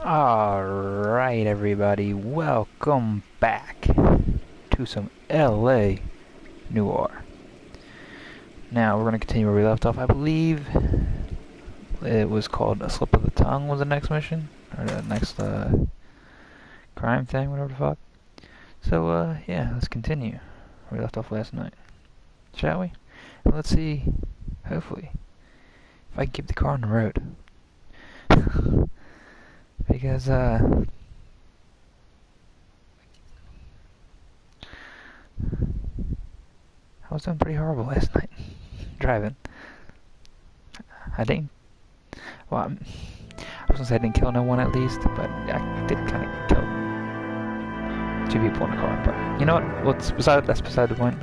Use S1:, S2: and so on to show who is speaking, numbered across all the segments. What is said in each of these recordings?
S1: Alright everybody, welcome back to some LA Noire. Now we're going to continue where we left off. I believe it was called A Slip of the Tongue was the next mission, or the next crime thing, whatever the fuck. So yeah, let's continue where we left off last night, shall we? And let's see, hopefully, if I can keep the car on the road. Because, I was doing pretty horrible last night, driving. I didn't, well, I was gonna say I didn't kill no one at least, but I did kind of kill 2 people in the car. But, you know what, that's beside the point.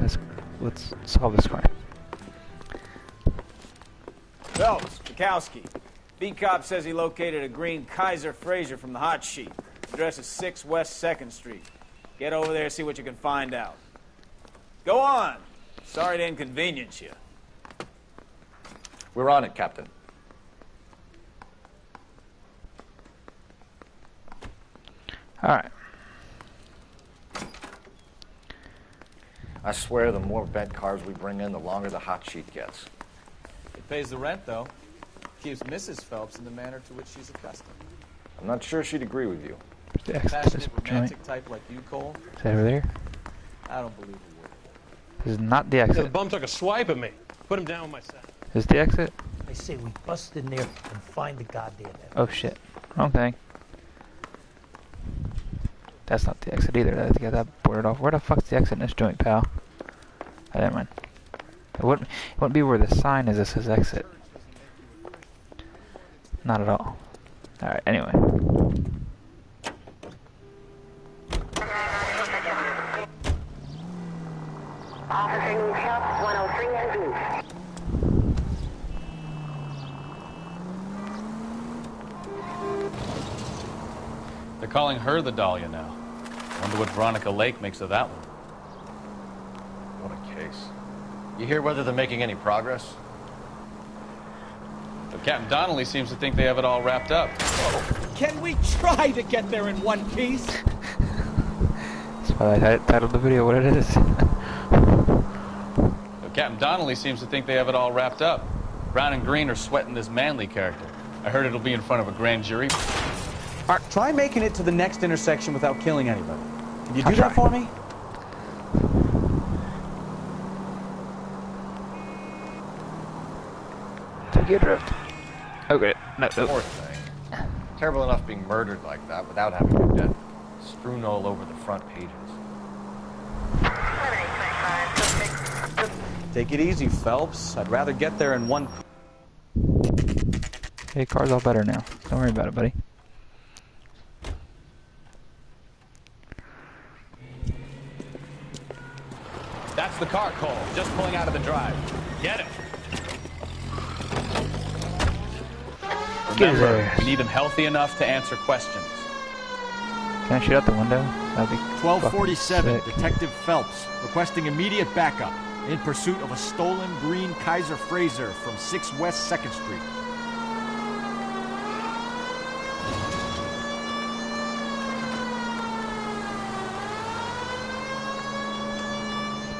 S1: Let's solve this crime.
S2: Phelps, Bukowski. B-Cop says he located a green Kaiser Fraser from the hot sheet. Address is 6 West 2nd Street. Get over there, see what you can find out. Go on. Sorry to inconvenience you.
S3: We're on it, Captain.
S1: Alright.
S3: I swear the more bent cars we bring in, the longer the hot sheet gets.
S2: It pays the rent, though. Keeps Mrs. Phelps in the manner to which she's accustomed.
S3: I'm not sure she'd agree with you.
S1: The exit to this
S2: Passionate, romantic type like you, Cole?
S1: Is that over there?
S2: I don't believe a word.
S1: This is not the
S4: The
S1: exit.
S4: bum took a swipe at me. Put him down with my set.
S1: This is the exit?
S5: I say we bust in there and find the goddamn evidence.
S1: Oh shit. Wrong thing. That's not the exit either. I have to get that boarded off. Where the fuck's the exit in this joint, pal? Oh, never mind. It wouldn't be where the sign is that says exit. Not at all. Alright, anyway.
S6: Officer needs help, 103 and Booth.
S7: They're calling her the Dahlia now. Wonder what Veronica Lake makes of that one.
S3: What a case. You hear whether they're making any progress?
S7: But Captain Donnelly seems to think they have it all wrapped up.
S8: Can we try to get there in one piece?
S1: That's why I titled the video what it is.
S7: But Captain Donnelly seems to think they have it all wrapped up. Brown and Green are sweating this Manley character. I heard it'll be in front of a grand jury.
S8: Try making it to the next intersection without killing anybody. Can you do
S1: I'll
S8: that
S1: try.
S8: for me?
S1: Take your drift. Okay. No,
S3: Poor
S1: no.
S3: thing. Terrible enough being murdered like that without having your death strewn all over the front pages.
S8: Take it easy, Phelps. I'd rather get there in one...
S1: Hey, car's all better now. Don't worry about it, buddy.
S7: That's the car, Cole. Just pulling out of the drive. Get it.
S1: Get his
S7: Remember,
S1: ass.
S7: we need him healthy enough to answer questions.
S1: Can I shoot out the window? That'd be
S9: 1247,
S1: fucking sick.
S9: Detective Phelps, requesting immediate backup in pursuit of a stolen green Kaiser Fraser from 6 West 2nd Street.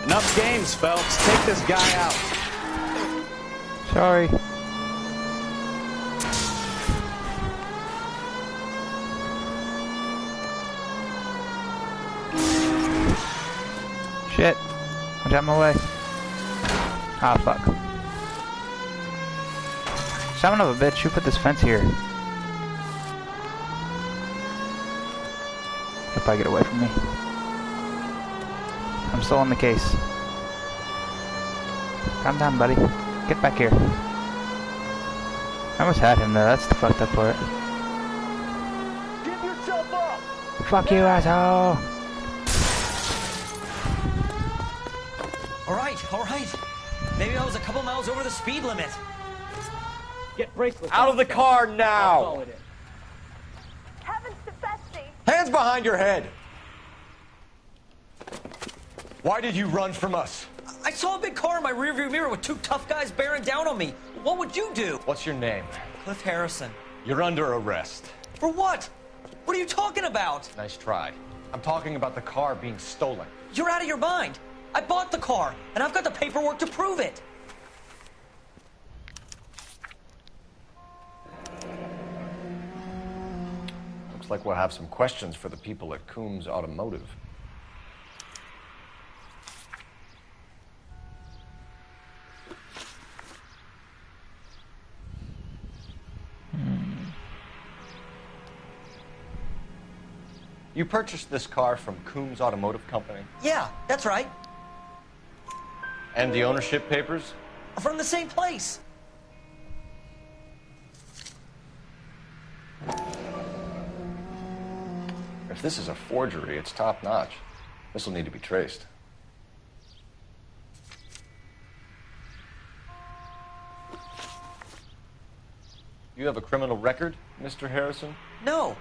S8: Enough games, Phelps. Take this guy out.
S1: Sorry. Shit. Watch out my way. Ah, fuck. Son of a bitch, who put this fence here? He'll probably get away from me. I'm still on the case. Calm down, buddy. Get back here. I almost had him though, that's the fucked up part.
S2: Give yourself up!
S1: Fuck you, asshole!
S10: All right. Maybe I was a couple miles over the speed limit.
S2: Get bracelets
S3: Out of the car
S2: I'll
S3: now!
S2: call it in.
S6: Heavens to Betsy!
S3: Hands behind your head! Why did you run from us?
S10: I saw a big car in my rearview mirror with 2 tough guys bearing down on me. What would you do?
S3: What's your name?
S10: Cliff Harrison.
S3: You're under arrest.
S10: For what? What are you talking about?
S3: Nice try. I'm talking about the car being stolen.
S10: You're out of your mind. I bought the car, and I've got the paperwork to prove it.
S3: Looks like we'll have some questions for the people at Coombs Automotive. You purchased this car from Coombs Automotive Company?
S10: Yeah, that's right.
S3: And the ownership papers?
S10: From the same place.
S3: If this is a forgery, it's top-notch. This will need to be traced. You have a criminal record, Mr. Harrison?
S10: No,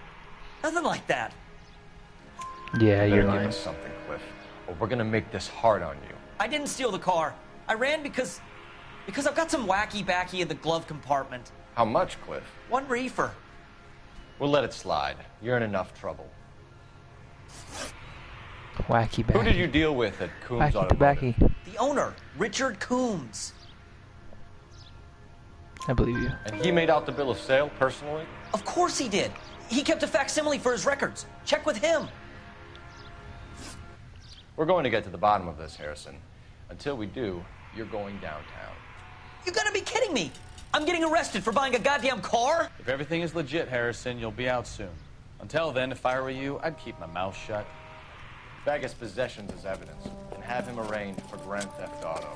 S10: nothing like that.
S1: Yeah,
S3: You
S1: you're
S3: better give
S1: lying.
S3: us something, Cliff, or we're gonna make this hard on you.
S10: I didn't steal the car. I ran because I've got some wacky backy in the glove compartment.
S3: How much, Cliff?
S10: 1 reefer.
S3: We'll let it slide. You're in enough trouble.
S1: Wacky backy.
S3: Who did you deal with at Coombs
S1: Wacky
S3: Automotive?
S1: tobacco.
S10: The owner, Richard Coombs.
S1: I believe you.
S3: And he made out the bill of sale personally?
S10: Of course he did. He kept a facsimile for his records. Check with him.
S3: We're going to get to the bottom of this, Harrison. Until we do, you're going downtown.
S10: You gotta be kidding me. I'm getting arrested for buying a goddamn car?
S7: If everything is legit, Harrison, you'll be out soon. Until then, if I were you, I'd keep my mouth shut.
S3: Bag his possessions as evidence and have him arraigned for grand theft auto.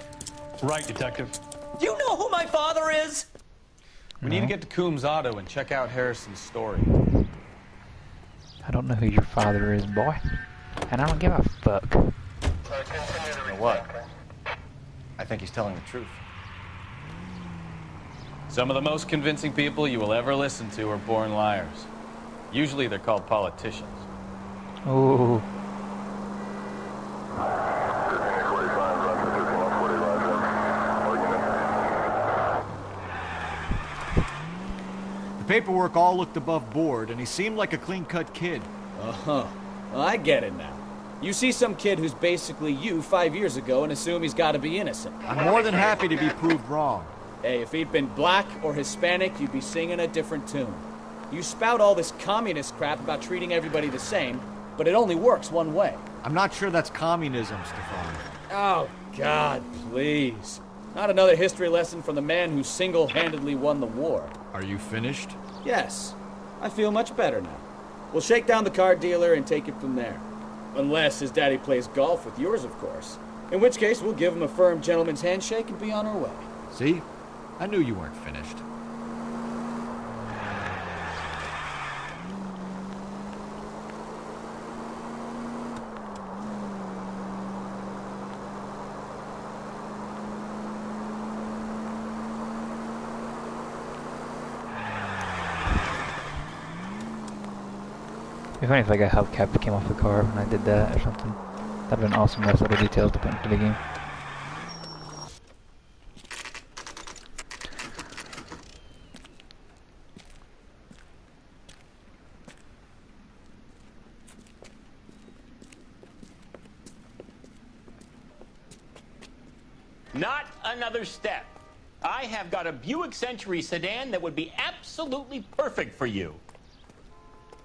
S4: Right, Detective.
S10: Do you know who my father is?
S7: We need to get to Coombs Auto and check out Harrison's story.
S1: I don't know who your father is, boy. And I don't give a fuck.
S3: You know what? I think he's telling the truth.
S7: Some of the most convincing people you will ever listen to are born liars. Usually they're called politicians.
S1: Ooh.
S9: The paperwork all looked above board, and he seemed like a clean-cut kid.
S2: Uh-huh. Well, I get it now. You see some kid who's basically you 5 years ago and assume he's got to be innocent.
S9: I'm more than happy to be proved wrong.
S2: Hey, if he'd been black or Hispanic, you'd be singing a different tune. You spout all this communist crap about treating everybody the same, but it only works one way.
S9: I'm not sure that's communism, Stefan.
S2: Oh, God, please. Not another history lesson from the man who single-handedly won the war.
S9: Are you finished?
S2: Yes, I feel much better now. We'll shake down the car dealer and take it from there. Unless his daddy plays golf with yours, of course. In which case, we'll give him a firm gentleman's handshake and be on our way.
S9: See? I knew you weren't finished.
S1: It'd be funny if like a hubcap came off the car when I did that or something. That'd been awesome. That's little details to put into the game.
S11: Not another step. I have got a Buick Century sedan that would be absolutely perfect for you.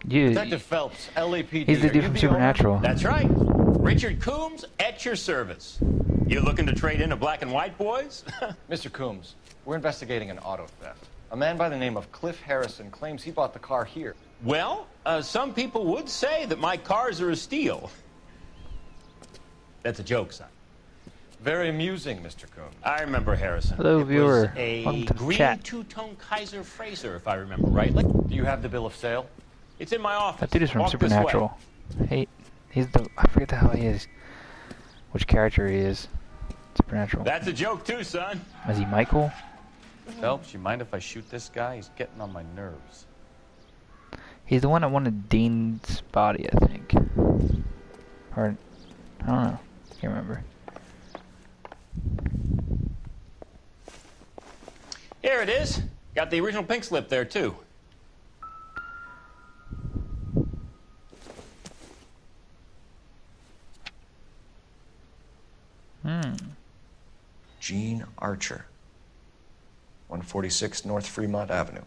S3: Detective Phelps, LAPD.
S1: He's the dude from Supernatural.
S11: That's right. Richard Coombs at your service. You looking to trade in a black and white, boys?
S3: Mr. Coombs, we're investigating an auto theft. A man by the name of Cliff Harrison claims he bought the car here.
S11: Well, some people would say that my cars are a steal. That's a joke, son.
S3: Very amusing, Mr. Coombs.
S11: I remember Harrison.
S1: Hello,
S11: it
S1: viewer.
S11: Was a
S1: Welcome to the
S11: green
S1: chat.
S11: two-tone Kaiser Fraser, if I remember right.
S3: Do you have the bill of sale?
S11: It's in my office.
S1: That dude is from
S11: Walk this way.
S1: Supernatural. Hey, he's the I forget the hell he is. Which character he is? Supernatural.
S11: That's a joke too, son.
S1: Is he Michael?
S7: Phelps, you mind if I shoot this guy? He's getting on my nerves.
S1: He's the one that wanted Dean's body, I think. Or I don't know. Can't remember.
S11: Here it is. Got the original pink slip there too.
S3: Gene Archer. 146 North Fremont Avenue.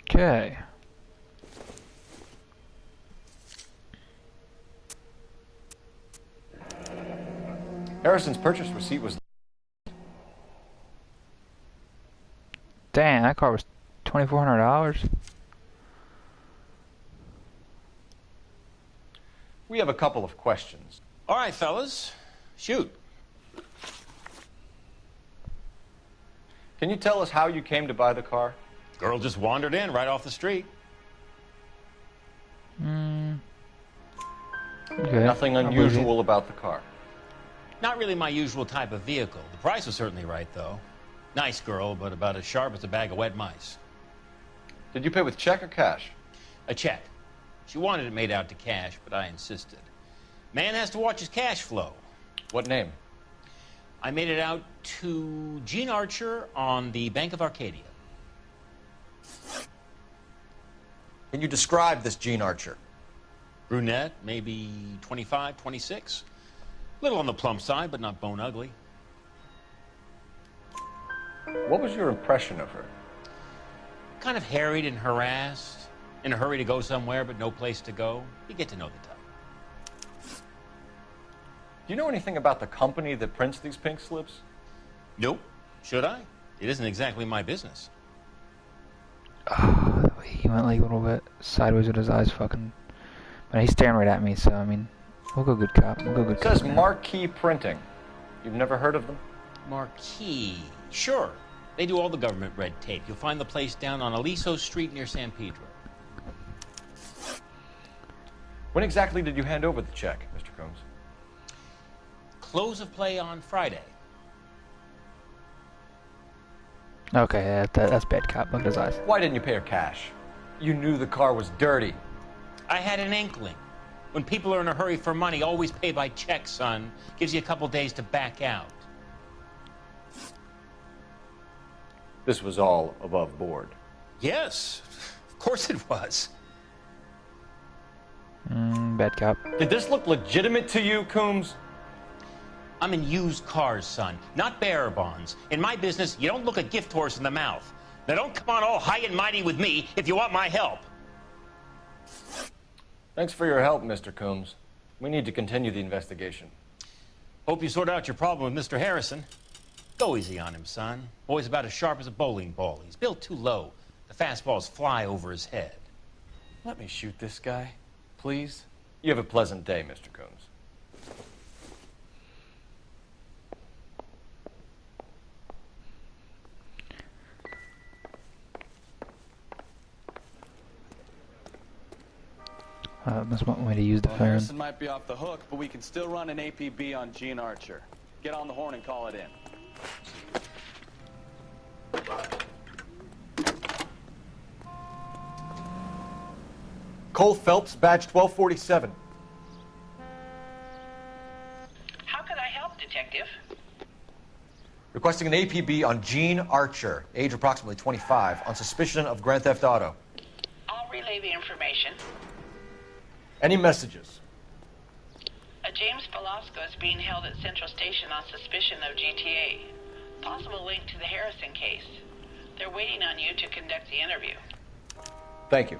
S1: Okay.
S3: Harrison's purchase receipt was...
S1: Damn, that car was $2,400.
S3: We have a couple of questions.
S11: All right, fellas. Shoot.
S3: Can you tell us how you came to buy the car?
S11: Girl just wandered in right off the street.
S1: Okay.
S3: Nothing unusual about the car.
S11: Not really my usual type of vehicle. The price was certainly right, though. Nice girl, but about as sharp as a bag of wet mice.
S3: Did you pay with check or cash?
S11: A check. She wanted it made out to cash, but I insisted. Man has to watch his cash flow.
S3: What name?
S11: I made it out to Gene Archer on the Bank of Arcadia.
S3: Can you describe this Gene Archer?
S11: Brunette, maybe 25, 26. Little on the plump side, but not bone ugly.
S3: What was your impression of her?
S11: Kind of harried and harassed. In a hurry to go somewhere, but no place to go. You get to know the type.
S3: Do you know anything about the company that prints these pink slips?
S11: Nope. Should I? It isn't exactly my business.
S1: Oh, the way he went like a little bit sideways with his eyes fucking... But he's staring right at me, so I mean... We'll go good cop. We'll go good cop.
S3: It says Marquee Printing. You've never heard of them?
S11: Marquee. Sure. They do all the government red tape. You'll find the place down on Aliso Street near San Pedro.
S3: When exactly did you hand over the check, Mr. Combs?
S11: Close of play on Friday.
S1: Okay, that's bad cop. Look at his eyes.
S3: Why didn't you pay her cash? You knew the car was dirty.
S11: I had an inkling. When people are in a hurry for money, always pay by check, son. Gives you a couple days to back out.
S3: This was all above board.
S11: Yes, of course it was.
S1: Bad cop.
S3: Did this look legitimate to you, Coombs?
S11: I'm in used cars, son, not bearer bonds. In my business, you don't look a gift horse in the mouth. Now don't come on all high and mighty with me if you want my help.
S3: Thanks for your help, Mr. Coombs. We need to continue the investigation.
S11: Hope you sort out your problem with Mr. Harrison. Go easy on him, son. Boy's about as sharp as a bowling ball. He's built too low. The fastballs fly over his head.
S3: Let me shoot this guy, please. You have a pleasant day, Mr. Coombs.
S1: Must want me to use the phone.
S12: Harrison might be off the hook, but we can still run an APB on Gene Archer. Get on the horn and call it in.
S3: Cole Phelps, badge 1247.
S6: How can I help, Detective?
S3: Requesting an APB on Gene Archer, age approximately 25, on suspicion of Grand Theft Auto.
S6: I'll relay the information.
S3: Any messages?
S6: A James Velasco is being held at Central Station on suspicion of GTA. Possible link to the Harrison case. They're waiting on you to conduct the interview.
S3: Thank you.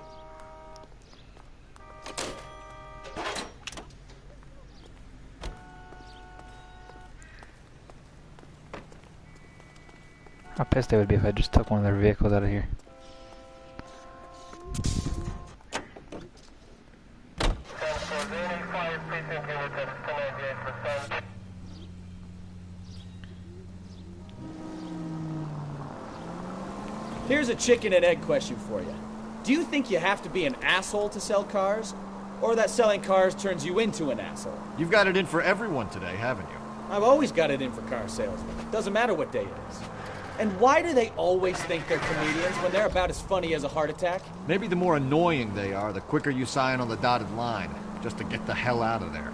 S1: How pissed they would be if I just took one of their vehicles out of here.
S2: Here's a chicken and egg question for you. Do you think you have to be an asshole to sell cars? Or that selling cars turns you into an asshole?
S9: You've got it in for everyone today, haven't you?
S2: I've always got it in for car salesmen. Doesn't matter what day it is. And why do they always think they're comedians when they're about as funny as a heart attack?
S9: Maybe the more annoying they are, the quicker you sign on the dotted line. just to get the hell out of there.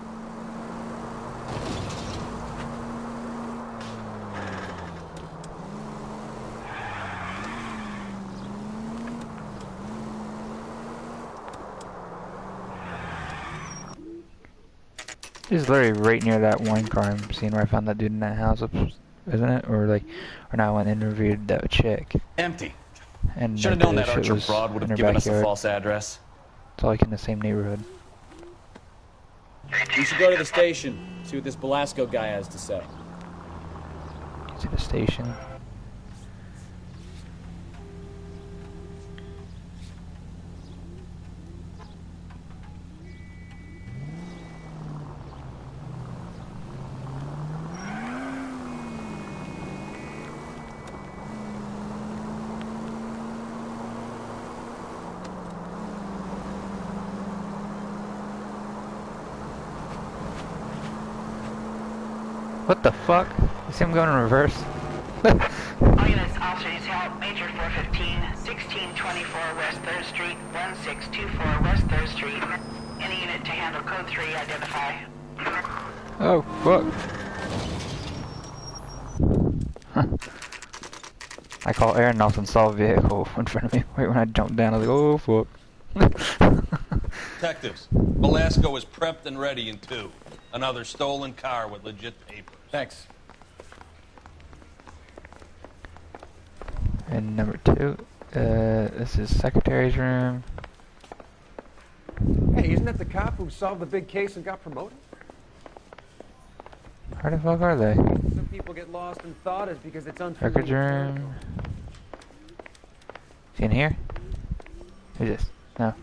S1: This is literally right near that wine crime scene where I found that dude in that house, isn't it? Or now I went and interviewed that chick.
S12: Empty.
S1: And
S12: Should have known that Archer broad would have given us a false address.
S1: It's all like in the same neighborhood.
S2: You should go to the station, see what this Belasco guy has to say.
S1: To the station. What the fuck? You see him going in reverse?
S6: All units, officers help. Major 415, 1624 West 3rd Street, 1624 West 3rd Street. Any unit to handle code 3, identify.
S1: Oh, fuck. I call Aaron Nelson saw a vehicle in front of me. Right when I jumped down, I was like, oh, fuck.
S13: Detectives, Belasco is prepped and ready in 2. Another stolen car with legit papers.
S3: Thanks.
S1: And number 2, this is secretary's room.
S14: Hey, isn't that the cop who solved the big case and got promoted?
S1: Where the fuck are they?
S14: Some people get lost in thought is because it's unfamiliar.
S1: Records room. Is he in here? Who's this? No.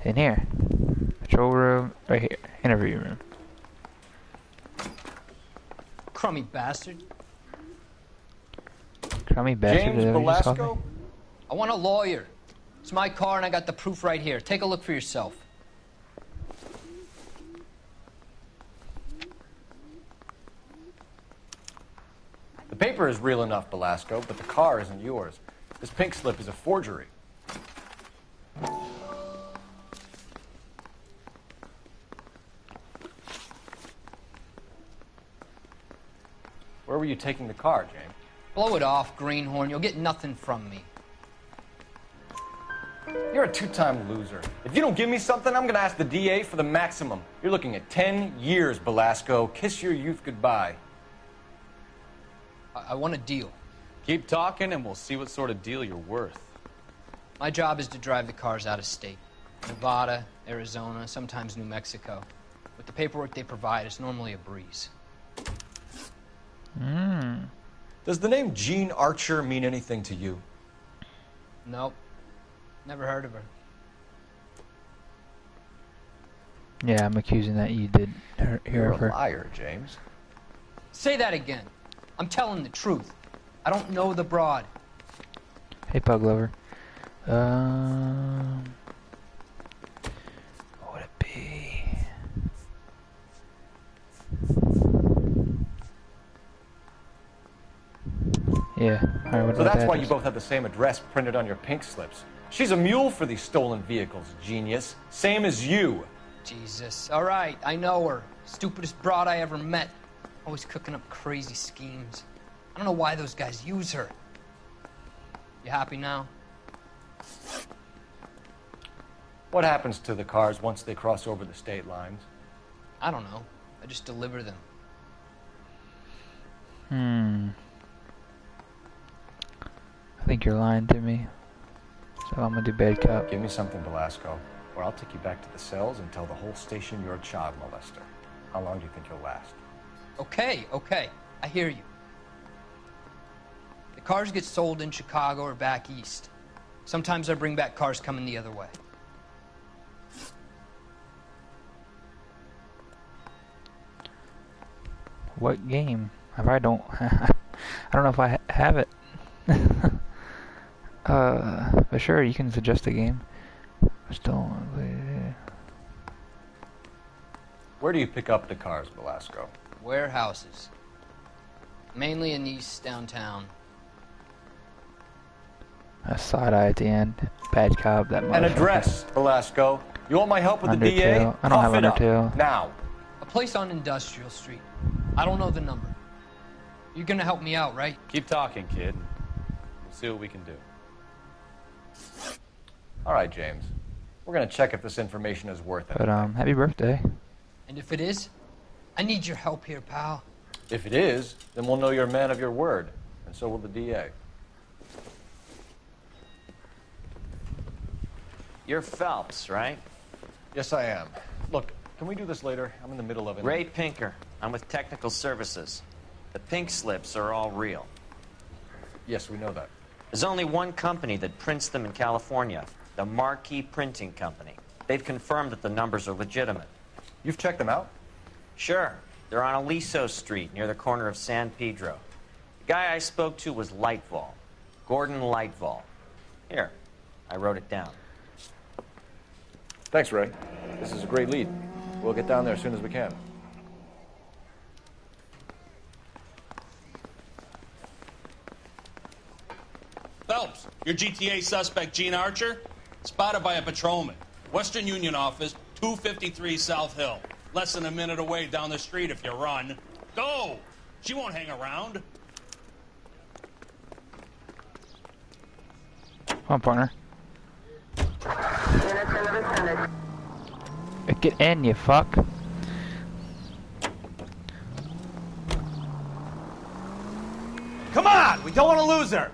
S1: In here. Patrol room. Right here. Interview room.
S15: Crummy bastard.
S1: Crummy bastard.
S3: James Belasco?
S15: I want a lawyer. It's my car and I got the proof right here. Take a look for yourself.
S3: The paper is real enough, Belasco, but the car isn't yours. This pink slip is a forgery. Where were you taking the car, James?
S15: Blow it off, Greenhorn. You'll get nothing from me.
S3: You're a 2-time loser. If you don't give me something, I'm gonna ask the DA for the maximum. You're looking at 10 years, Belasco. Kiss your youth goodbye.
S15: I want a deal.
S7: Keep talking and we'll see what sort of deal you're worth.
S15: My job is to drive the cars out of state. Nevada, Arizona, sometimes New Mexico. With the paperwork they provide, it's normally a breeze.
S3: Does the name Jean Archer mean anything to you?
S15: Nope. Never heard of her.
S1: Yeah, I'm accusing that you did hear
S3: You're
S1: of her.
S3: a liar, James.
S15: Say that again. I'm telling the truth. I don't know the broad.
S1: Hey, Pug Lover. What would it be? Yeah. Alright, what
S3: So
S1: about
S3: that's
S1: that?
S3: why you both have the same address printed on your pink slips. She's a mule for these stolen vehicles, genius. Same as you.
S15: Jesus. All right, I know her. Stupidest broad I ever met. Always cooking up crazy schemes. I don't know why those guys use her. You happy now?
S3: What happens to the cars once they cross over the state lines?
S15: I don't know. I just deliver them.
S1: I think you're lying to me. So I'm gonna do bad cop.
S3: Give me something, Belasco, or I'll take you back to the cells and tell the whole station you're a child molester. How long do you think you'll last?
S15: Okay, okay. I hear you. The cars get sold in Chicago or back east. Sometimes I bring back cars coming the other way.
S1: What game? If I don't, I don't know if I have it. But sure, you can suggest a game. Still,
S3: Where do you pick up the cars, Belasco?
S15: Warehouses. Mainly in East downtown.
S1: a side eye at the end. Bad cop, that
S3: An
S1: motherfucker.
S3: address, Belasco. You want my help with the DA?
S1: Undertale. I don't have
S3: Cough it up.
S1: Undertale.
S3: Now.
S15: A place on Industrial Street. I don't know the number. You're gonna help me out, right?
S7: Keep talking, kid. We'll see what we can do.
S3: All right, James. We're going to check if this information is worth it.
S1: But, happy birthday.
S15: And if it is, I need your help here, pal.
S3: If it is, then we'll know you're a man of your word, and so will the DA.
S16: You're Phelps, right?
S3: Yes, I am. Look, can we do this later? I'm in the middle of it.
S16: Ray Pinker. I'm with Technical Services. The pink slips are all real.
S3: Yes, we know that.
S16: There's only one company that prints them in California, the Marquee Printing Company. They've confirmed that the numbers are legitimate.
S3: You've checked them out?
S16: Sure. They're on Aliso Street, near the corner of San Pedro. The guy I spoke to was Lightval. Gordon Lightval. Here, I wrote it down.
S3: Thanks, Ray. This is a great lead. We'll get down there as soon as we can.
S13: Phelps, your GTA suspect, Gene Archer, spotted by a patrolman. Western Union office, 253 South Hill. Less than a minute away down the street if you run. Go! She won't hang around.
S1: Come on, partner. Get in, you fuck.
S2: Come on! We don't want to lose her!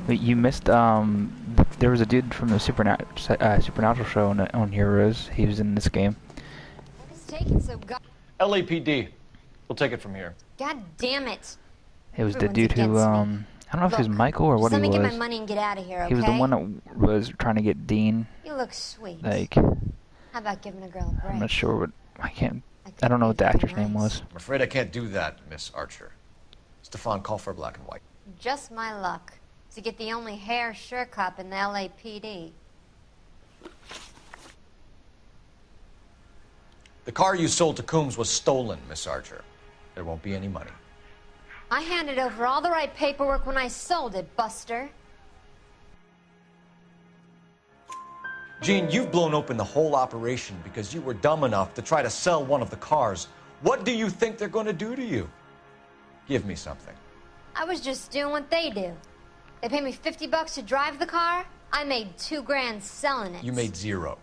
S1: You missed, there was a dude from the Supernatural show on Heroes. He was in this game.
S17: It's taking so
S3: LAPD. We'll take it from here.
S17: God damn it.
S1: It was the
S17: Everyone's
S1: dude who,
S17: against
S1: I don't know if he was Michael or what
S17: Just
S1: he
S17: let me
S1: was.
S17: get my money and get out of here, okay?
S1: He was the one that was trying to get Dean.
S17: You look sweet.
S1: Like,
S17: How about giving a girl a break?
S1: I'm not sure what, I don't know what the actor's name was.
S3: I'm afraid I can't do that, Miss Archer. Stefan, call for black and white.
S17: Just my luck to get the only hair sure cop in the LAPD.
S3: The car you sold to Coombs was stolen, Miss Archer. There won't be any money.
S17: I handed over all the right paperwork when I sold it, Buster.
S3: Gene, you've blown open the whole operation because you were dumb enough to try to sell one of the cars. What do you think they're going to do to you? Give me something.
S17: I was just doing what they do. They paid me $50 to drive the car. I made $2 grand selling it.
S3: You made $0.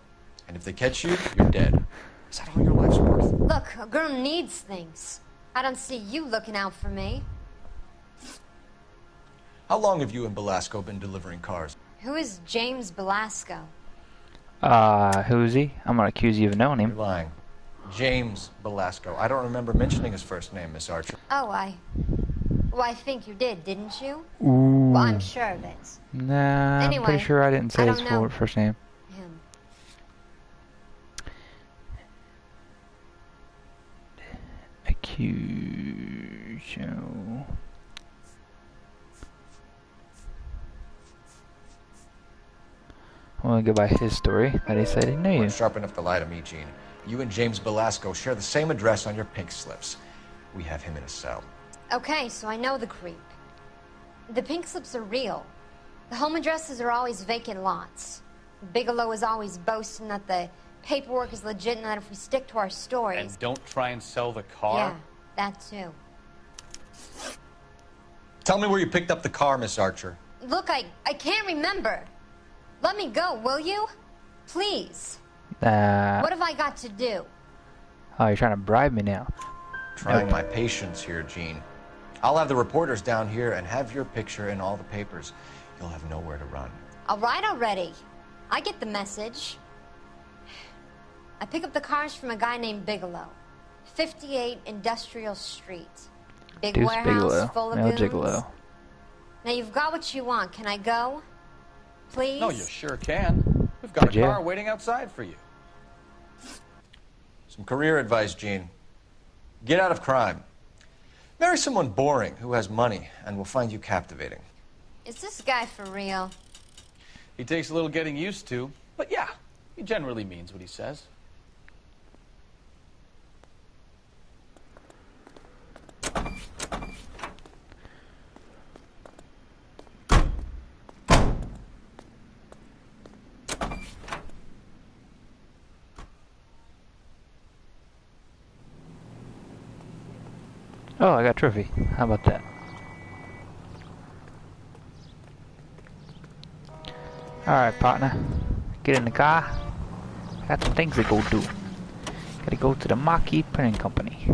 S3: And if they catch you, you're dead. Is that all your life's worth?
S17: Look, a girl needs things. I don't see you looking out for me.
S3: How long have you and Belasco been delivering cars?
S17: Who is James Belasco?
S1: Who is he? I'm gonna accuse you of knowing him.
S3: You're lying. James Belasco. I don't remember mentioning his first name, Miss Archer.
S17: Oh, well, I think you did, didn't you?
S1: Ooh.
S17: Well, I'm sure of it.
S1: Nah,
S17: Anyway,
S1: I'm pretty sure I didn't say his
S17: know
S1: first name.
S17: him.
S1: Accuse you. I'm gonna go by his story that he said he knew you.
S3: Weren't sharp enough to lie to me, Gene. You and James Belasco share the same address on your pink slips. We have him in a cell.
S17: Okay, so I know the creep. The pink slips are real. The home addresses are always vacant lots. Bigelow is always boasting that the paperwork is legit and that if we stick to our stories...
S7: And don't try and sell the car?
S17: Yeah, that too.
S3: Tell me where you picked up the car, Miss Archer.
S17: Look, I can't remember. Let me go, will you? Please. What have I got to do?
S1: Oh, you're trying to bribe me now.
S3: Trying my patience here, Gene. I'll have the reporters down here and have your picture in all the papers. You'll have nowhere to run.
S17: All right already. I get the message. I pick up the cars from a guy named Bigelow. 58 Industrial Street. Big
S1: Deuce
S17: warehouse
S1: Bigelow.
S17: full of
S1: Male
S17: goons.
S1: Gigolo.
S17: Now you've got what you want. Can I go? Please?
S3: No, you sure can. We've got
S1: Could
S3: a
S1: you?
S3: car waiting outside for you. Some career advice, Gene. Get out of crime. Marry someone boring who has money and will find you captivating.
S17: Is this guy for real?
S7: He takes a little getting used to. But yeah, he generally means what he says.
S1: Oh, I got a trophy. How about that? Alright, partner. Get in the car. Got some things to go do. Gotta go to the Marquee Printing Company.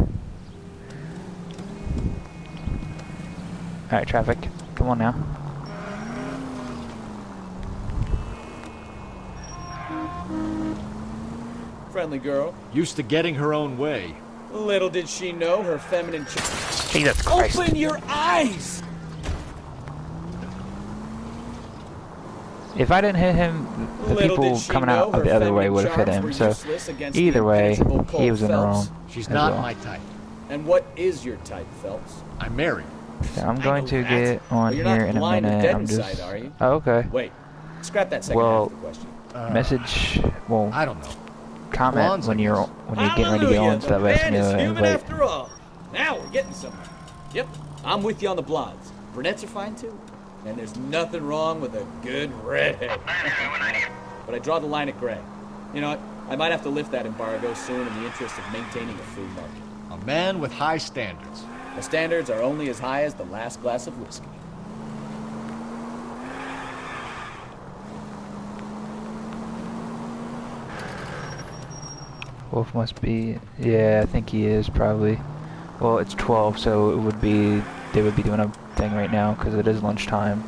S1: Alright, traffic. Come on now.
S2: Friendly girl.
S9: Used to getting her own way.
S2: Little did she know her feminine...
S1: Jesus Christ.
S2: Open your eyes!
S1: If I didn't hit him, the people coming out of the other way would have hit him. So, either way, he was in the wrong.
S9: She's
S1: as
S9: not
S1: well.
S9: my type.
S2: And what is your type, Phelps?
S9: I'm married.
S1: So I'm going to
S2: that.
S1: get on
S2: But you're
S1: here
S2: not
S1: in a
S2: blind and
S1: minute.
S2: dead
S1: I'm just.
S2: inside, are you?
S1: Oh, okay.
S2: Wait, scrap that second half of the question.
S1: Message. Well,
S9: I don't know.
S1: comment
S9: Blondes,
S1: when
S9: I
S1: you're
S9: guess.
S1: getting ready to get on, so that way I
S2: man
S1: can
S2: is human
S1: invite.
S2: after all. Now we're getting somewhere. Yep, I'm with you on the blondes. Brunettes are fine too. And there's nothing wrong with a good redhead. But I draw the line at gray. You know what? I might have to lift that embargo soon in the interest of maintaining a free market.
S9: A man with high standards.
S2: The standards are only as high as the last glass of whiskey.
S1: Wolf must be. Yeah, I think he is probably. Well, it's 12, so it would be. They would be doing a thing right now because it is lunchtime.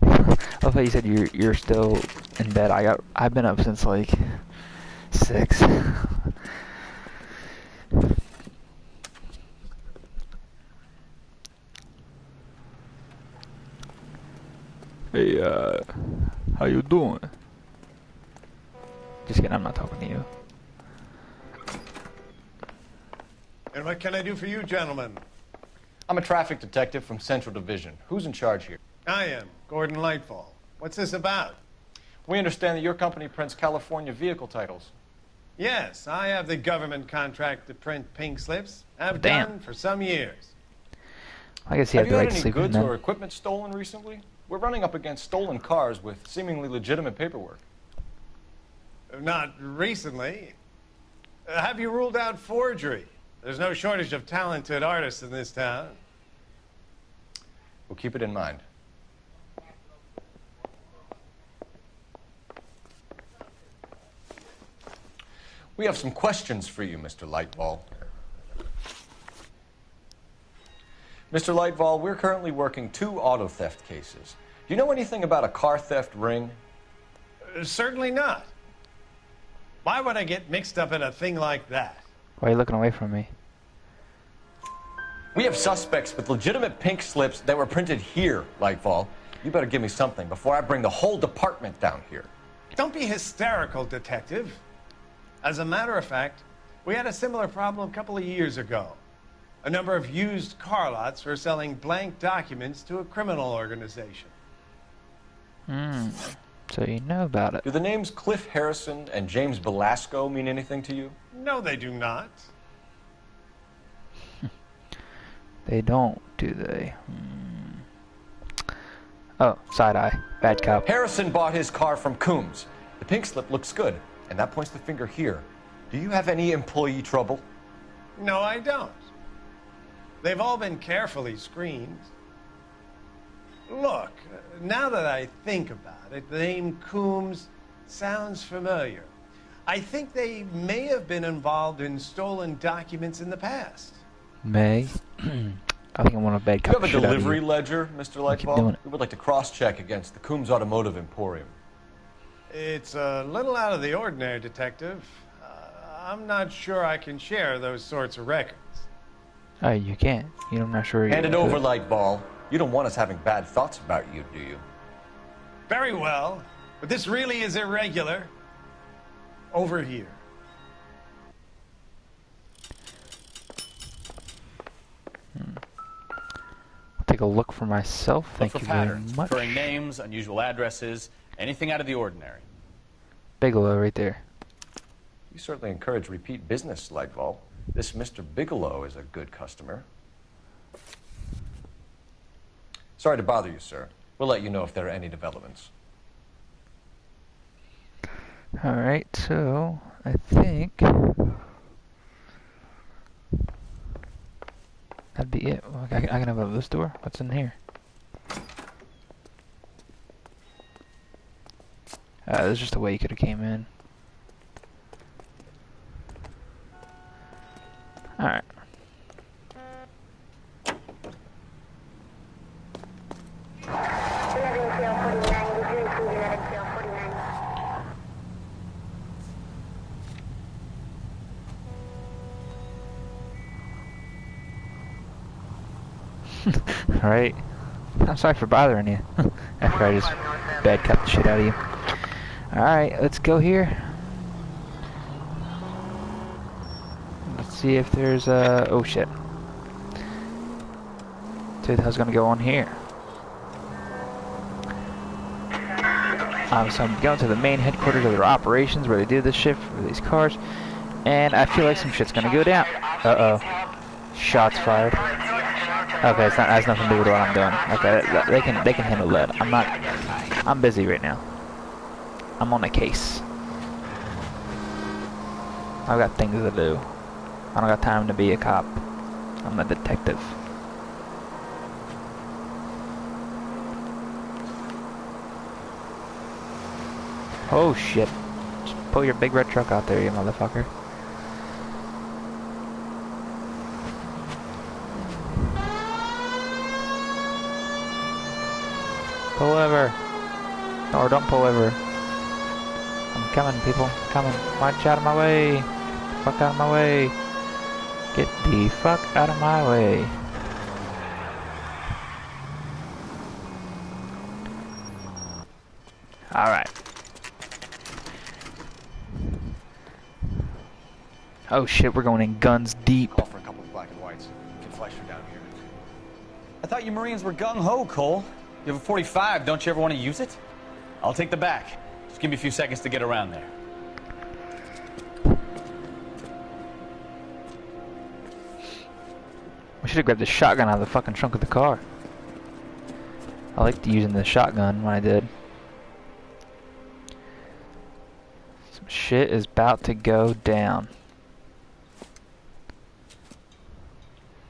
S1: I love how you said you're still in bed. I've been up since like 6. Hey, how you doing? Just kidding, I'm not talking to you.
S18: And what can I do for you, gentlemen?
S3: I'm a traffic detective from Central Division. Who's in charge here?
S18: I am, Gordon Lightfall. What's this about?
S3: We understand that your company prints California vehicle titles.
S18: Yes, I have the government contract to print pink slips. I've
S1: Damn.
S18: done for some years.
S1: I guess you
S3: Have
S1: had
S3: you
S1: the
S3: had
S1: right to
S3: any
S1: sleep in
S3: goods
S1: then.
S3: or equipment stolen recently? We're running up against stolen cars with seemingly legitimate paperwork.
S18: Not recently. Have you ruled out forgery? There's no shortage of talented artists in this town.
S3: We'll keep it in mind. We have some questions for you, Mr. Lightfall. Mr. Lightfall, we're currently working 2 auto theft cases. Do you know anything about a car theft ring?
S18: Certainly not. Why would I get mixed up in a thing like that?
S1: Why are you looking away from me?
S3: We have suspects with legitimate pink slips that were printed here, Lightfall. You better give me something before I bring the whole department down here.
S18: Don't be hysterical, Detective. As a matter of fact, we had a similar problem a couple of years ago. A number of used car lots were selling blank documents to a criminal organization.
S1: So you know about it.
S3: Do the names Cliff Harrison and James Velasco mean anything to you?
S18: No, they do not.
S1: They don't, do they? Oh, side-eye. Bad cop.
S3: Harrison bought his car from Coombs. The pink slip looks good, and that points the finger here. Do you have any employee trouble?
S18: No, I don't. They've all been carefully screened. Look, now that I think about it, the name Coombs sounds familiar. I think they may have been involved in stolen documents in the past.
S1: May? I think I want a bad
S3: Do
S1: cop.
S3: you have a
S1: shit out of
S3: delivery
S1: you.
S3: ledger, Mr.
S1: Keep
S3: Lightfall?
S1: doing it.
S3: We would like to cross-check against the Coombs Automotive Emporium.
S18: It's a little out of the ordinary, Detective. I'm not sure I can share those sorts of records.
S1: Oh, you can't. I'm not sure.
S3: Hand it
S1: you
S3: over,
S1: could.
S3: Lightball. You don't want us having bad thoughts about you, do you?
S18: Very well, but this really is irregular. Over here.
S1: I'll take take a look for myself.
S7: Look
S1: Thank
S7: for
S1: you very
S7: patterns,
S1: much.
S7: recurring names, unusual addresses, anything out of the ordinary.
S1: Bigelow right there.
S3: You certainly encourage repeat business, Lightfall. This Mr. Bigelow is a good customer. Sorry to bother you, sir. We'll let you know if there are any developments.
S1: Alright, so I think that'd be it. Well, I can have this door. What's in here? There's just a way you could have came in. Alright. Alright. I'm sorry for bothering you. After I just bad cut the shit out of you. Alright, let's go here. Let's see if there's oh shit. So the hell's gonna go on here? So I'm going to the main headquarters of their operations where they do this shit for these cars. And I feel like some shit's gonna go down. Uh-oh. Shots fired. Okay, it has nothing to do with what I'm doing. Okay, they can handle that. I'm busy right now. I'm on a case. I've got things to do. I don't got time to be a cop. I'm a detective. Oh shit. Just pull your big red truck out there, you motherfucker. Pull over. Or don't pull over. I'm coming, people. Coming. March out of my way. Fuck out of my way. Get the fuck out of my way. Alright. Oh shit, we're going in guns deep.
S8: Call for a couple of black and whites. Get Fleischer down here. I thought you Marines were gung-ho, Cole.
S7: You have a 45, don't you ever want to use it? I'll take the back. Just give me a few seconds to get around there.
S1: We should have grabbed the shotgun out of the fucking trunk of the car. I liked using the shotgun when I did. Some shit is about to go down.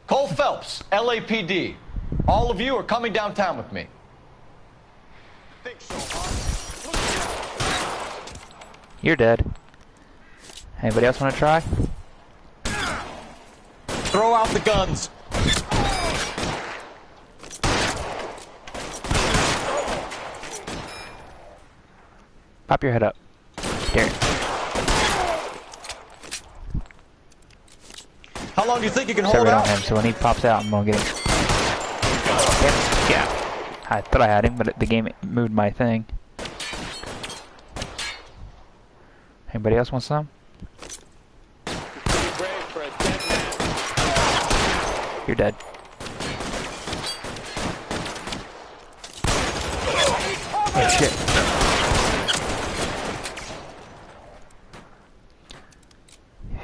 S3: Cole Phelps, LAPD. All of you are coming downtown with me.
S1: You're dead. Anybody else want to try?
S3: Throw out the guns.
S1: Pop your head up. There.
S3: How long do you think you can
S1: Set
S3: hold
S1: right
S3: out?
S1: on him, so when he pops out, I'm gonna get him. Yeah. I thought I had him, but the game moved my thing. Anybody else want some? You're dead. Oh shit.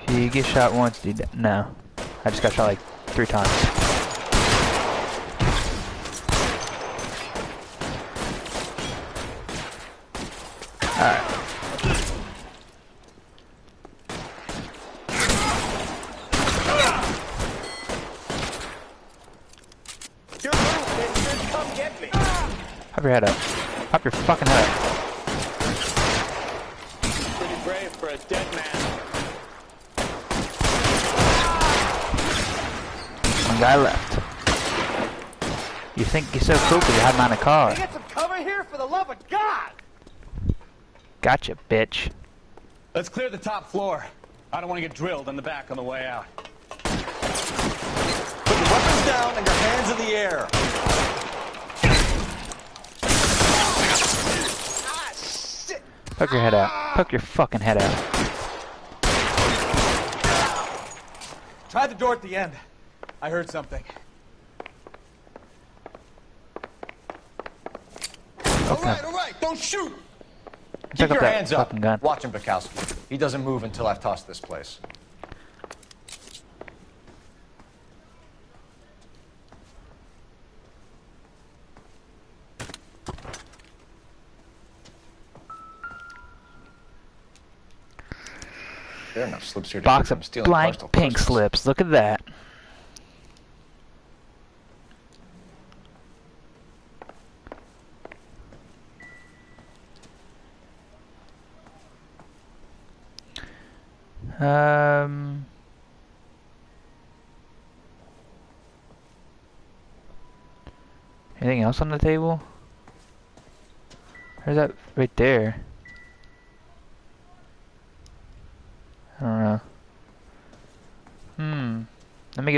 S1: If you get shot once, you no. I just got shot like 3 times. Alright.
S18: Come get me.
S1: Pop your head up. Pop your fucking head up.
S12: Pretty brave for a dead man.
S1: One guy left. You think you're so cool because you had him on a car.
S18: Get some cover here, for the love of God!
S1: Gotcha, bitch.
S12: Let's clear the top floor. I don't want to get drilled in the back on the way out.
S3: Put your weapons down and your hands in the air.
S1: Poke your head out. Poke your fucking head out.
S8: Try the door at the end. I heard something.
S13: Don't shoot!
S3: Keep your
S1: that
S3: hands up.
S1: fucking gun.
S3: Watch him, Bukowski. He doesn't move until I've tossed this place. There are enough slips here to
S1: Box
S3: keep them
S1: of
S3: stealing cars
S1: blank
S3: till
S1: pink
S3: Christmas.
S1: slips. Look at that. Anything else on the table? There's that right there. I don't know. Let me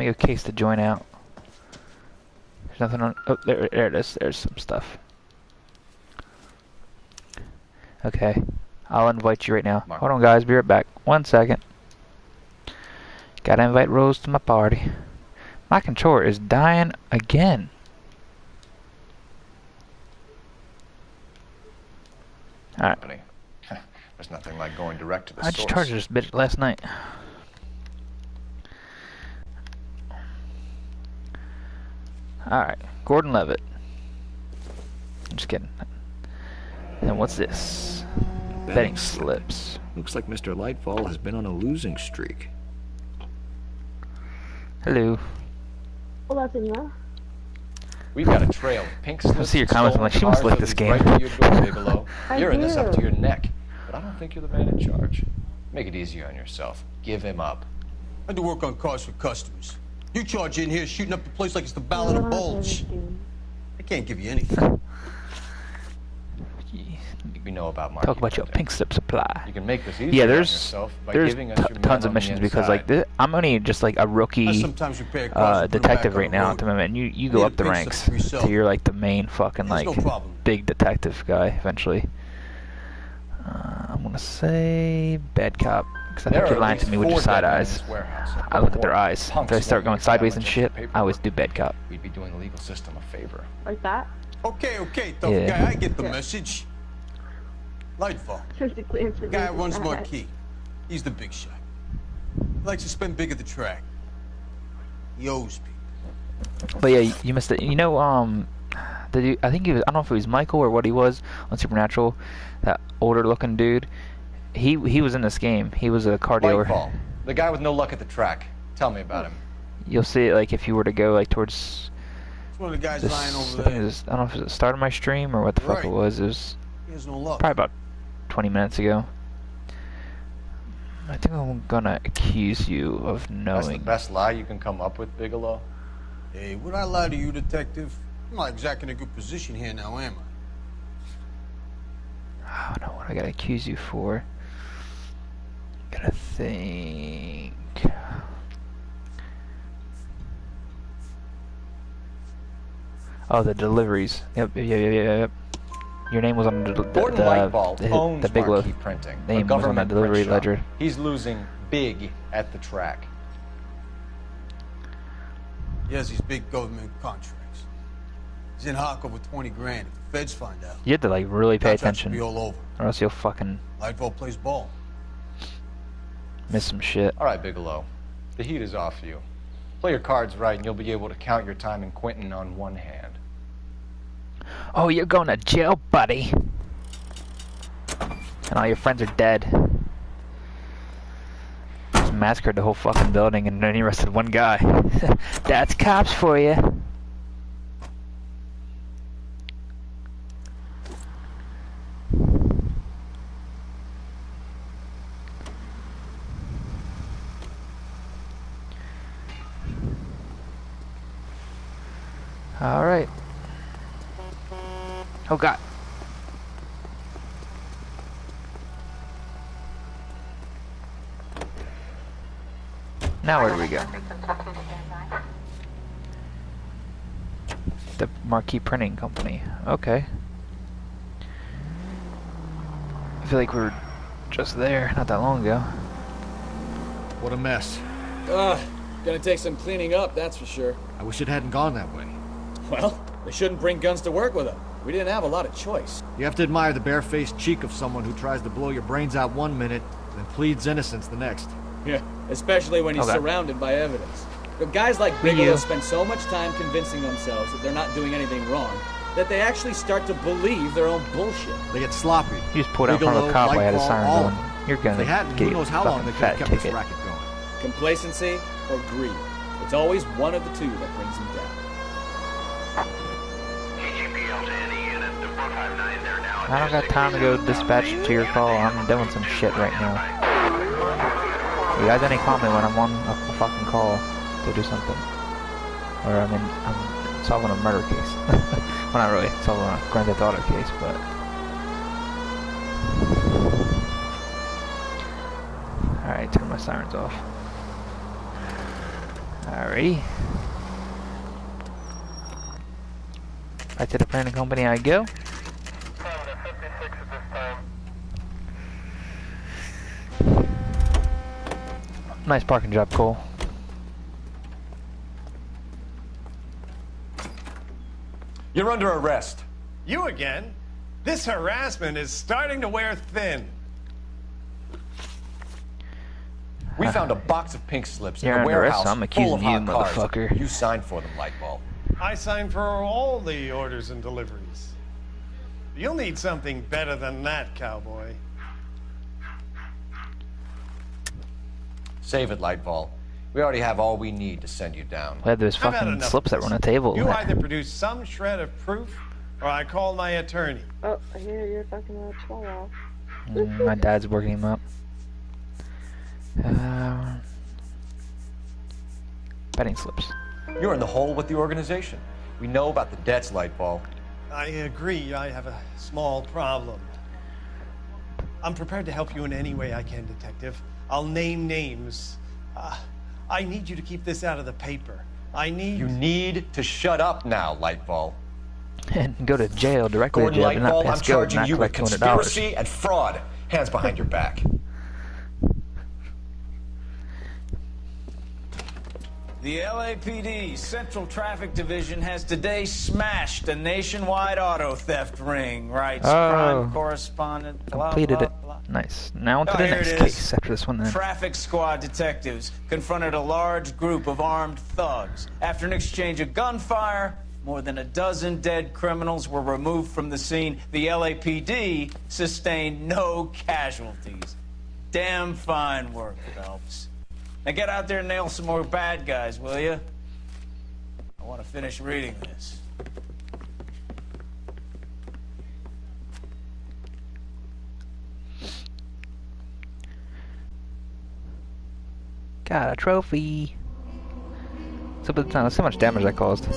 S1: go case the joint out. There's nothing on. Oh, there it is. There's some stuff. Okay, I'll invite you right now. Hold on, guys. Be right back. 1 second. Gotta invite Rose to my party. My controller is dying again. Alright.
S3: There's nothing like going direct to the
S1: I
S3: source.
S1: just charged this bitch last night. Alright, Gordon Levitt. I'm just kidding. And what's this? Betting slips.
S9: Looks like Mr. Lightfall has been on a losing streak.
S1: Hello.
S19: Hola, señor.
S3: We've got a trail of pink slips.
S1: I see your comments. I'm like, she must like this game.
S3: Right to your door, Bigelow.
S19: I
S3: You're in this up
S19: do.
S3: to your neck. But I don't think you're the man in charge. Make it easy on yourself. Give him up.
S13: I do work on cars for customers. You charge in here shooting up the place like it's the Ballad of Bulge. I can't give you anything.
S3: We know about market
S1: Talk about your
S3: printing.
S1: pink slip supply.
S3: You can make this easier
S1: Yeah,
S3: on
S1: there's
S3: yourself by
S1: there's
S3: giving us your men
S1: tons of
S3: on the
S1: missions because like
S3: inside.
S1: I'm only just like a
S13: I
S1: rookie
S13: sometimes repair cars and put 'em
S1: detective
S13: back on
S1: right
S13: the
S1: now
S13: road.
S1: at the moment. You
S13: I
S1: go
S13: need
S1: up
S13: a
S1: the
S13: pink
S1: ranks
S13: slip for yourself.
S1: till you're like the main fucking
S13: There's
S1: like
S13: no problem.
S1: big detective guy eventually. I'm gonna say bad cop because I
S3: There
S1: think
S3: are
S1: you're lying
S3: at
S1: to me
S3: least
S1: with your
S3: 4
S1: side
S3: dead men in
S1: eyes.
S3: this warehouse.
S1: I look at their
S3: More
S1: eyes.
S3: punks
S1: If they start
S3: won't
S1: going
S3: even
S1: sideways
S3: have
S1: and
S3: much
S1: shit,
S3: extra
S1: I always
S3: paperwork.
S1: do bad cop.
S3: We'd be doing the legal system a favor.
S19: Like that?
S13: Okay, tough
S1: Yeah.
S13: guy, I get the message. Lightfall.
S19: Physically and
S13: The guy who runs
S19: physically.
S13: Marquis. He's the big shot. He likes to spend big at the track. He owes people.
S1: But yeah, you missed it. You know, the dude, I think he was. I don't know if it was Michael or what he was on Supernatural. That older looking dude. He was in this game. He was a car dealer.
S3: Lightfall. The guy with no luck at the track. Tell me about him.
S1: You'll see it like if you were to go like towards.
S13: It's one of the guys
S1: This,
S13: lying over
S1: I think
S13: there.
S1: it was, I don't know if it was the start of my stream or what the fuck
S13: Right.
S1: it was. It was
S13: He has no luck.
S1: probably about 20 minutes ago. I think I'm gonna accuse you of
S3: That's the
S1: knowing.
S3: best lie you can come up with, Bigelow.
S13: Hey, would I lie to you, detective? I'm not exactly in a good position here now, am I?
S1: I don't know what I gotta accuse you for. Gotta think. Oh, the deliveries. Yep. Your name was on the
S3: Gordon Lightfall owns
S1: the Bigelow
S3: Marquis Printing, a
S1: name was on the
S3: government
S1: delivery
S3: print shop.
S1: ledger.
S3: He's losing big at the track.
S13: He has these big government contracts. He's in hock over 20 grand. If the feds find out,
S1: You have to like really pay
S13: contracts will
S1: attention,
S13: be all over.
S1: or else you'll fucking
S13: Lightfall plays ball.
S1: miss some shit.
S3: All right, Bigelow. The heat is off you. Play your cards right, and you'll be able to count your time in Quentin on one hand.
S1: Oh, you're going to jail, buddy. And all your friends are dead. Just massacred the whole fucking building and then he arrested one guy. That's cops for you. All right. Oh God. Now where do we go? The Marquis Printing Company. Okay. I feel like we were just there not that long ago.
S9: What a mess.
S8: Gonna take some cleaning up, that's for sure.
S9: I wish it hadn't gone that way.
S8: Well, they shouldn't bring guns to work with them. We didn't have a lot of choice.
S9: You have to admire the barefaced cheek of someone who tries to blow your brains out one minute, then pleads innocence the next.
S8: Yeah, especially when he's surrounded by evidence. But guys like Bigelow spend so much time convincing themselves that they're not doing anything wrong that they actually start to believe their own bullshit.
S9: They get sloppy.
S1: You just pulled out in front of a cop while I had his sirens on. You're gonna
S9: If they hadn't,
S1: get
S9: who knows how long they could have
S1: fat
S9: kept this
S1: ticket.
S9: racket going.
S8: Complacency or greed. It's always one of the two that brings them down.
S1: I don't got time to go dispatch to your call. I'm doing some shit right now. You guys any comment when I'm on a fucking call to do something? Or I mean, I'm solving a murder case. Well, not really solving a Grand Theft Auto case, but... Alright, turn my sirens off. Alrighty. Back to the planning company I go. Nice parking job, Cole.
S3: You're under arrest.
S18: You again? This harassment is starting to wear thin.
S3: We found a box of pink slips in
S1: You're
S3: a
S1: under arrest,
S3: warehouse
S1: so I'm
S3: full of
S1: accusing you,
S3: hot cars.
S1: motherfucker.
S3: You signed for them, Lightball.
S18: I signed for all the orders and deliveries. You'll need something better than that, cowboy.
S3: Save it, Lightball. We already have all we need to send you down.
S1: We had those
S18: I've had
S1: fucking
S18: enough
S1: slips
S18: of
S1: that were on
S18: this.
S1: the table.
S18: You either produce some shred of proof, or I call my attorney.
S19: Oh, I hear you're fucking chihuahua.
S1: My dad's working him up. Betting slips.
S3: You're in the hole with the organization. We know about the debts, Lightball.
S18: I agree, I have a small problem. I'm prepared to help you in any way I can, Detective. I'll name names. I need you to keep this out of the paper.
S3: You need to shut up now, Lightball.
S1: And go to jail, directly to
S3: Gordon
S1: jail, and not
S3: Lightball,
S1: pass
S3: I'm
S1: go,
S3: charging
S1: not
S3: you with
S1: collect $200.
S3: conspiracy and fraud. Hands behind your back.
S2: The LAPD Central Traffic Division has today smashed a nationwide auto theft ring, writes crime correspondent. Blah,
S1: Completed
S2: blah,
S1: it.
S2: blah.
S1: Nice. Now on to
S2: Oh,
S1: the
S2: here
S1: next
S2: it
S1: case
S2: is.
S1: after this one then.
S2: Traffic squad detectives confronted a large group of armed thugs. After an exchange of gunfire, more than a dozen dead criminals were removed from the scene. The LAPD sustained no casualties. Damn fine work, Phelps. Now get out there and nail some more bad guys, will you? I want to finish reading this.
S1: Got a trophy. So, but that's how much damage I caused.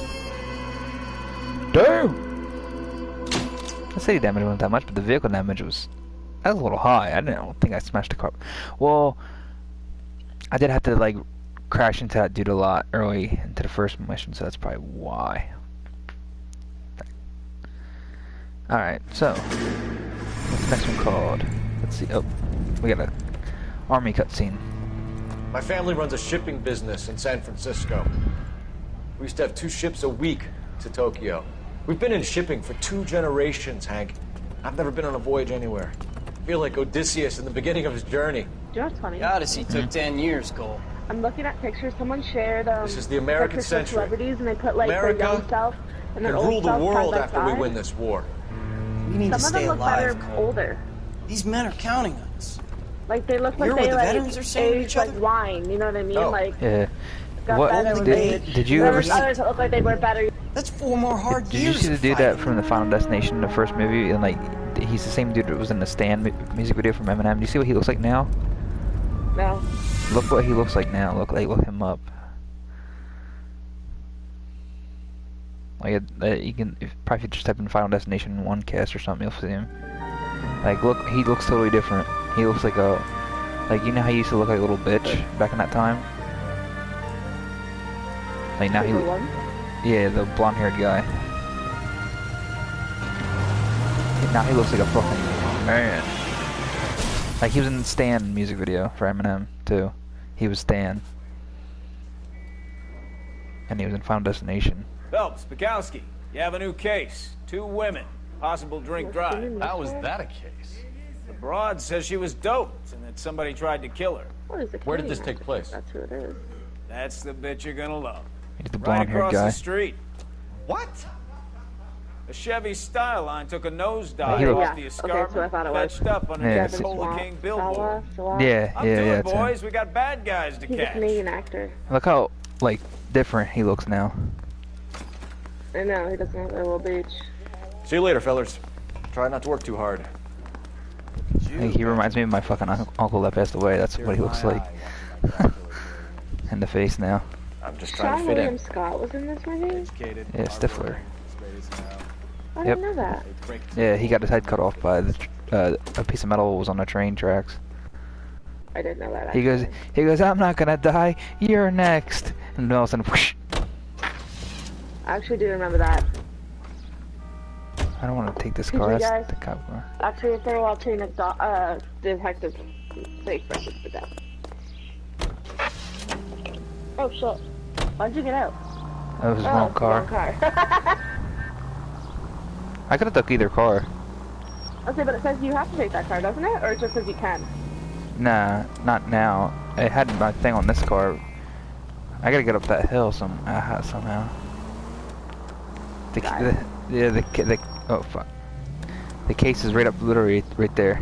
S1: Damn! The city damage wasn't that much, but the vehicle damage was... That was a little high. I don't think I smashed the car. Well, I did have to, like, crash into that dude a lot early into the first mission, so that's probably why. Alright, so... What's the next one called? Let's see. Oh, we got a army cutscene.
S3: My family runs a shipping business in San Francisco. We used to have 2 ships a week to Tokyo. We've been in shipping for 2 generations, Hank. I've never been on a voyage anywhere. I feel like Odysseus in the beginning of his journey.
S19: Do you know what's funny?
S15: The Odyssey took 10 years, Cole.
S19: I'm looking at pictures. Someone shared
S3: This is the American
S19: pictures of
S3: century.
S19: celebrities, and they put like
S3: America
S19: their young self and their
S3: can
S19: old
S3: rule the
S19: self
S3: world
S19: side by
S3: after we
S19: side.
S3: win this war.
S15: We need
S19: Some
S15: to
S19: of
S15: stay
S19: them look
S15: alive,
S19: better
S15: Cole.
S19: older.
S15: These men are counting on us.
S19: Like they look like
S15: Hear what
S19: they
S15: the
S19: like
S15: veterans are saying to
S19: aged
S15: each
S19: like
S15: other?
S19: wine. You know what I mean?
S3: Oh.
S19: Like
S1: Yeah.
S19: got
S1: What
S19: better with age.
S1: did you ever
S19: There's others that look like they were better.
S15: That's 4 more hard
S1: Did you
S15: years
S1: see the
S15: of
S1: dude that
S15: fighting.
S1: from the Final Destination, the first movie, and like he's the same dude that was in the Stand music video from Eminem? Do you see what he looks like now?
S19: No.
S1: Look what he looks like now. Look him up. Like you can probably just type in Final Destination 1 cast or something, you'll see him. Like look, he looks totally different. He looks like a, like you know how he used to look like a little bitch back in that time. Like now yeah, the blonde-haired guy. Now he looks like a fucking man. Like he was in the Stan music video for Eminem too. He was Stan, and he was in Final Destination.
S2: Phelps, Bukowski, You have a new case. 2 women. Possible drink drive.
S7: How was that a case?
S2: The broad says she was doped and that somebody tried to kill her.
S3: Where did this take place?
S19: That's who it is.
S2: That's the bit you're gonna love.
S1: He's the
S2: Right
S1: blonde-haired
S2: across
S1: guy.
S2: the street.
S8: What?
S2: A Chevy Styline took a nosedive
S1: He looks-
S2: off the
S19: Okay,
S2: escarpment,
S19: so I thought it was.
S2: fetched up under
S1: Yeah,
S2: the
S1: it's-
S2: Cola King billboard.
S1: Yeah,
S2: I'm
S1: yeah,
S2: doing,
S1: yeah. It's him.
S2: boys. We got bad guys to
S19: He's a
S2: catch.
S19: Canadian actor.
S1: Look how like different he looks now.
S19: I know, he doesn't have a little beach.
S3: See you later, fellers. Try not to work too hard.
S1: Hey, he reminds me of my fucking uncle that passed away. That's what he looks like. In the face now.
S3: I'm just trying
S19: Sean
S3: to fit
S19: William
S3: in.
S19: Scott was in this movie?
S1: Yeah, Stifler.
S19: I
S1: Yep.
S19: didn't know that.
S1: Yeah, he got his head cut off by a piece of metal was on the train tracks.
S19: I didn't know that.
S1: He goes, I'm not gonna die. You're next. And all of a sudden, whoosh.
S19: I actually do remember that.
S1: I don't want to take this
S19: Did
S1: car.
S19: you
S1: That's
S19: guys-
S1: the cop car.
S19: Actually, if they're watching Detective Fake Breakfast for Death. Oh shit. Why'd you get out?
S1: That was the
S19: Oh,
S1: wrong
S19: it's the
S1: car.
S19: wrong car.
S1: I could have took either car.
S19: Okay, but it says you have to take that car, doesn't it? Or it just says you can?
S1: Nah, not now. It had my thing on this car. I gotta get up that hill somehow. Oh fuck. The case is right up, literally right there.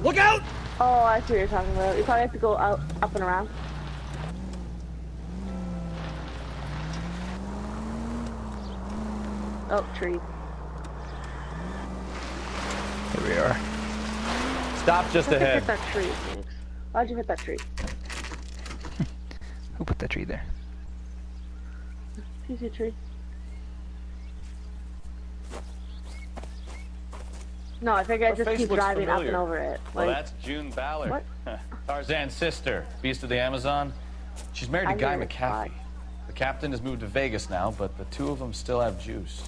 S8: Look out!
S19: Oh, I see what you're talking about. You probably have to go out, up and around. Oh, tree.
S1: Here we are.
S3: Stop just
S19: How'd you
S3: ahead.
S19: hit that tree, Phoenix? Why'd you hit that tree?
S1: Who put that tree there?
S19: Excuse you, tree. No, I figure I
S7: Her
S19: just
S7: face
S19: keep
S7: looks
S19: driving up and
S7: familiar.
S19: over it.
S7: Well,
S19: Like,
S7: that's June Ballard.
S19: What?
S7: Tarzan's sister, Beast of the Amazon. She's married to
S19: I
S7: Guy
S19: knew it.
S7: McCaffrey. The captain has moved to Vegas now, but the two of them still have juice.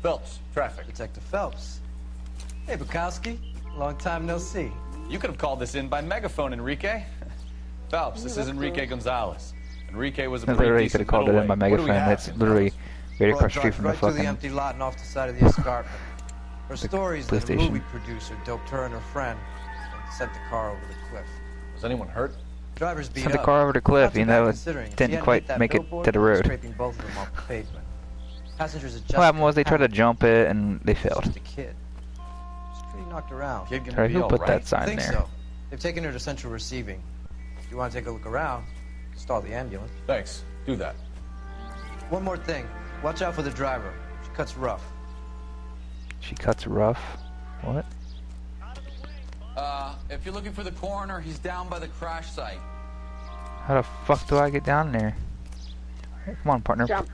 S3: Phelps, traffic.
S20: Detective Phelps. Hey, Bukowski. Long time no see.
S7: You could have called this in by megaphone, Enrique. Phelps, this is
S20: that's
S7: Enrique
S20: cool.
S7: Gonzalez. Enrique was a pretty
S1: Literally, you could
S7: decent
S1: have called it in by
S7: middleweight. What do we
S1: megaphone.
S7: have?
S1: It's literally right across the street
S20: Drive
S1: from the
S20: right through the
S1: fucking.
S20: empty lot and off the side of the escarpment. Her story is
S1: police
S20: that a
S1: station.
S20: movie producer doped her and her friend and sent the car over the cliff.
S3: Was anyone hurt?
S20: Driver's beat
S1: Sent the
S20: up.
S1: car over the cliff,
S20: Not too
S1: you
S20: bad
S1: know, it
S20: considering. If she
S1: didn't
S20: hadn't
S1: quite
S20: hit that
S1: make it
S20: billboard,
S1: to the road.
S20: Scraping both of them off the pavement. Passengers had just
S1: What happened was they tried to
S20: panicked.
S1: jump it and they failed.
S20: Just a kid. She's pretty knocked around.
S7: Kid gonna
S1: Sorry,
S7: be
S1: who
S7: all
S1: put
S7: right.
S1: that sign
S20: I think
S1: there?
S20: so. They've taken her to central receiving. If you want to take a look around, stall the ambulance.
S3: Thanks. Do that.
S20: One more thing. Watch out for the driver. She cuts rough.
S1: She cuts rough. What?
S12: If you're looking for the coroner, he's down by the crash site.
S1: How the fuck do I get down there? Come on, partner.
S19: Jump.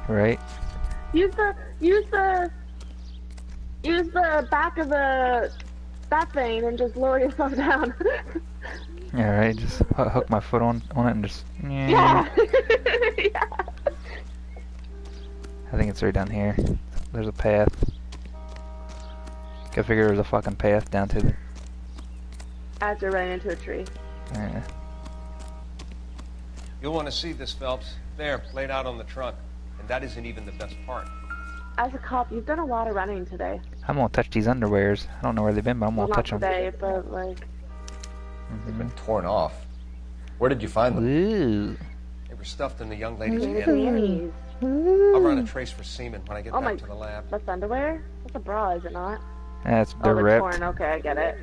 S1: Right.
S19: use the back of that thing and just lower yourself down.
S1: Yeah, right. Just hook my foot on it and just.
S19: Yeah.
S1: I think it's right down here. There's a path. I figure there's a fucking path down to the.
S19: As you're running into a tree.
S1: Yeah.
S21: You'll want to see this, Phelps. There, laid out on the trunk. And that isn't even the best part.
S19: As a cop, you've done a lot of running today.
S1: I'm gonna touch these underwears. I don't know where they've been, but I'm
S19: Well,
S1: gonna
S19: not
S1: touch them.
S19: today, but like.
S3: They've been torn off. Where did you find them?
S1: Ooh.
S21: They were stuffed in the young lady's
S19: Panties.
S21: hand. I'll run a trace for semen when I get
S19: Oh
S21: back
S19: my-
S21: to the lab.
S19: That's underwear? That's a bra, is it not?
S1: That's
S19: Oh,
S1: they're
S19: they're
S1: ripped.
S19: torn. Okay, I get it.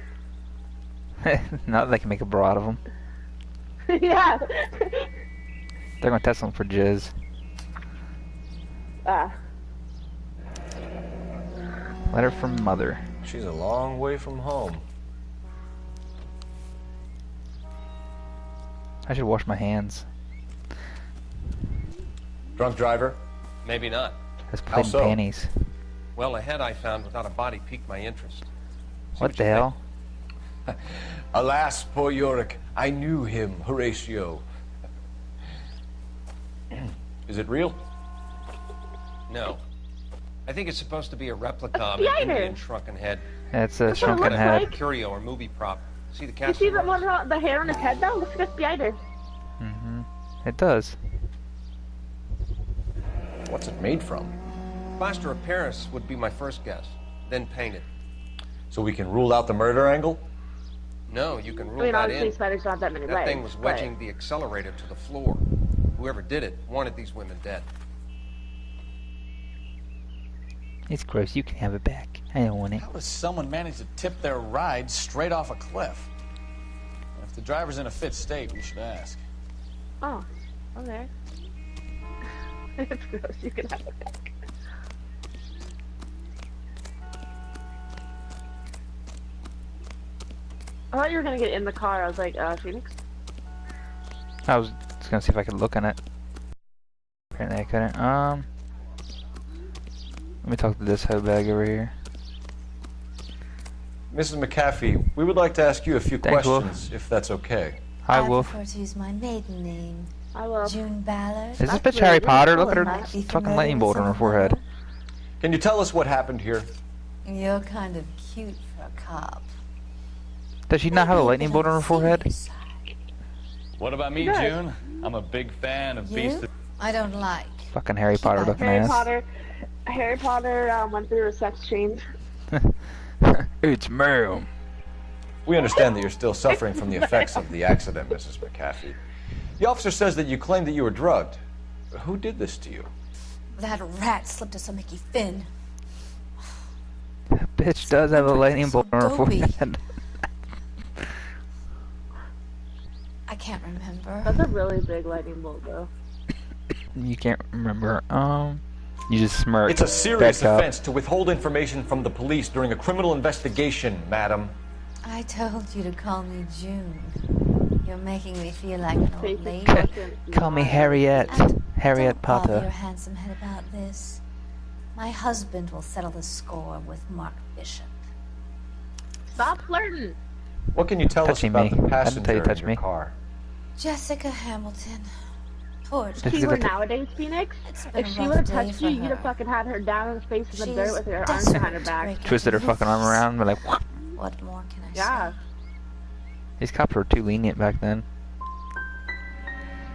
S1: Now they can make a bra out of them.
S19: Yeah.
S1: They're gonna test them for jizz.
S19: Ah.
S1: Letter from mother.
S3: She's a long way from home.
S1: I should wash my hands.
S3: Drunk driver?
S21: Maybe not.
S1: That's
S3: How
S1: plain
S3: so?
S1: panties.
S21: Well, a head I found without a body piqued my interest.
S1: What the hell?
S3: Alas, poor Yorick. I knew him, Horatio. Is it real?
S21: No. I think it's supposed to be a replica of
S19: A
S21: an
S19: spider.
S21: Indian shrunken head.
S1: That's a
S19: That's what it
S1: shrunken
S19: looks
S1: head.
S19: like.
S21: Curio or movie prop. See the
S19: You
S21: cast?
S19: see the one, the hair on his head though? Looks like a spider.
S1: Mm-hmm. It does.
S3: What's it made from?
S21: Plaster of Paris would be my first guess, then painted.
S3: So we can rule out the murder angle?
S21: No, you can rule
S19: I mean,
S21: that
S19: obviously
S21: in.
S19: spiders don't have that many
S21: That
S19: legs.
S21: thing was wedging the accelerator to the floor. Whoever did it wanted these women dead.
S1: It's gross. You can have it back. I don't want it.
S7: How does someone manage to tip their ride straight off a cliff? If the driver's in a fit state, we should ask.
S19: Oh, okay. It's gross. You can have it back. I thought you were gonna get in the car. I was like, Phoenix?
S1: I was just gonna see if I could look in it. Apparently I couldn't. Let me talk to this hoe bag over here.
S3: Mrs. McAfee, we would like to ask you a few
S1: Thanks,
S3: questions, if that's okay.
S1: Hi,
S5: I
S1: Wolf.
S5: prefer to use my maiden name.
S19: I will.
S5: June Ballard.
S1: Is this bitch Harry Potter? Look at her
S5: Be
S1: fucking
S5: familiar
S1: lightning bolt
S5: with
S1: on her
S5: some
S1: forehead.
S3: Can you tell us what happened here?
S5: You're kind of cute for a cop.
S1: Does she not have a lightning bolt on her forehead?
S7: What about me,
S19: Good.
S7: June? I'm a big fan of Beast
S5: You? I don't like.
S1: Fucking Harry Potter looking
S19: Harry
S1: ass.
S19: Potter went through a sex change.
S1: It's ma'am.
S3: We understand that you're still suffering from the effects of the accident, Mrs. McAfee. The officer says that you claimed that you were drugged. Who did this to you?
S5: That rat slipped us a Mickey Finn.
S1: That bitch does have a lightning bolt on her
S5: dopey.
S1: forehead.
S5: I can't remember.
S19: That's a really big lightning bolt, though.
S1: You can't remember. You just smirk.
S3: It's a serious
S1: Bad cop.
S3: offense to withhold information from the police during a criminal investigation, madam.
S5: I told you to call me June. You're making me feel like an old lady.
S1: Call me Harriet. Harriet
S5: Don't bother your
S1: Potter.
S5: handsome head about this. My husband will settle the score with Mark Bishop.
S19: Stop flirting.
S3: What can you tell us
S1: Touching
S3: about
S1: me.
S3: the
S1: I didn't
S3: passenger
S1: tell you
S3: in
S1: touch
S3: your
S1: me.
S3: car?
S5: Jessica Hamilton. Poor
S1: Just
S19: If she
S1: because
S19: were
S1: I t-
S19: nowadays, Phoenix,
S5: It's been
S19: if
S5: a
S19: she
S5: rough
S19: would have
S5: day
S19: touched
S5: for
S19: you, you'd
S5: her.
S19: have fucking had her down in the face in the
S5: She's
S19: dirt with her arms behind her
S5: desperate to
S19: back.
S5: break
S1: Twisted her fucking arm around, but like,
S5: What more can I
S19: Yeah.
S5: say?
S1: these cops were too lenient back then.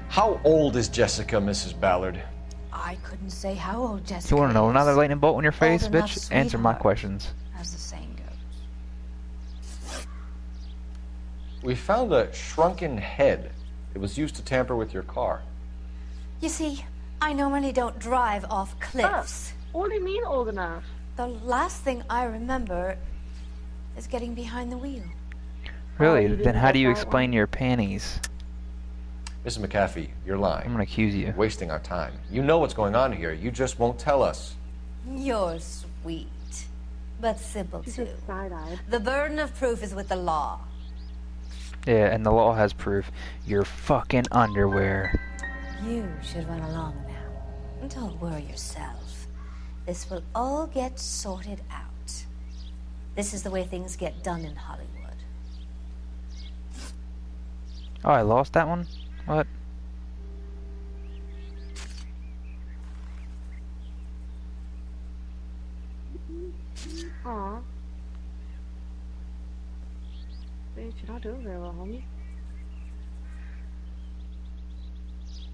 S3: How old is Jessica, Mrs. Ballard?
S5: I couldn't say how old Jessica
S1: You want to know
S5: is.
S1: another lightning bolt in your face,
S5: Old enough,
S1: bitch? Answer my
S5: sweetheart.
S1: questions.
S5: As the saying goes.
S3: We found a shrunken head. It was used to tamper with your car.
S5: You see, I normally don't drive off cliffs.
S19: What do you mean old enough?
S5: The last thing I remember is getting behind the wheel.
S1: Really?
S19: you
S1: Then
S19: didn't
S1: how
S19: get
S1: do you
S19: that
S1: explain your panties?
S3: Mrs. McAfee, you're lying.
S1: I'm gonna accuse you.
S3: Wasting our time. You know what's going on here. You just won't tell us.
S5: You're sweet, but simple
S19: She's
S5: too.
S19: just side-eyed.
S5: The burden of proof is with the law.
S1: Yeah, and the law has proof. Your fucking underwear.
S5: You should run along now. Don't worry yourself. This will all get sorted out. This is the way things get done in Hollywood.
S1: Oh, I lost that one? What?
S19: Aw. Bitch, you're not doing very well, homie.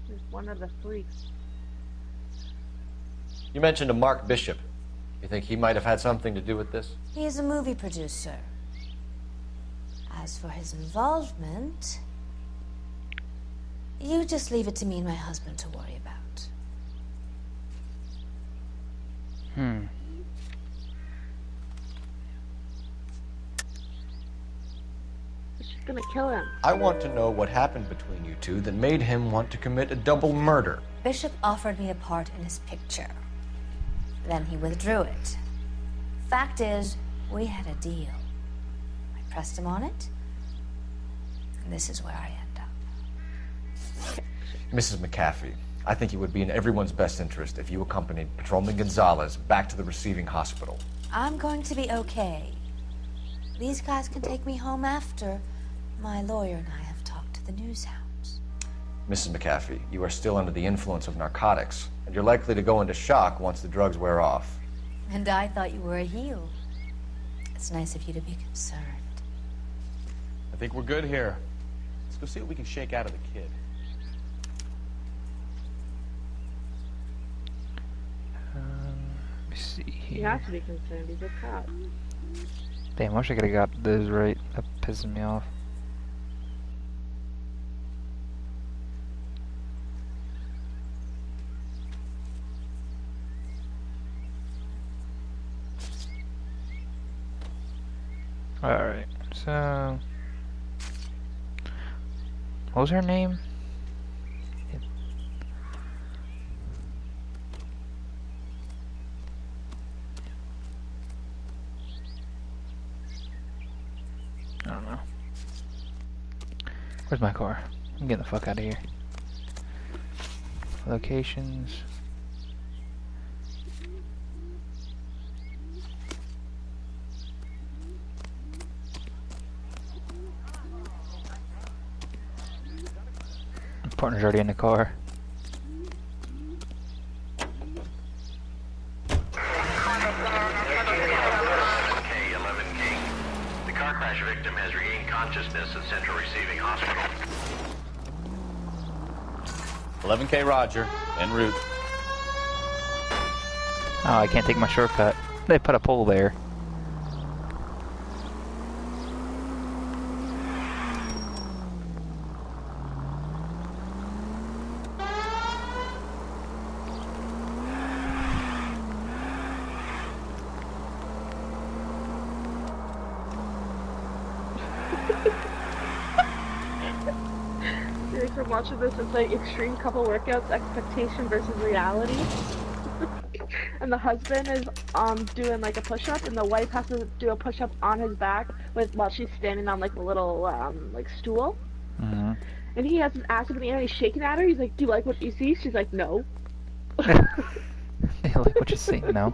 S19: There's one of the freaks.
S3: You mentioned a Mark Bishop. You think he might have had something to do with this?
S5: He is a movie producer. As for his involvement, you just leave it to me and my husband to worry about.
S19: She's gonna kill him.
S3: I want to know what happened between you two that made him want to commit a double murder.
S5: Bishop offered me a part in his picture. Then he withdrew it. Fact is, we had a deal. I pressed him on it, and this is where I end up.
S3: Mrs. McAfee, I think it would be in everyone's best interest if you accompanied Patrolman Gonzalez back to the receiving hospital.
S5: I'm going to be okay. These guys can take me home after my lawyer and I have talked to the news hounds.
S3: Mrs. McAfee, you are still under the influence of narcotics, and you're likely to go into shock once the drugs wear off.
S5: And I thought you were a heel. It's nice of you to be concerned.
S7: I think we're good here. Let's go see what we can shake out of the kid.
S19: You
S1: here.
S19: have to be concerned. He's a cop.
S1: Damn, I wish I could have got those right. That pisses me off. Alright, so... What was her name? I don't know. Where's my car? I'm getting the fuck out of here. Locations. My partner's already in the car.
S4: Victim has regained consciousness at Central Receiving Hospital.
S7: 11K Roger, en route.
S1: Oh, I can't take my shortcut. They put a pole there.
S19: From watching this, it's like extreme couple workouts, expectation versus reality. And the husband is doing like a push-up, and the wife has to do a push-up on his back while she's standing on like a little like stool.
S1: Mm-hmm. And
S19: he has his ass up in the air and he's shaking at her. He's like, "Do you like what you see?" She's like, "No."
S1: You like what you see? No.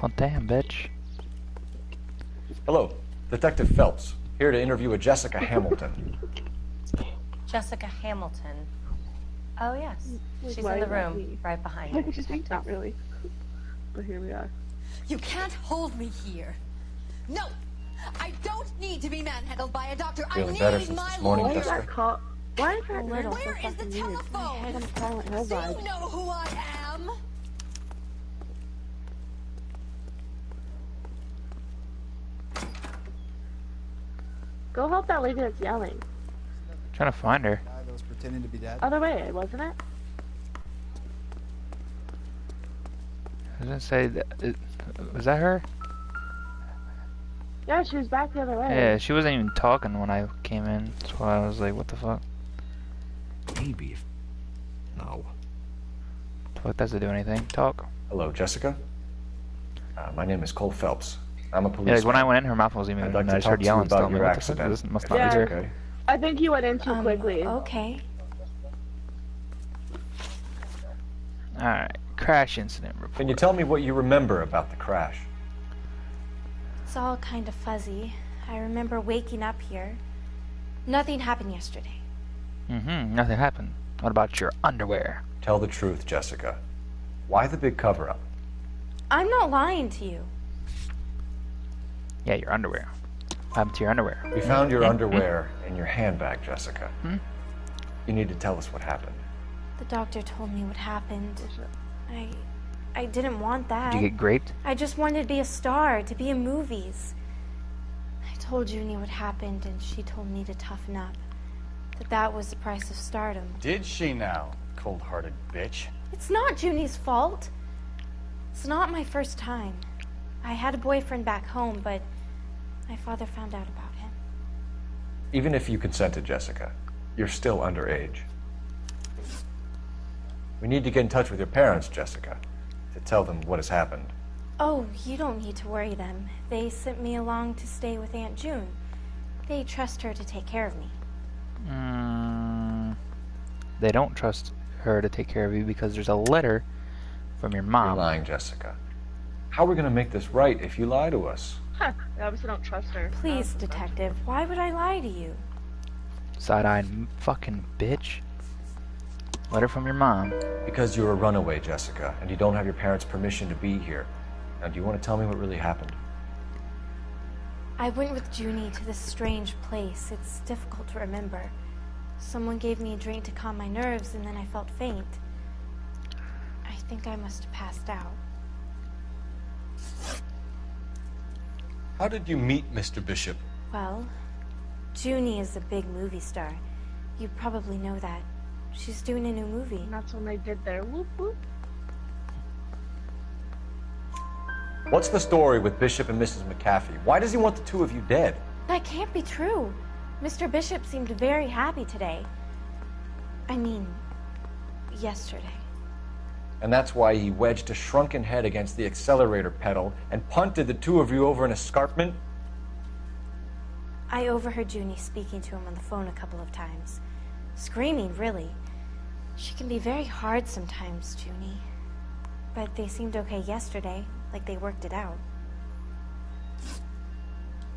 S1: Well, damn, bitch.
S3: Hello, Detective Phelps, here to interview a Jessica Hamilton.
S5: Jessica Hamilton. Oh, yes. She's in the room, right behind you.
S19: Not really. But here we are.
S22: You can't hold me here. No! I don't need to be manhandled by a doctor.
S3: Feeling
S22: I
S3: better
S22: need
S3: since
S22: my
S3: this morning,
S22: lawyer.
S3: Jessica?
S19: Why is that
S22: Where
S19: so
S22: is the
S19: fucking weird?
S22: telephone?
S19: My head, I'm calling her
S22: Do you
S19: vibes.
S22: know who I am?
S19: Go help that lady that's yelling.
S1: Trying to find her.
S23: Guy that was pretending to be dead.
S19: Other way, wasn't it?
S1: I was gonna say, was that her?
S19: Yeah, she was back the other way.
S1: Yeah, she wasn't even talking when I came in. That's why I was like, what the fuck?
S3: Maybe. No.
S1: The fuck does it do anything? Talk.
S3: Hello, Jessica. My name is Cole Phelps. I'm a policeman.
S1: Yeah, like when I went in, her mouth wasn't even.
S3: I'd like
S1: I
S3: to
S1: just
S3: talk
S1: heard
S3: to you
S1: yelling
S3: about
S1: stuff.
S3: your
S1: Like, what the fuck?
S3: accident.
S1: This must not
S19: Yeah.
S1: be her.
S3: Okay.
S19: I think you went in too quickly.
S5: Okay.
S1: Alright, crash incident report.
S3: Can you tell me what you remember about the crash?
S5: It's all kind of fuzzy. I remember waking up here. Nothing happened yesterday.
S1: Mm-hmm, nothing happened. What about your underwear?
S3: Tell the truth, Jessica. Why the big cover-up?
S5: I'm not lying to you.
S1: Yeah, your underwear. What happened to your underwear?
S3: We found your underwear in your handbag, Jessica. You need to tell us what happened.
S5: The doctor told me what happened. I didn't want that.
S1: Did you get graped?
S5: I just wanted to be a star, to be in movies. I told Junie what happened, and she told me to toughen up. That was the price of stardom.
S7: Did she now, cold-hearted bitch?
S5: It's not Junie's fault. It's not my first time. I had a boyfriend back home, but my father found out about him.
S3: Even if you consented, Jessica, you're still underage. We need to get in touch with your parents, Jessica, to tell them what has happened.
S5: Oh, you don't need to worry them. They sent me along to stay with Aunt June. They trust her to take care of me.
S1: They don't trust her to take care of you because there's a letter from your mom.
S3: You're lying, Jessica. How are we going to make this right if you lie to us?
S19: Huh. I obviously don't trust her.
S5: Please, detective, why would I lie to you?
S1: Side-eyed fucking bitch. Letter from your mom.
S3: Because you're a runaway, Jessica, and you don't have your parents' permission to be here. Now, do you want to tell me what really happened?
S5: I went with Junie to this strange place. It's difficult to remember. Someone gave me a drink to calm my nerves, and then I felt faint. I think I must have passed out.
S3: How did you meet Mr. Bishop?
S10: Well, Junie is a big movie star. You probably know that. She's doing a new movie.
S19: And that's when they did their whoop whoop.
S3: What's the story with Bishop and Mrs. McAfee? Why does he want the two of you dead?
S10: That can't be true. Mr. Bishop seemed very happy today. I mean, yesterday.
S3: And that's why he wedged a shrunken head against the accelerator pedal and punted the two of you over an escarpment?
S10: I overheard Junie speaking to him on the phone a couple of times. Screaming, really. She can be very hard sometimes, Junie. But they seemed okay yesterday, like they worked it out.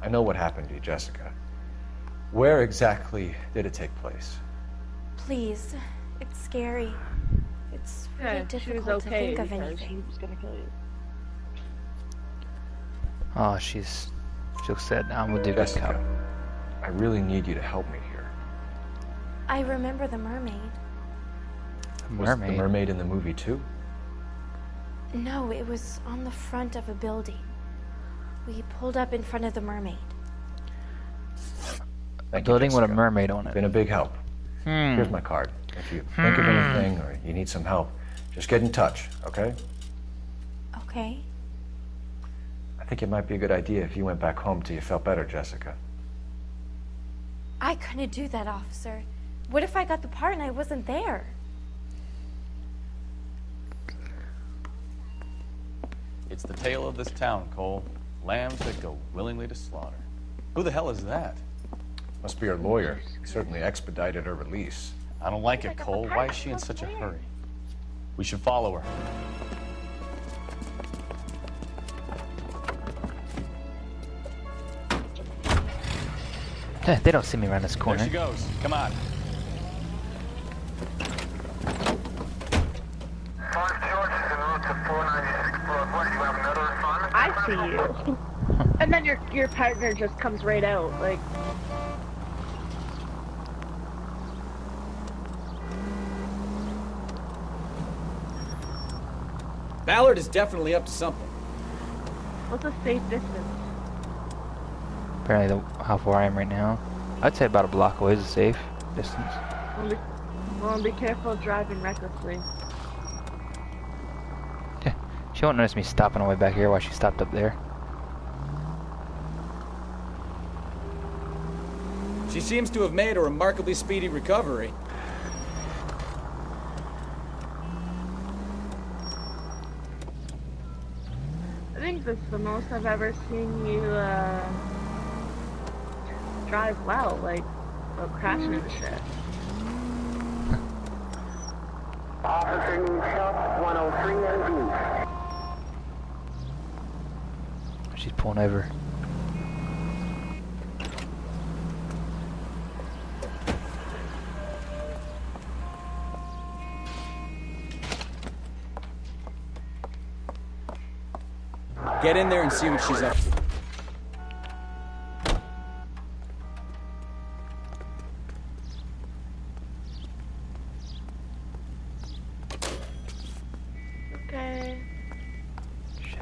S3: I know what happened to you, Jessica. Where exactly did it take place?
S10: Please, it's scary. It's really
S19: Yeah, she was
S10: difficult
S19: okay
S10: to think of
S19: because
S10: anything.
S19: she was gonna kill you.
S1: Oh, she'll sit down. We'll do this.
S3: Jessica, I really need you to help me here.
S10: I remember the mermaid.
S3: Was the mermaid in the movie too?
S10: No, it was on the front of a building. We pulled up in front of the mermaid.
S1: A building with a mermaid on it.
S3: Been a big help. Here's my card. If you think of anything or you need some help, just get in touch, okay?
S10: Okay.
S3: I think it might be a good idea if you went back home till you felt better, Jessica.
S10: I couldn't do that, officer. What if I got the part and I wasn't there?
S7: It's the tale of this town, Cole. Lambs that go willingly to slaughter. Who the hell is that?
S3: Must be her lawyer. He certainly expedited her release.
S7: I don't like it, Cole. Why is she in such a hurry? We should follow her.
S1: They don't see me around this corner.
S7: There she goes. Come on.
S19: I see you. And then your partner just comes right out, like.
S8: Ballard is definitely up to something.
S19: What's a safe distance?
S1: Apparently, how far I am right now. I'd say about a block away is a safe distance.
S19: Well, be careful driving recklessly.
S1: She won't notice me stopping all the way back here while she stopped up there.
S8: She seems to have made a remarkably speedy recovery.
S19: I think that's the most I've ever seen you drive well, like crashing and shit.
S11: Officer needs help, 103 and
S1: She's pulling over.
S8: Get in there and see what she's up to.
S19: Okay.
S1: Shit.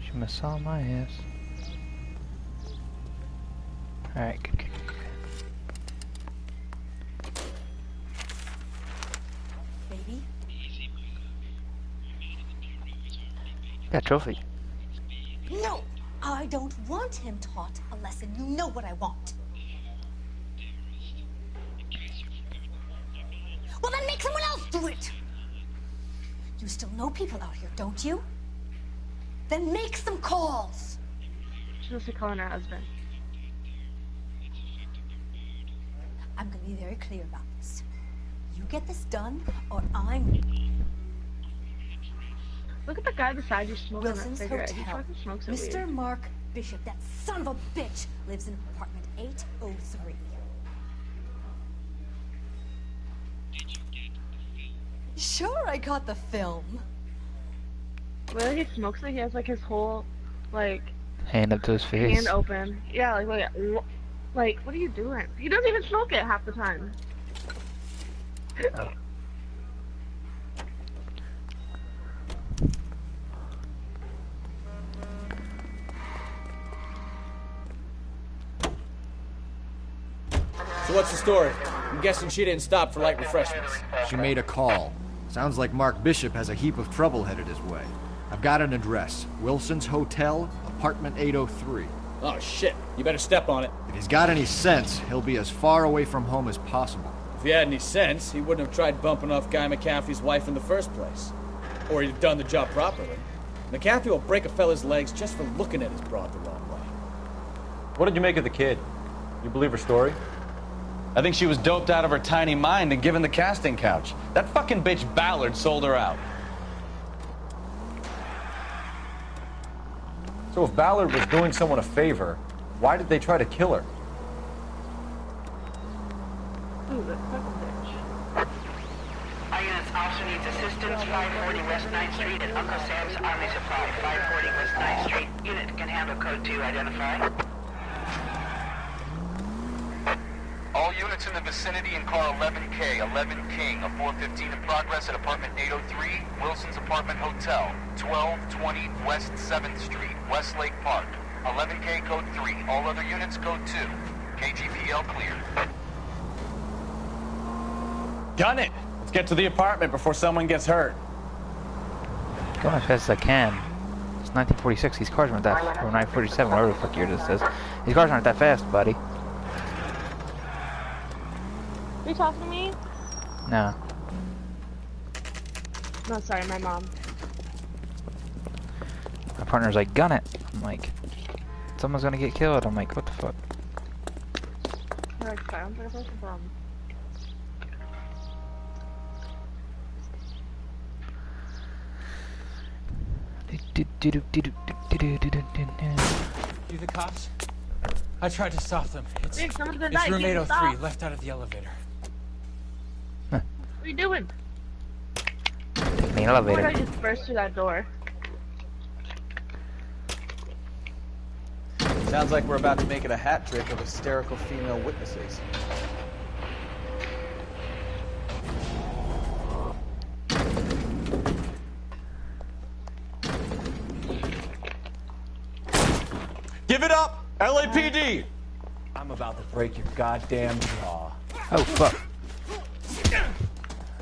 S1: She must saw my ass. Alright, good.
S22: Baby?
S1: Got a trophy.
S22: No! I don't want him taught a lesson. You know what I want. Well, then make someone else do it! You still know people out here, don't you? Then make some calls!
S19: She's just calling her husband.
S22: I'm gonna be very clear about this. You get this done, or I'm...
S19: Look at the guy beside you smoking
S22: Wilson's
S19: that cigarette. He
S22: Hotel.
S19: fucking smokes a
S22: Mr.
S19: weed.
S22: Mark Bishop, that son of a bitch, lives in apartment 803. Sure, I got the film.
S19: Well, he smokes it. He has like his whole, like,
S1: Hand up to his face.
S19: hand open. Yeah, like, look at, like, what are you doing? He doesn't even smoke it half the time.
S1: Oh.
S8: So what's the story? I'm guessing she didn't stop for light refreshments.
S9: She made a call. Sounds like Mark Bishop has a heap of trouble headed his way. I've got an address. Wilson's Hotel, apartment 803.
S8: Oh, shit. You better step on it.
S9: If he's got any sense, he'll be as far away from home as possible.
S8: If he had any sense, he wouldn't have tried bumping off Guy McCaffrey's wife in the first place. Or he'd have done the job properly. McCaffrey will break a fella's legs just for looking at his broad the wrong way.
S3: What did you make of the kid? You believe her story?
S7: I think she was doped out of her tiny mind and given the casting couch. That fucking bitch Ballard sold her out.
S3: So if Ballard was doing someone a favor, why did they try to kill her?
S19: Ooh, that fucking bitch.
S11: Our units also needs assistance. 540 West 9th Street at Uncle Sam's Army Supply. 540 West 9th Street. Unit can handle code 2. Identify.
S6: All units in the vicinity in car 11K, 11 King, a 415 in progress at apartment 803, Wilson's Apartment Hotel, 1220 West 7th Street, Westlake Park. 11K code 3, all other units code 2. KGPL clear.
S7: Gun it! Let's get to the apartment before someone gets hurt.
S1: Going as fast as I can. It's 1946. These cars aren't that, or 1947, whatever the fuck year this is. These cars aren't that fast, buddy.
S19: Are you talking to me?
S1: No.
S19: No, sorry, my mom.
S1: My partner's like, gun it. I'm like, someone's gonna get killed. I'm like, what the fuck?
S19: You're like, sounds like a person from.
S14: You the cops? I tried to stop them. It's room 803, left out of the elevator.
S19: What are you doing?
S1: The elevator.
S19: I just burst through that door.
S8: Sounds like we're about to make it a hat trick of hysterical female witnesses.
S3: Give it up! LAPD! I'm about to break your goddamn jaw.
S1: Oh, fuck.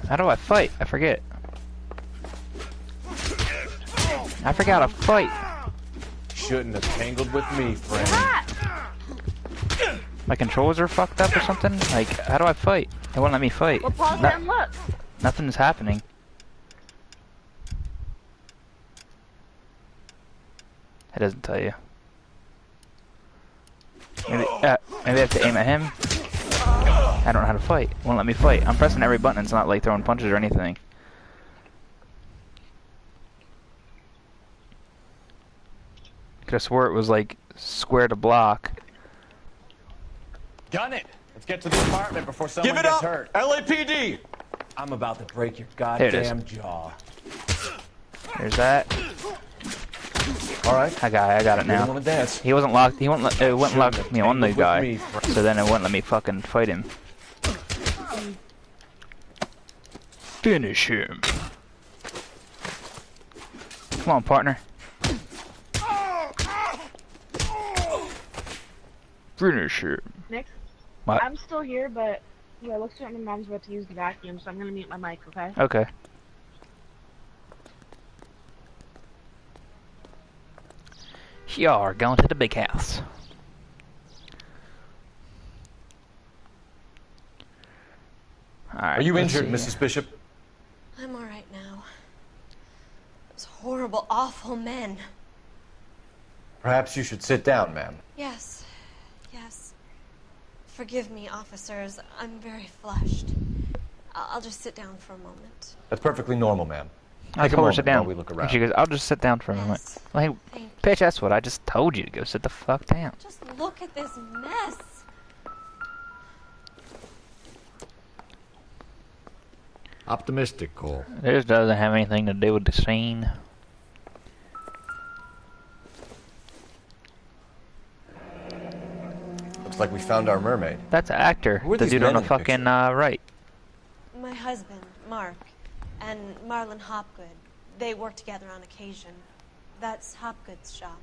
S1: How do I fight? I forget. I forgot to fight.
S3: Shouldn't have tangled with me, friend.
S1: My controls are fucked up or something? Like, how do I fight? It won't let me fight.
S19: Well, pause and look.
S1: Nothing's happening. It doesn't tell you. Maybe I have to aim at him. I don't know how to fight. It won't let me fight. I'm pressing every button. It's not like throwing punches or anything. Could have swore it was like square to block.
S7: Gun it! Let's get to the apartment before someone
S3: Give it
S7: gets
S3: up!
S7: hurt.
S3: LAPD! I'm about to break your goddamn jaw.
S1: There's that.
S3: All right.
S1: I got it now.
S3: You wanna dance?
S1: He wasn't locked. He wouldn't. It wouldn't lock me on the guy. So then it wouldn't let me fucking fight him. Finish him. Come on, partner. Finish him.
S19: Nick,
S1: What?
S19: I'm still here, but yeah, it looks like my mom's about to use the vacuum, so I'm gonna mute my mic, okay?
S1: Okay. You're going to the big house. Alright,
S3: Are you injured, Mrs. Bishop?
S17: I'm all right now. Those horrible, awful men.
S3: Perhaps you should sit down, ma'am.
S17: Yes, yes. Forgive me, officers. I'm very flushed. I'll just sit down for a moment.
S3: That's perfectly normal, ma'am.
S1: I told her to sit down.
S3: We look around.
S1: She goes, I'll just sit down for a moment. Like, bitch, that's what I just told you to go sit the fuck down.
S17: Just look at this mess.
S9: Optimistic, Cole.
S1: This doesn't have anything to do with the scene.
S3: Looks like we found our mermaid.
S1: That's an actor.
S3: Who are
S1: The
S3: these
S1: dude
S3: men
S1: on the
S3: in the
S1: fucking right.
S17: My husband, Mark, and Marlon Hopgood. They work together on occasion. That's Hopgood's shop.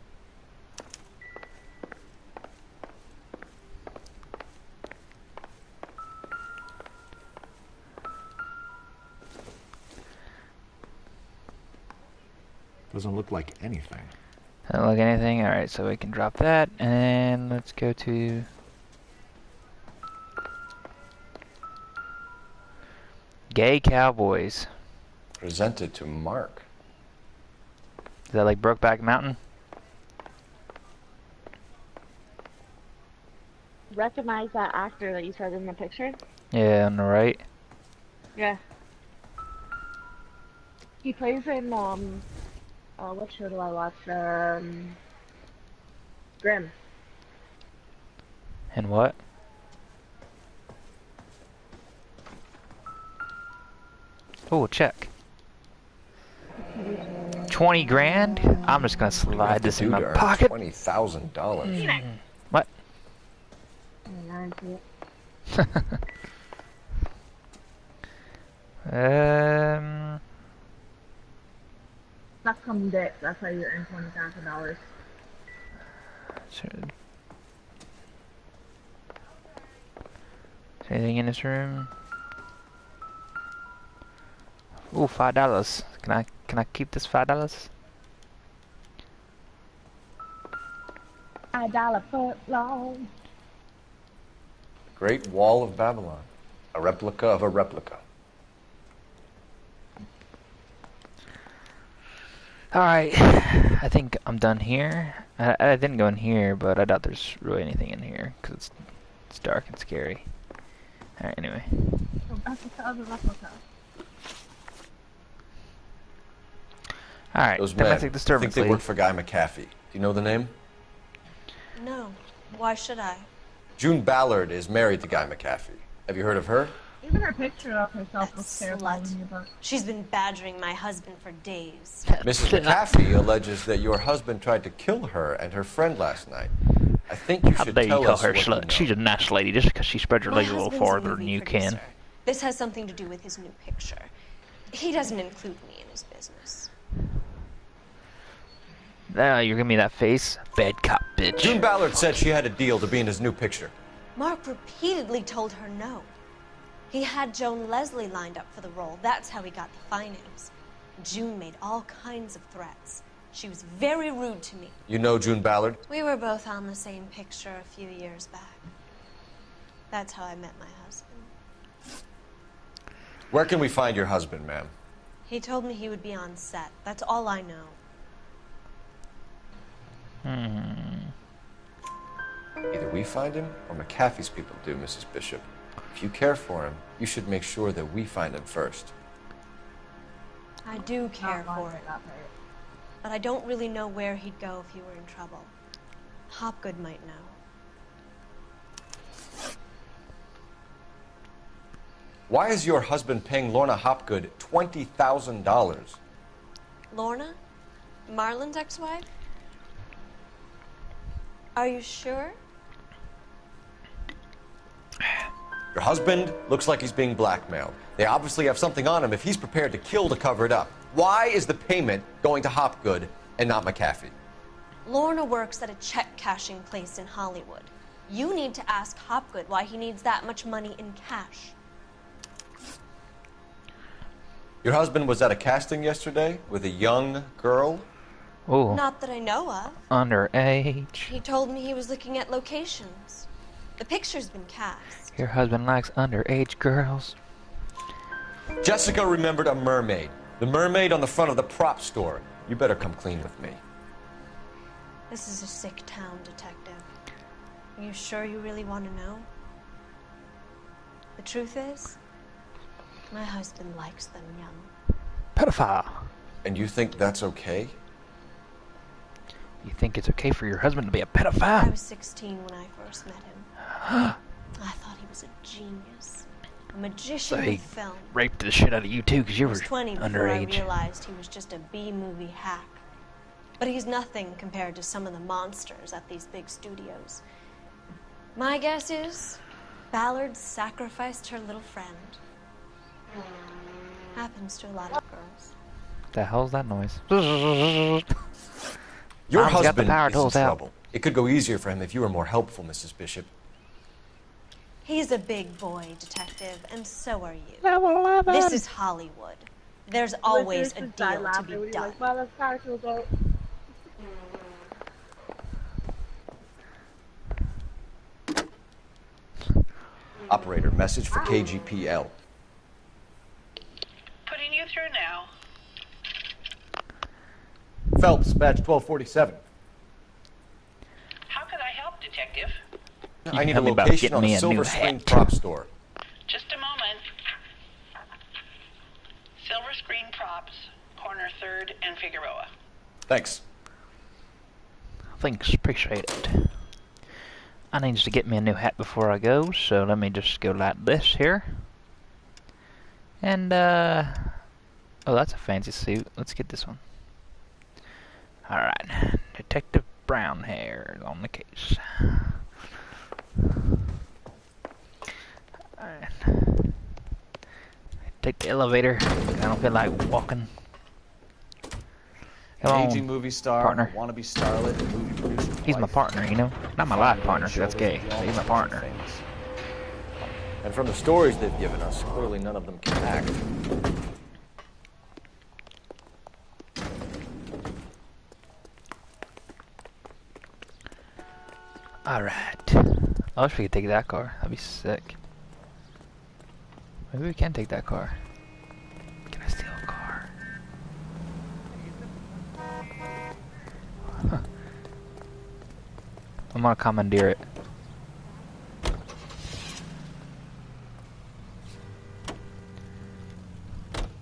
S9: Doesn't look like anything.
S1: Doesn't look anything? Alright, so we can drop that, and let's go to... Gay Cowboys.
S3: Presented to Mark.
S1: Is that like Brokeback Mountain?
S19: Recognize that actor that you said in the picture?
S1: Yeah, on the right.
S19: Yeah. He plays in, what show do I watch? Grimm.
S1: And what? Oh, check. 20 grand? I'm just gonna slide this in my pocket.
S3: $20,000.
S1: What?
S19: Suck some dick. That's how you earn $20,000.
S1: Is there anything in this room? Ooh, $5. Can I keep this $5?
S19: $5 foot long.
S3: Great Wall of Babylon. A replica of a replica.
S1: Alright, I think I'm done here. I didn't go in here, but I doubt there's really anything in here, because it's dark and scary. Alright, anyway.
S19: Replica of a replica.
S1: Alright,
S3: Those
S1: domestic
S3: men,
S1: disturbance.
S3: I think they work for Guy McAfee. Do you know the name?
S10: No. Why should I?
S3: June Ballard is married to Guy McAfee. Have you heard of her?
S19: Even her picture of herself looks terrifying in your book.
S10: She's been badgering my husband for days.
S3: Mrs. McAfee alleges that your husband tried to kill her and her friend last night. I think you
S1: How
S3: should
S1: dare you
S3: tell
S1: call
S3: us
S1: her
S3: what you know.
S1: slut? She's a nice lady just because she spread her
S10: My
S1: legs a little
S10: husband's a
S1: farther than
S10: movie
S1: you
S10: producer.
S1: can.
S10: This has something to do with his new picture. He doesn't include me in his business.
S1: Now you're giving me that face, bad cop bitch.
S3: June Ballard said she had a deal to be in his new picture.
S10: Mark repeatedly told her no. He had Joan Leslie lined up for the role. That's how he got the finance. June made all kinds of threats. She was very rude to me.
S3: You know June Ballard?
S10: We were both on the same picture a few years back. That's how I met my husband.
S3: Where can we find your husband, ma'am?
S10: He told me he would be on set. That's all I know.
S3: Either we find him or McAfee's people do, Mrs. Bishop. If you care for him, you should make sure that we find him first.
S10: I do care for him. But I don't really know where he'd go if he were in trouble. Hopgood might know.
S3: Why is your husband paying Lorna Hopgood $20,000?
S10: Lorna? Marlon's ex-wife? Are you sure?
S3: Your husband looks like he's being blackmailed. They obviously have something on him if he's prepared to kill to cover it up. Why is the payment going to Hopgood and not McAfee?
S10: Lorna works at a check-cashing place in Hollywood. You need to ask Hopgood why he needs that much money in cash.
S3: Your husband was at a casting yesterday with a young girl?
S1: Ooh.
S10: Not that I know of.
S1: Underage.
S10: He told me he was looking at locations. The picture's been cast.
S1: Your husband likes underage girls.
S3: Jessica remembered a mermaid. The mermaid on the front of the prop store. You better come clean with me.
S10: This is a sick town, Detective. Are you sure you really want to know? The truth is, my husband likes them young.
S1: Pedophile.
S3: And you think that's okay?
S1: You think it's okay for your husband to be a pedophile?
S10: I was 16 when I first met him. I thought he was a genius. A magician
S1: So he
S10: with film.
S1: raped the shit out of you too because you
S10: I
S1: were
S10: was 20 before I
S1: underage.
S10: realized he was just a B-movie hack. But he's nothing compared to some of the monsters at these big studios. My guess is Ballard sacrificed her little friend. Happens to a lot of girls.
S1: The hell's that noise?
S3: Your
S1: Mom's got the
S3: husband
S1: power
S3: is in
S1: tools out.
S3: trouble. It could go easier for him if you were more helpful, Mrs. Bishop.
S10: He's a big boy, Detective, and so are you.
S1: Level 11.
S10: This is Hollywood.
S22: There's always a
S19: Listeners just died
S22: deal to
S19: laughing
S22: be
S19: when you're
S22: done.
S19: like, well, that's practical joke.
S3: Operator, message for KGPL.
S11: Putting you through now.
S3: Phelps, badge 1247.
S11: How can I help, Detective?
S3: I need a
S1: tell me about
S3: location
S1: getting
S3: on
S1: me
S3: a
S1: a
S3: Silver
S1: new
S3: Spring
S1: hat.
S3: prop store.
S11: Just a moment. Silver Screen Props, corner 3rd and Figueroa.
S3: Thanks.
S1: Thanks, appreciate it. I need to get me a new hat before I go, so let me just go like this here. And, oh, that's a fancy suit. Let's get this one. Alright, Detective Brown hair on the case. Alright. Take the elevator. I don't feel like walking. Come
S20: An
S1: on,
S20: aging movie star,
S1: partner.
S20: wannabe starlet, and movie producer.
S1: He's my partner, you know? Not my life partner, 'cause that's gay. But he's my partner.
S3: And from the stories they've given us, clearly none of them can act.
S1: Alright. I wish we could take that car. That'd be sick. Maybe we can take that car. Can I steal a car? Huh. I'm gonna commandeer it.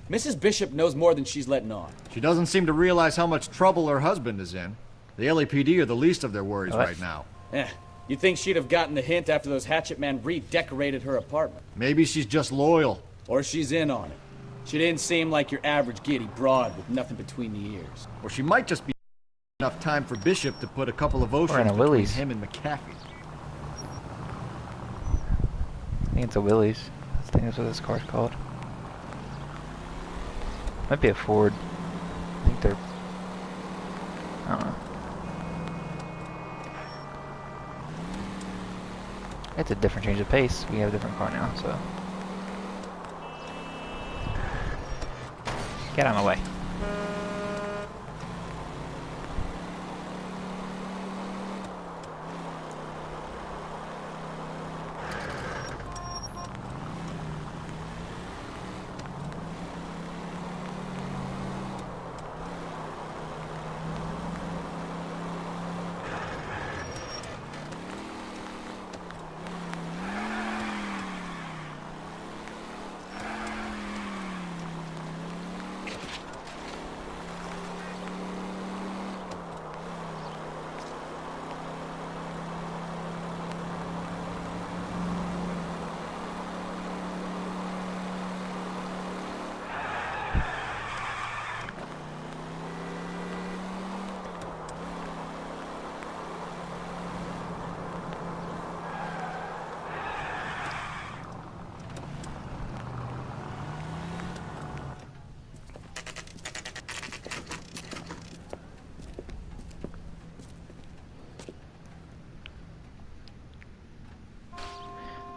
S8: Mrs. Bishop knows more than she's letting on.
S9: She doesn't seem to realize how much trouble her husband is in. The LAPD are the least of their worries right now.
S8: You'd think she'd have gotten the hint after those hatchet men redecorated her apartment.
S9: Maybe she's just loyal.
S8: Or she's in on it. She didn't seem like your average giddy broad with nothing between the ears.
S9: Or she might just be enough time for Bishop to put a couple of oceans
S1: in a
S9: between
S1: Willys.
S9: him and McAfee.
S1: I think it's a Willys. I think that's what this car's called. Might be a Ford. I think they're... I don't know. It's a different change of pace. We have a different car now, so... Get out of my way.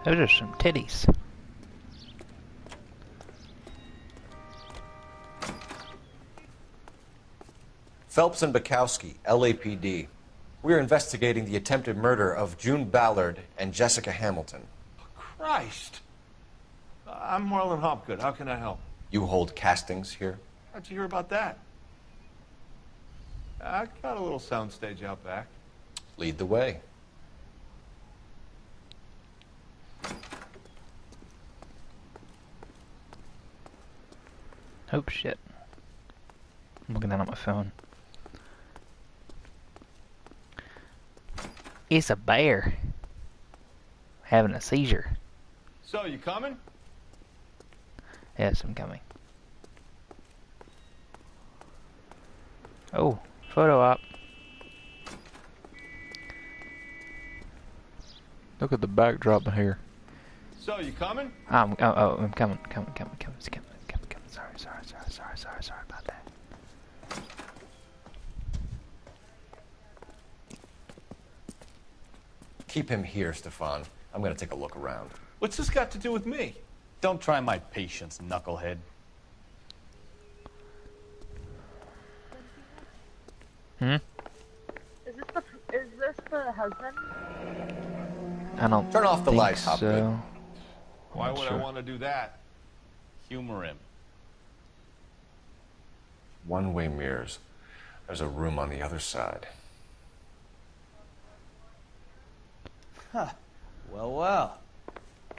S1: Those are some titties.
S3: Phelps and Bukowski, LAPD. We're investigating the attempted murder of June Ballard and Jessica Hamilton.
S13: Christ. I'm Marlon Hopgood. How can I help?
S3: You hold castings here?
S13: How'd you hear about that? I got a little soundstage out back.
S3: Lead the way.
S1: Oh shit. I'm looking down at my phone. It's a bear. Having a seizure.
S13: So, you coming?
S1: Yes, I'm coming. Oh, photo op. Look at the backdrop here.
S13: So, you coming?
S1: I'm coming. Sorry about that.
S3: Keep him here, Stefan. I'm gonna take a look around.
S13: What's this got to do with me?
S7: Don't try my patience, knucklehead.
S19: this the husband?
S1: I don't
S3: Turn off the
S1: think
S3: lights, Hopgood.
S1: so.
S13: Why
S1: Not
S13: would
S1: sure.
S13: I want to do that?
S7: Humor him.
S3: One-way mirrors. There's a room on the other side.
S8: Huh. Well, well.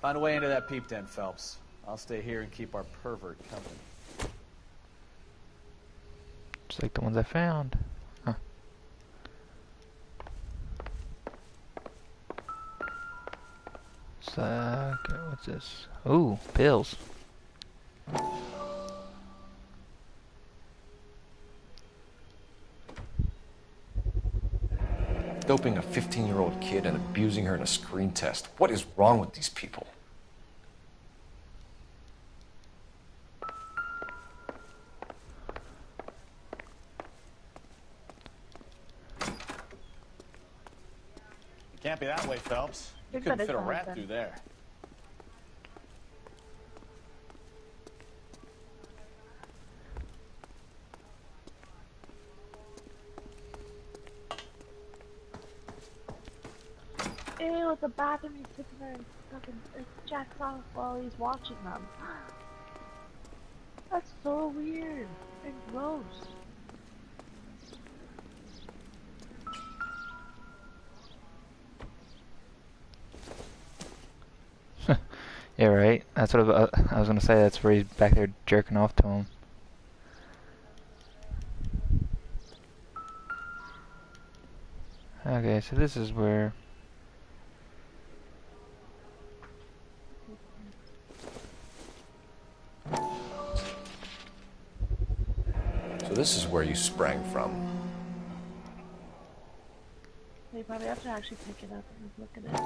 S8: Find a way into that peep den, Phelps. I'll stay here and keep our pervert company.
S1: Just like the ones I found. Huh. So, okay, what's this? Ooh, pills.
S3: Doping a 15-year-old kid and abusing her in a screen test. What is wrong with these people?
S8: It can't be that way, Phelps. You
S19: think
S8: couldn't
S19: that is
S8: fit a
S19: the
S8: rat
S19: husband.
S8: through there.
S19: Ew, at the bathroom he's sitting there and fucking jacks off while he's watching them. That's so weird and gross.
S1: Yeah, right. That's what I was gonna say. That's where he's back there jerking off to him. Okay, so this is where.
S3: So this is where you sprang from.
S19: You probably have to actually pick it up and look at it.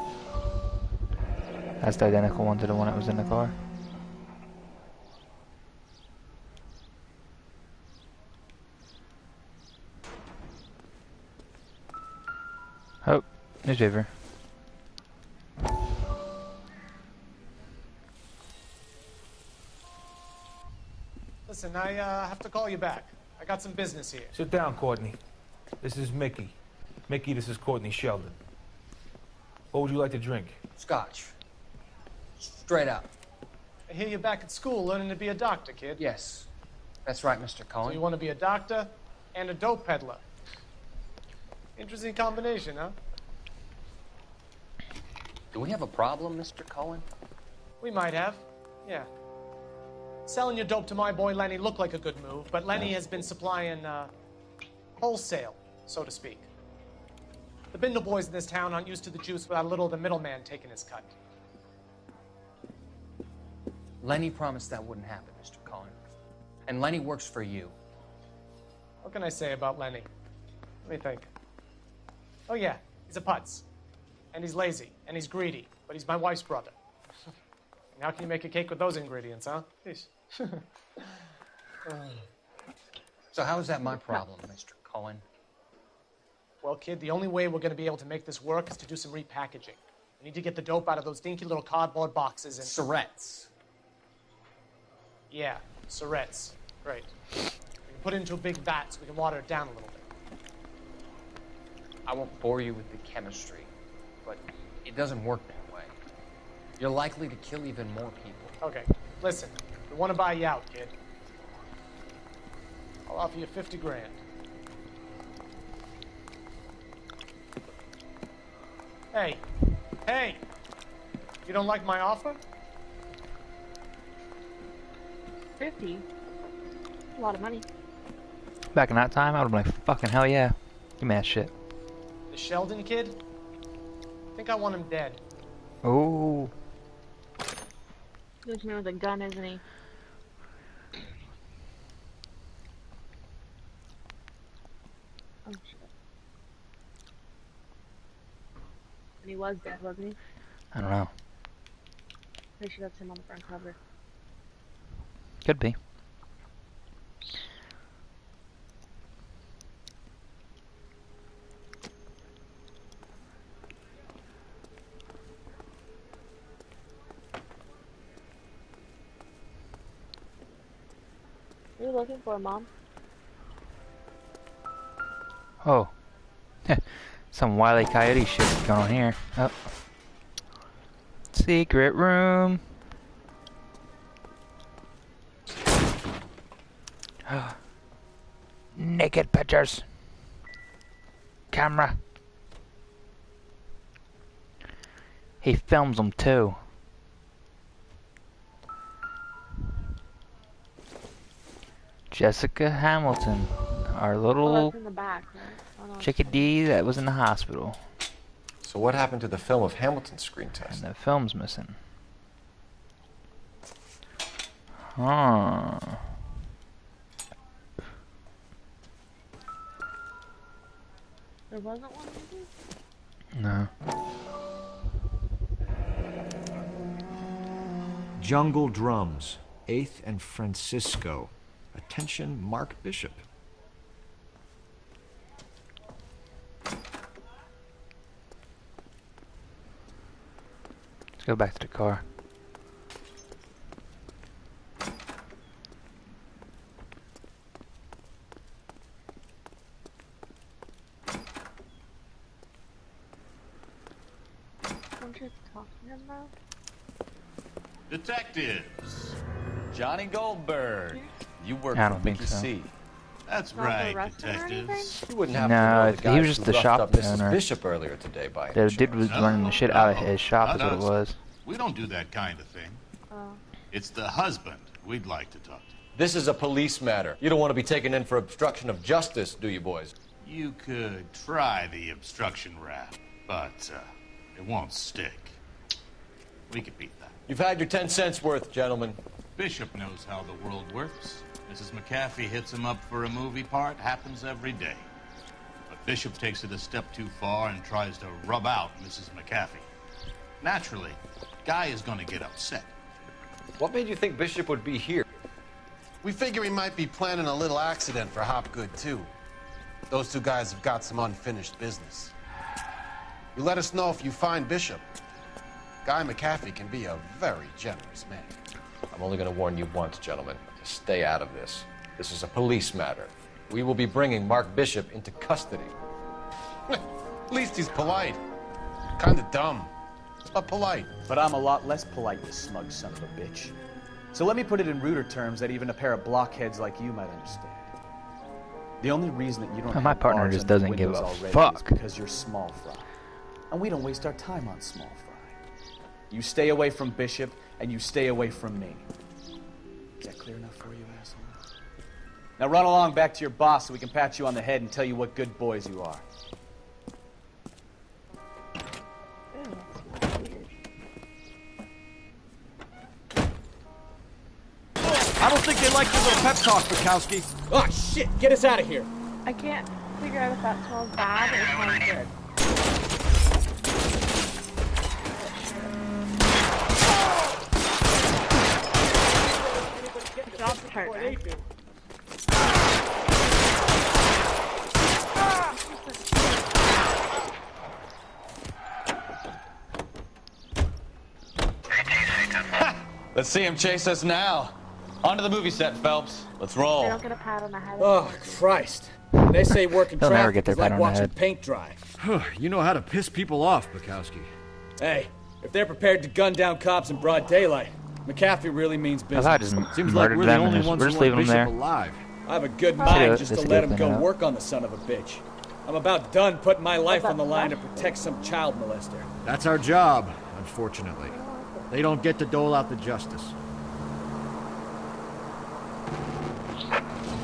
S1: That's the identical one to the one that was in the car. Oh, newspaper.
S16: Listen, I have to call you back. I got some business here.
S18: Sit down, Courtney. This is Mickey. Mickey, this is Courtney Sheldon. What would you like to drink?
S15: Scotch. Straight up.
S16: I hear you're back at school learning to be a doctor, kid.
S15: Yes. That's right, Mr.
S16: So
S15: Cohen.
S16: you want to be a doctor and a dope peddler. Interesting combination, huh?
S15: Do we have a problem, Mr. Cohen?
S16: We might have. Yeah. Selling your dope to my boy Lenny looked like a good move, but Lenny has been supplying, wholesale, so to speak. The Bindle boys in this town aren't used to the juice without a little of the middleman taking his cut.
S15: Lenny promised that wouldn't happen, Mr. Cohen. And Lenny works for you.
S16: What can I say about Lenny? Let me think. Oh yeah, he's a putz. And he's lazy, and he's greedy, but he's my wife's brother. And how can you make a cake with those ingredients, huh? Jeez.
S15: So how is that my problem, Mr. Cohen?
S16: Well, kid, the only way we're going to be able to make this work is to do some repackaging. We need to get the dope out of those dinky little cardboard boxes and...
S15: Surrettes.
S16: Yeah, Surrettes. Right. We can put it into a big vat so we can water it down a little bit.
S15: I won't bore you with the chemistry, but it doesn't work that way. You're likely to kill even more people.
S16: Okay, listen. We want to buy you out, kid. I'll offer you 50 grand. Hey. Hey! You don't like my offer?
S19: 50? A lot of money.
S1: Back in that time, I would have been like, fucking hell yeah. Give me that shit.
S16: The Sheldon kid? I think I want him dead.
S1: Oh.
S19: He's with a gun, isn't he? Oh shit. And he was dead, wasn't he?
S1: I don't know.
S19: Pretty sure that's him on the front cover.
S1: Could be.
S19: What are you looking for, Mom?
S1: Oh. Some Wile E. Coyote shit going on here. Oh. Secret room. Naked pictures. Camera. He films them too. Jessica Hamilton, our little
S19: in the back, right? Oh, no.
S1: chickadee that was in the hospital.
S3: So what happened to the film of Hamilton's screen test?
S1: And the film's missing. Huh.
S19: There wasn't one maybe?
S1: No.
S9: Jungle Drums, 8th and Francisco. Attention, Mark Bishop.
S1: Let's go back to the car.
S19: Don't you talk to him though?
S7: Detectives. Johnny Goldberg. You work
S1: I
S7: for
S1: don't think
S7: Mickey
S1: so.
S7: C.
S13: That's
S19: Not the
S13: right,
S19: restaurant or
S13: detectives.
S3: You wouldn't have
S1: No,
S3: to know the
S1: he
S3: guy
S1: was just
S3: who
S1: the
S3: roughed
S1: shop
S3: up Mrs.
S1: owner.
S3: Bishop earlier today by
S1: The dude was running the shit out of his shop, is
S13: Not
S1: what it
S13: us.
S1: was.
S13: We don't do that kind of thing.
S19: Oh.
S13: It's the husband we'd like to talk to.
S3: This is a police matter. You don't want to be taken in for obstruction of justice, do you, boys?
S13: You could try the obstruction rap, but it won't stick. We could beat that.
S3: You've had your 10 cents worth, gentlemen.
S13: Bishop knows how the world works. Mrs. McAfee hits him up for a movie part. Happens every day. But Bishop takes it a step too far and tries to rub out Mrs. McAfee. Naturally, Guy is going to get upset.
S3: What made you think Bishop would be here?
S2: We figure he might be planning a little accident for Hopgood, too. Those two guys have got some unfinished business. You let us know if you find Bishop. Guy McAfee can be a very generous man.
S3: I'm only going to warn you once, gentlemen. To stay out of this. This is a police matter. We will be bringing Mark Bishop into custody.
S2: At least he's polite. Kind of dumb, but polite.
S8: But I'm a lot less polite, you smug son of a bitch. So let me put it in ruder terms that even a pair of blockheads like you might understand. The only reason that you don't
S1: My
S8: have
S1: partner
S8: bars
S1: just
S8: under
S1: doesn't give
S8: windows
S1: a
S8: already
S1: fuck.
S8: is because you're small fry. And we don't waste our time on small fry. You stay away from Bishop, and you stay away from me. Is that clear enough for you, asshole? Now run along back to your boss so we can pat you on the head and tell you what good boys you are.
S9: I don't think they like your little pep talk, Bukowski.
S8: Oh, shit! Get us out of here!
S19: I can't figure out if that smells bad or smells good. Good job, partner.
S7: Let's see him chase us now. Onto the movie set, Phelps. Let's roll.
S19: They don't get a pat on the head.
S8: Oh, Christ. They say working
S1: They'll never
S8: traffic
S1: get their
S8: is like
S1: pat on the
S8: watching
S1: head.
S8: paint dry.
S9: You know how to piss people off, Bukowski.
S8: Hey, if they're prepared to gun down cops in broad daylight, McAfee really means
S1: I
S8: business.
S1: thought I just
S9: Seems like
S1: murdered
S9: we're the
S1: them and
S9: only
S1: just,
S9: ones
S1: we're
S9: who
S1: just
S9: want
S1: leaving them
S9: Bishop
S1: there.
S9: alive.
S8: I have a good
S1: Should've
S8: mind just to
S1: just
S8: let him
S1: cleaned
S8: go
S1: it up.
S8: work on the son of a bitch. I'm about done putting my life on the line to protect some child molester.
S9: That's our job, unfortunately. They don't get to dole out the justice.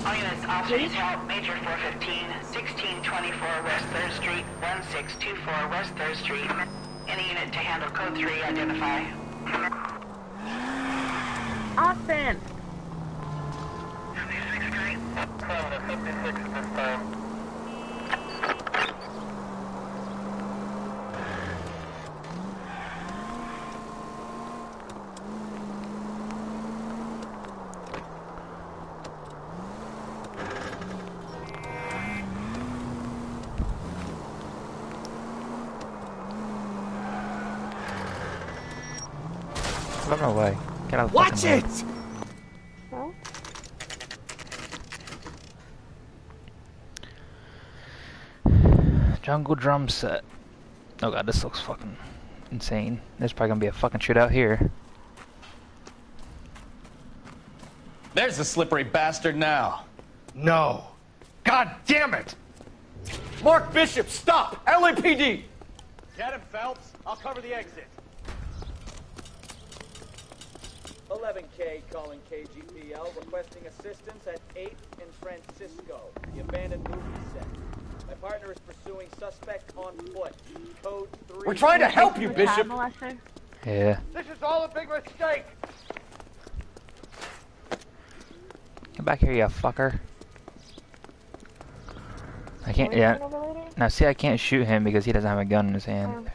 S11: All units, officers help. Major 415, 1624 West 3rd Street, 1624 West 3rd Street. Any unit to handle code 3, identify.
S19: Austin!
S11: 76th Street. 56 at this time.
S1: Run away. Get out of the
S8: Watch
S1: fucking way.
S8: it!
S19: Well,
S1: Jungle drum set. Oh god, this looks fucking insane. There's probably gonna be a fucking shootout here.
S7: There's the slippery bastard now.
S3: No. God damn it! Mark Bishop, stop! LAPD!
S8: Get him, Phelps. I'll cover the exit. 11K calling KGPL, requesting assistance at 8th and Francisco, the abandoned movie set. My partner is pursuing suspect on foot. Code 3.
S3: We're trying to help you, Bishop.
S1: Yeah.
S8: This is all a big mistake.
S1: Get back here, you fucker. I can't, yeah. Now see, I can't shoot him because he doesn't have a gun in his hand.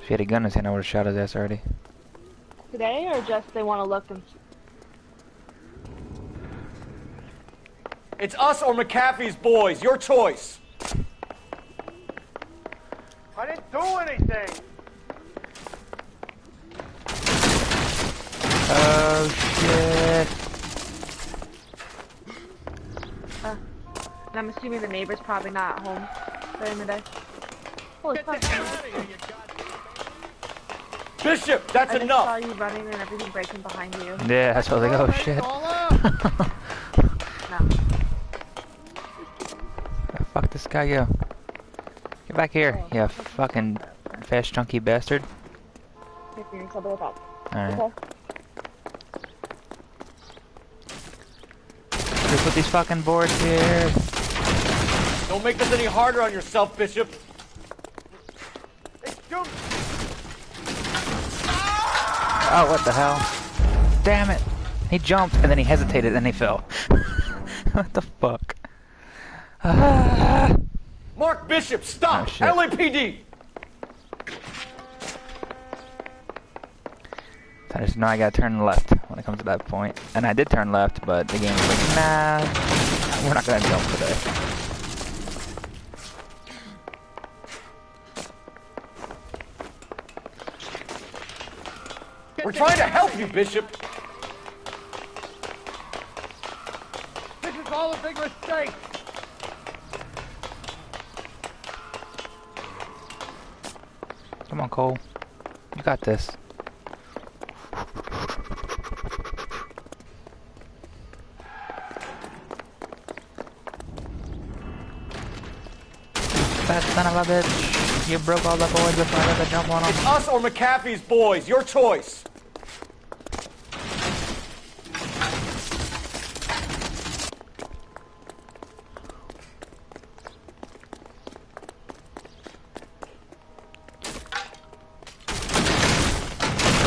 S1: If he had a gun in his hand, I would have shot his ass already.
S19: Today, or just they want to look and...
S3: It's us or McAfee's boys. Your choice.
S8: I didn't do anything.
S1: Oh shit.
S19: And I'm assuming the neighbor's probably not at home during the day. Holy fuck.
S3: Bishop, that's
S19: I just
S3: enough.
S19: saw you running and everything breaking behind you.
S1: Yeah, that's what I was like, oh shit.
S19: No.
S1: Where the fuck this guy go? Get back here, you fucking fast chunky bastard. Alright.
S19: Okay.
S1: Let's put these fucking boards here.
S3: Don't make this any harder on yourself, Bishop.
S1: Oh, what the hell? Damn it! He jumped and then he hesitated and he fell. What the fuck?
S3: Mark Bishop, stop!
S1: Oh, shit.
S3: LAPD!
S1: I just know I gotta turn left when it comes to that point. And I did turn left, but the game was like, nah, we're not gonna jump today.
S3: We're trying to help you, Bishop.
S8: This is all a big mistake.
S1: Come on, Cole. You got this. Fat son of a bitch. You broke all the boards before I got to jump on them.
S3: It's us or McAfee's boys. Your choice.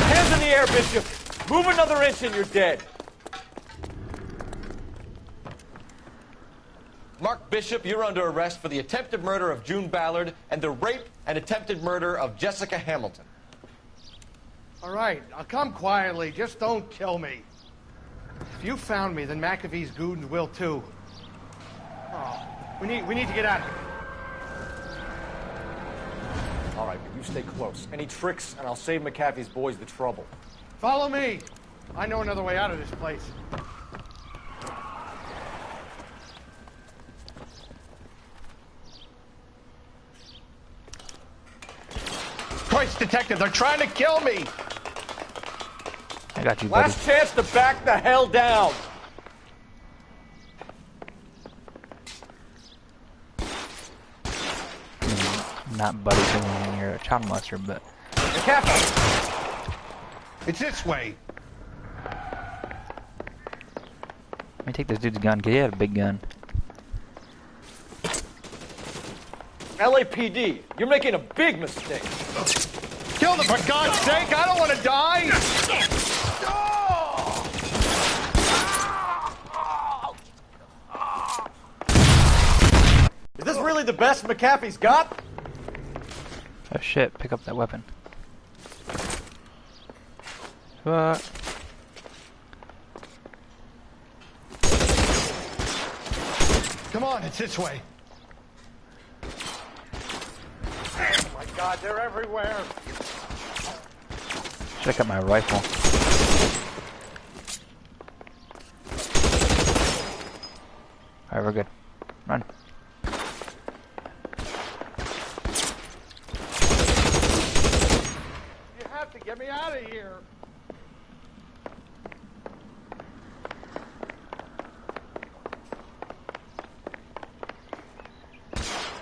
S3: Hands in the air, Bishop. Move another inch and you're dead. Mark Bishop, you're under arrest for the attempted murder of June Ballard and the rape and attempted murder of Jessica Hamilton.
S8: All right, I'll come quietly. Just don't kill me. If you found me, then McAfee's goons will too. Oh, we need to get out of here.
S3: All right, but you stay close. Any tricks, and I'll save McAfee's boys the trouble.
S8: Follow me. I know another way out of this place. Christ, detective, they're trying to kill me.
S1: I got you, buddy.
S3: Last chance to back the hell down.
S1: Not buddy when you're a child molester, but...
S8: It's this way.
S1: Let me take this dude's gun, because he had a big gun.
S3: LAPD, you're making a big mistake.
S8: Kill them, for God's sake! I don't want to die!
S3: Is this really the best McAfee's got?
S1: Oh shit, pick up that weapon. What?
S8: Come on, it's this way. Oh my God, they're everywhere.
S1: Check out my rifle. Alright, we're good. Run.
S16: You have to get me out of here.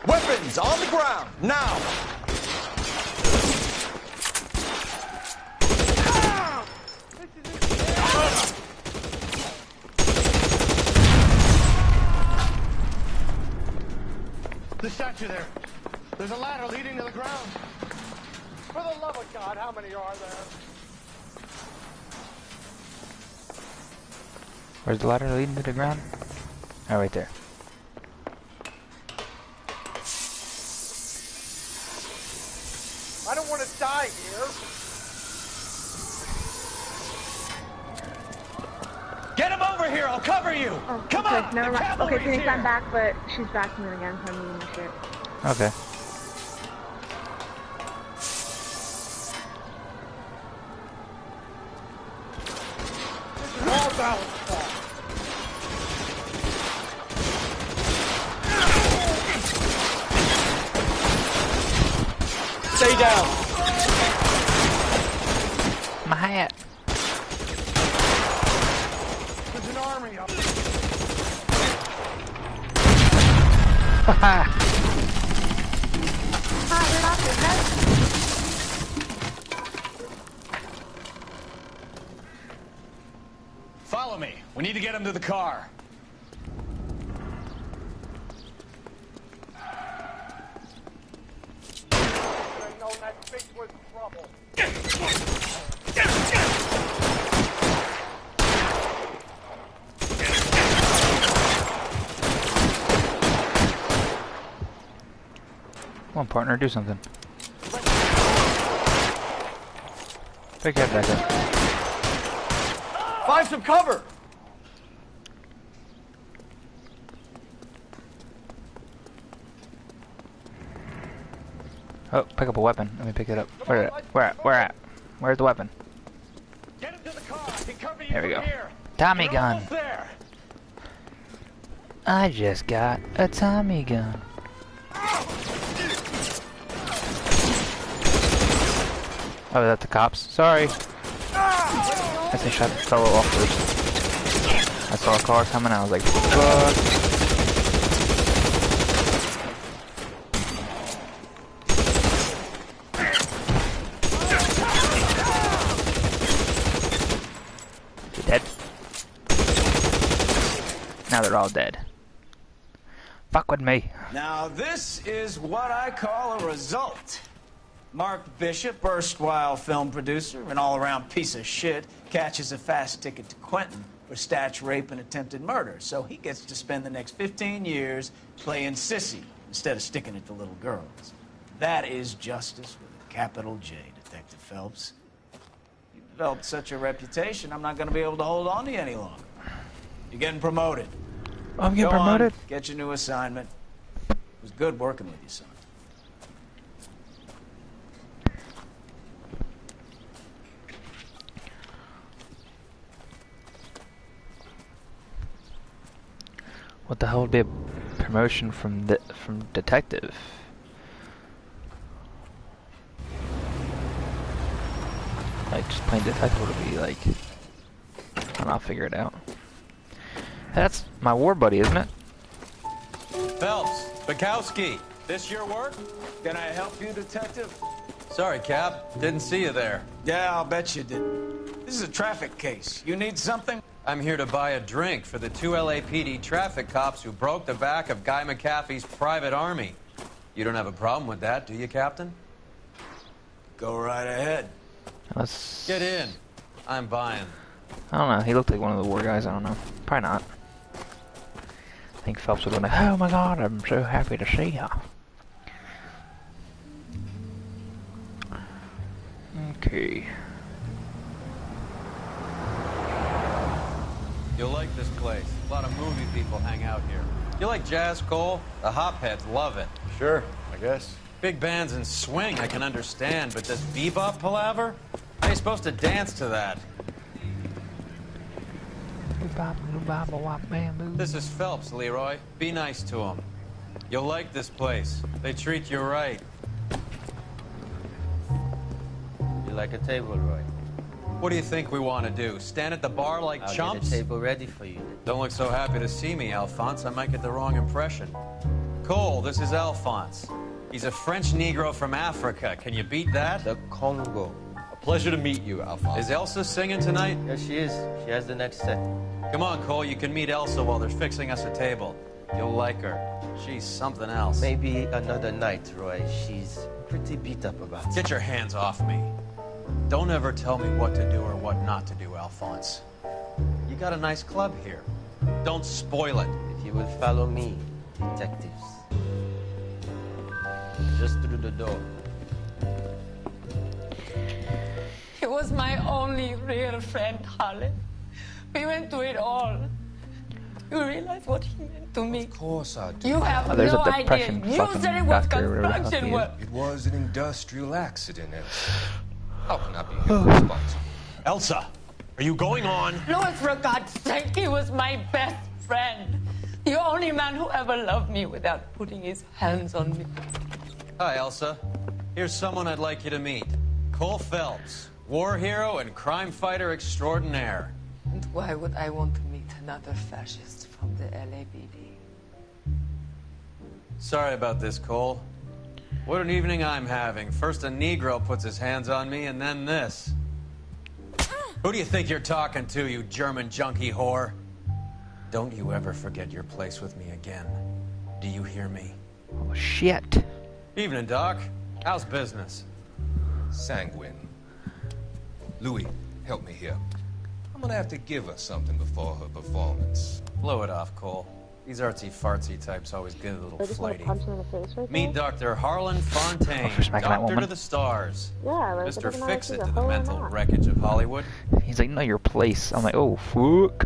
S3: Weapons on the ground, now!
S16: The statue there. There's a ladder leading to the ground. For the love of God, how many are there?
S1: Where's the ladder leading to the ground? Oh, right there.
S16: I don't want to die here.
S3: Get him over here, I'll cover you!
S19: Oh,
S3: Come
S19: okay,
S3: on!
S19: never
S3: the
S19: mind. Okay,
S3: cavalry's
S19: Phoenix,
S3: here.
S19: I'm back, but she's back to me again, so I'm moving the shit.
S1: Okay.
S16: All balance fall.
S3: Stay down!
S1: My hat.
S16: There's an army up there.
S1: Haha.
S3: Follow me. We need to get him to the car.
S16: I know that bitch was trouble.
S1: Come on, partner, do something. Pick your head back up.
S3: Find some cover!
S1: Oh, pick up a weapon. Let me pick it up. Where at? Where at? Where at? Where's the weapon?
S3: Get him to the car. I can cover you
S1: There we go.
S3: from here.
S1: Tommy
S3: You're
S1: gun.
S3: almost there.
S1: I just got a Tommy gun. Oh, that's the cops. Sorry. I think shot the fellow off first. I saw a car coming. I was like, fuck. You dead? Now they're all dead. Fuck with me.
S12: Now this is what I call a result. Mark Bishop, erstwhile film producer, an all-around piece of shit, catches a fast ticket to Quentin for statch rape and attempted murder. So he gets to spend the next 15 years playing sissy instead of sticking it to little girls. That is justice with a capital J, Detective Phelps. You've developed such a reputation, I'm not going to be able to hold on to you any longer. You're getting promoted.
S1: I'm getting
S12: Go on,
S1: promoted?
S12: get your new assignment. It was good working with you, son.
S1: What the hell would be a promotion from detective? Like just plain detective would be like, and I'll figure it out. That's my war buddy, isn't it?
S21: Phelps, Bukowski, this your work?
S12: Can I help you, Detective?
S21: Sorry, Cap. Didn't see you there.
S12: Yeah, I'll bet you didn't. This is a traffic case. You need something?
S21: I'm here to buy a drink for the 2 LAPD traffic cops who broke the back of Guy McAfee's private army. You don't have a problem with that, do you, Captain?
S12: Go right ahead.
S1: Let's
S21: get in. I'm buying.
S1: I don't know. He looked like one of the war guys. I don't know. Probably not. I think Phelps would have been like, oh my god, I'm so happy to see ya. Okay.
S21: You'll like this place. A lot of movie people hang out here. You like jazz, Cole? The hopheads love it.
S3: Sure, I guess.
S21: Big bands and swing, I can understand, but this bebop palaver? How are you supposed to dance to that? This is Phelps, Leroy. Be nice to him. You'll like this place. They treat you right.
S20: You like a table, Roy?
S21: What do you think we want to do? Stand at the bar like
S20: I'll
S21: chumps?
S20: get a table ready for you.
S21: Don't look so happy to see me, Alphonse. I might get the wrong impression. Cole, this is Alphonse. He's a French Negro from Africa. Can you beat that?
S20: The Congo.
S21: A pleasure to meet you, Alphonse. Is Elsa singing tonight?
S20: Yes, she is. She has the next set.
S21: Come on, Cole. You can meet Elsa while they're fixing us a table. You'll like her. She's something else.
S20: Maybe another night, Roy. She's pretty beat up about it.
S21: Get your hands off me. Don't ever tell me what to do or what not to do, Alphonse. You got a nice club here. Don't spoil it.
S20: If you will follow me, detectives. Just through the door.
S4: He was my only real friend, Harlan. We went through it all. You realize what he meant to me?
S20: Of course I do.
S4: You have
S1: there's
S4: no
S1: a
S4: idea.
S1: depression
S4: You
S1: fucking
S4: said it was
S1: doctor or whatever the fuck
S4: construction
S1: he is.
S4: work.
S5: It was an industrial accident, Elsa. How can I be held responsible?
S3: Elsa, are you going on?
S4: Louis, for God's sake, he was my best friend. The only man who ever loved me without putting his hands on me.
S21: Hi, Elsa. Here's someone I'd like you to meet. Cole Phelps, war hero and crime fighter extraordinaire.
S4: And why would I want to meet another fascist from the LAPD?
S21: Sorry about this, Cole. What an evening I'm having. First a Negro puts his hands on me, and then this. Who do you think you're talking to, you German junkie whore? Don't you ever forget your place with me again. Do you hear me?
S1: Oh, shit.
S21: Evening, Doc. How's business?
S5: Sanguine. Louis, help me here. I'm gonna have to give her something before her performance.
S21: Blow it off, Cole. These artsy-fartsy types always get a little
S19: I just want to
S21: flighty.
S19: punch him in the face right
S21: Meet
S19: there.
S21: Dr. Harlan Fontaine,
S1: for smacking that
S21: doctor
S1: woman.
S21: to the stars.
S19: Yeah, like, it
S21: Mr.
S19: doesn't matter if
S21: Fix-It
S19: she's a
S21: to the
S19: hoe or
S21: mental
S19: not.
S21: wreckage of Hollywood.
S1: He's like, know your place. I'm like, oh, fuck.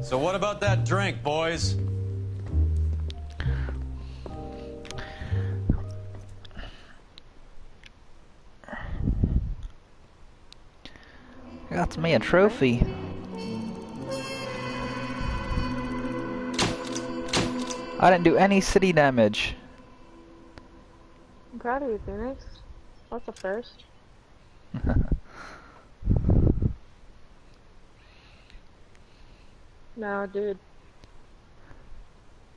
S21: So what about that drink, boys?
S1: Got me a trophy. I didn't do any city damage.
S19: I'm proud of you, Phoenix. That's a first. No, dude.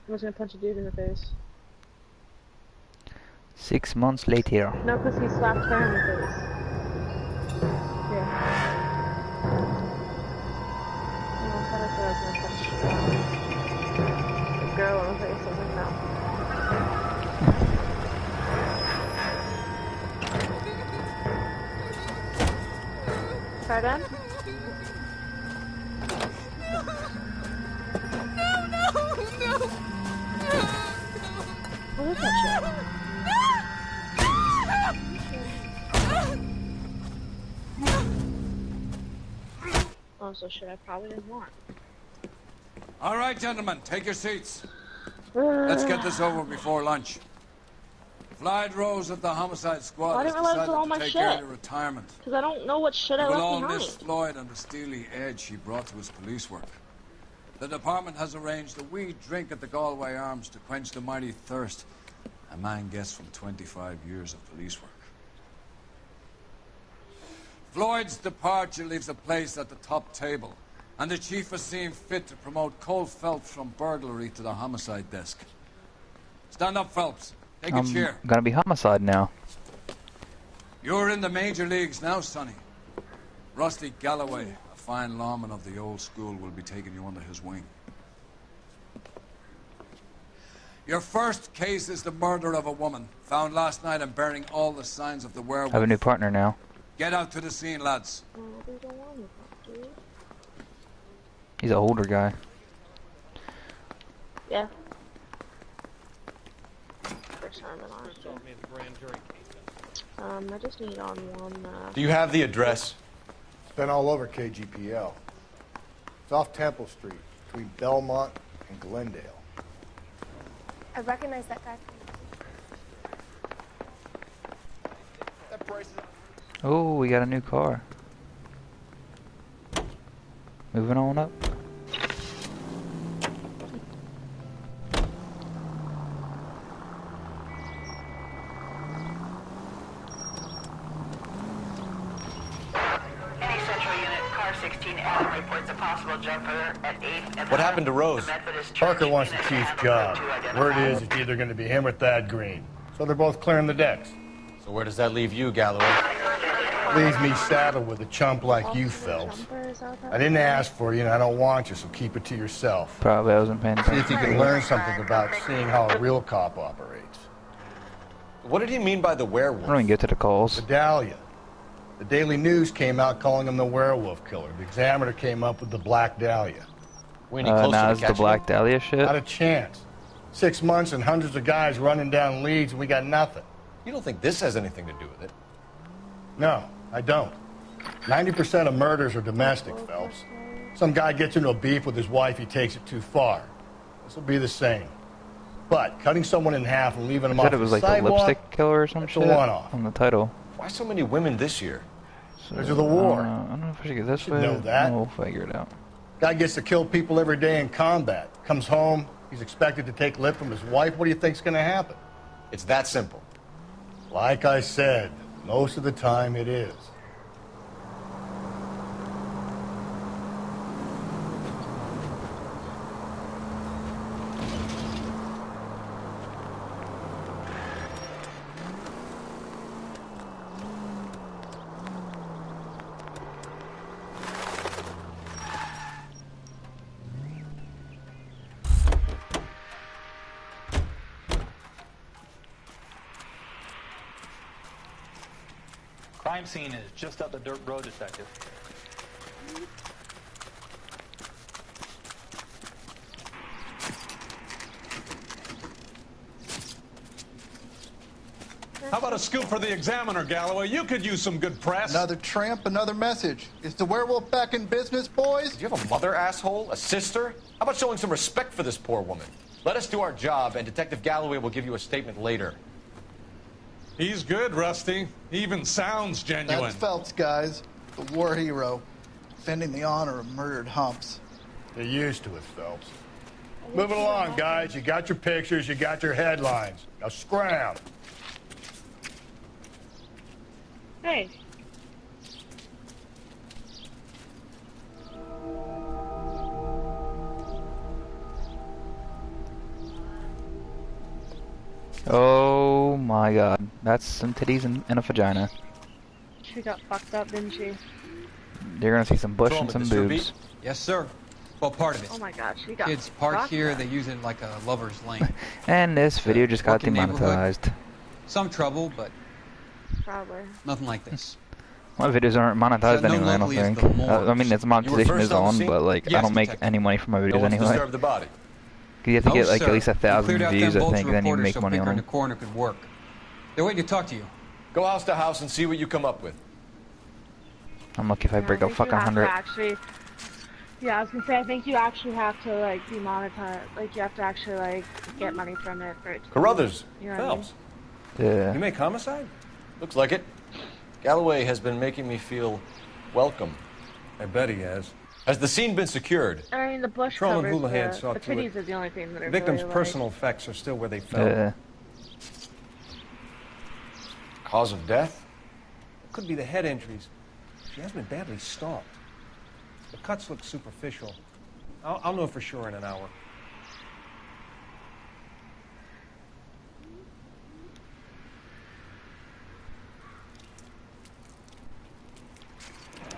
S19: I was gonna punch a dude in the face.
S1: 6 months later.
S19: No, because he slapped her in the face. Yeah. Oh, I thought I said I was gonna punch the girl in the face. I was like, no. Pardon? What is that shit? Oh, so shit I probably didn't want.
S23: All right, gentlemen, take your seats. Let's get this over before lunch. Floyd Rose of the homicide squad
S19: Why
S23: has
S19: didn't I let her
S23: decided
S19: do all
S23: to
S19: my
S23: take
S19: shit?
S23: early retirement.
S19: Because I don't know what shit I
S23: You will
S19: left
S23: all
S19: behind.
S23: miss Floyd and the steely edge he brought to his police work. The department has arranged a wee drink at the Galway Arms to quench the mighty thirst a man gets from 25 years of police work. Floyd's departure leaves a place at the top table, and the chief has seen fit to promote Cole Phelps from burglary to the homicide desk. Stand up, Phelps. Take a cheer.
S1: I'm gonna be homicide now.
S23: You're in the major leagues now, Sonny. Rusty Galloway, a fine lawman of the old school, will be taking you under his wing. Your first case is the murder of a woman, found last night and bearing all the signs of the
S1: I
S23: werewolf.
S1: have a new partner now.
S23: Get out to the scene, lads.
S1: He's an older guy.
S19: Yeah. First time in ours, yeah. I just need on one,
S24: Do you have the address?
S9: It's been all over KGPL. It's off Temple Street, between Belmont and Glendale.
S10: I recognize that guy.
S1: Oh, we got a new car. moving on up.
S11: Any central unit, car 16 Adam reports a possible jumper at 8th and
S3: What happened to Rose?
S6: Parker wants the chief's job. Word is it's either going to be him or Thad Green. So they're both clearing the decks.
S3: So where does that leave you, Galloway?
S6: Leaves me saddled with a chump like you, Phelps. I didn't ask for you, and I don't want you, so keep it to yourself.
S1: Probably I wasn't paying
S6: See
S1: attention.
S6: if you can learn something about seeing how a real cop operates.
S3: What did he mean by the werewolf?
S1: I don't even get to the calls.
S6: Vidalia. The Daily News came out calling him the werewolf killer. The Examiner came up with the Black Dahlia.
S1: Now is the Black Dahlia shit?
S6: Not a chance. 6 months and hundreds of guys running down leads, and we got nothing.
S3: You don't think this has anything to do with it?
S6: No, I don't. 90% of murders are domestic, Phelps. Some guy gets into a beef with his wife, he takes it too far. This will be the same. But cutting someone in half and leaving them
S1: I
S6: off
S1: said it was
S6: the
S1: like
S6: sidewalk,
S1: the lipstick killer or some
S6: that's
S1: shit
S6: a one-off.
S1: on the title.
S3: Why so many women this year?
S6: Because of the war.
S1: I don't know if I should get this
S6: Should
S1: way.
S6: know that.
S1: We'll figure it out.
S6: Guy gets to kill people every day in combat. Comes home, he's expected to take lip from his wife. What do you think's going to happen?
S3: It's that simple.
S6: Like I said, most of the time it is.
S14: Crime scene is just up the dirt road, Detective.
S17: How about a scoop for the Examiner, Galloway? You could use some good press.
S24: Another tramp, another message. Is the werewolf back in business, boys?
S3: Do you have a mother, asshole? A sister? How about showing some respect for this poor woman? Let us do our job, and Detective Galloway will give you a statement later.
S17: He's good, Rusty. He even sounds genuine.
S24: That's Phelps, guys. The war hero. Defending the honor of murdered humps.
S6: You're used to it, Phelps. Moving along, guys. You got your pictures, you got your headlines. Now scram.
S19: Hey.
S1: Oh my god. That's some titties and a vagina.
S19: She got fucked up, didn't she?
S1: You're gonna see some bush and some boobs.
S20: Yes, sir. Well, part of it.
S19: Oh my god, she got
S20: Kids park
S19: fucked
S20: here,
S19: up.
S20: they use it like a lover's lane.
S1: And this video just got
S20: working neighborhood.
S1: demonetized.
S20: Some trouble, but
S19: Probably.
S20: nothing like this.
S1: My videos aren't monetized
S20: So no
S1: anyway, I don't
S20: locally is
S1: think.
S20: the morgue.
S1: I mean, its monetization
S20: first
S1: is
S20: on the
S1: on,
S20: scene?
S1: but like, I
S20: Yes,
S1: don't make
S20: Detective.
S1: any money from my
S3: No
S1: videos
S3: one's
S1: anyway.
S3: disturbed the body.
S1: 'Cause you have to get like
S20: sir.
S1: at least 1,000
S20: Cleared out
S1: views,
S20: them
S1: I
S20: bolts
S1: think, then you
S20: reporters
S1: make
S20: so
S1: money
S20: Picker
S1: on
S20: and the
S1: them.
S20: coroner could work. They're waiting to talk to you.
S3: Go house to house and see what you come up with.
S1: I'm lucky if I break a
S19: think
S1: fucking
S19: you have to
S1: 100.
S19: actually, yeah, I was gonna say, I think you actually have to like be monetized. Like you have to actually like get money from it for it to
S3: Carruthers,
S19: you know what I mean?
S3: Phelps.
S1: Yeah.
S3: You make homicide? Looks like it. Galloway has been making me feel welcome.
S5: I bet he has.
S3: Has the scene been secured?
S19: I mean, the bush
S5: Patrol and
S19: covers
S5: Houlihan saw
S19: the
S5: to it.
S19: titties is the only thing that are
S5: The victim's
S19: really,
S5: personal effects are still where they fell.
S1: Yeah.
S3: Cause of death?
S5: Could be the head injuries. She has been badly stalked. The cuts look superficial. I'll know for sure in an hour.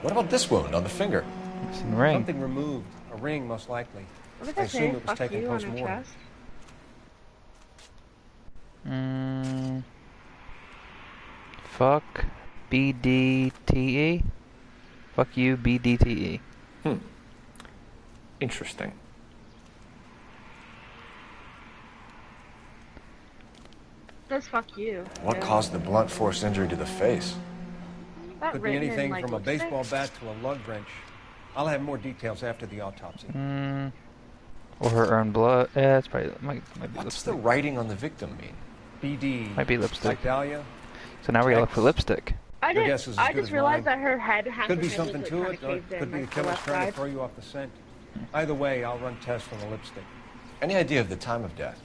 S3: What about this wound on the finger?
S1: It's in the ring.
S5: Something removed. A ring, most likely.
S19: What did
S5: I
S19: they say?
S5: assume it was
S19: Fuck
S5: taken
S19: you on her
S5: post-mortem.
S19: chest?
S1: Fuck BDTE. Fuck you, BDTE.
S5: Interesting.
S19: Says fuck you.
S3: What
S19: Yeah.
S3: caused the blunt force injury to the face?
S19: That
S5: Could be
S19: written in,
S5: anything
S19: like,
S5: from a
S19: lipstick?
S5: baseball bat to a lug wrench. I'll have more details after the autopsy.
S1: Or her own blood. Yeah, it's probably might be
S3: What's the
S1: lipstick.
S3: writing on the victim mean?
S5: BD.
S1: Might be lipstick.
S5: Black Dahlia.
S1: So now we gotta look for lipstick.
S19: I
S13: Your guess is as
S19: I
S13: good
S19: just
S13: as
S19: realized
S13: mine.
S19: that her head has
S13: Could be
S19: her
S13: something
S19: like,
S13: to
S19: kinda
S13: it, or
S19: caved in,
S13: could be the
S19: like, the
S13: chemist
S19: left
S13: trying to
S19: side.
S13: throw you off the scent. Either way, I'll run tests on the lipstick.
S3: Any idea of the time of death?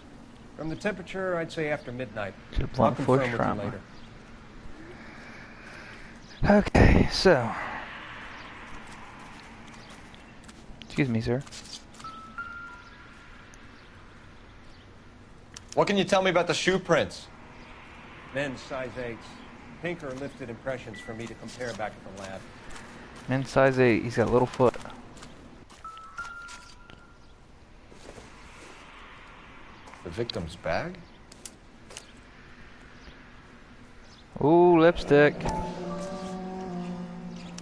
S13: From the temperature, I'd say after midnight.
S1: Should have
S13: I'll
S1: blunt force
S13: confirm with you
S1: trauma.
S13: later.
S1: Okay, so. Excuse me, sir.
S3: What can you tell me about the shoe prints?
S13: Men's size 8s. Pink or lifted impressions for me to compare back at the lab.
S1: Men's size 8, he's got a little foot.
S3: The victim's bag?
S1: Ooh, lipstick.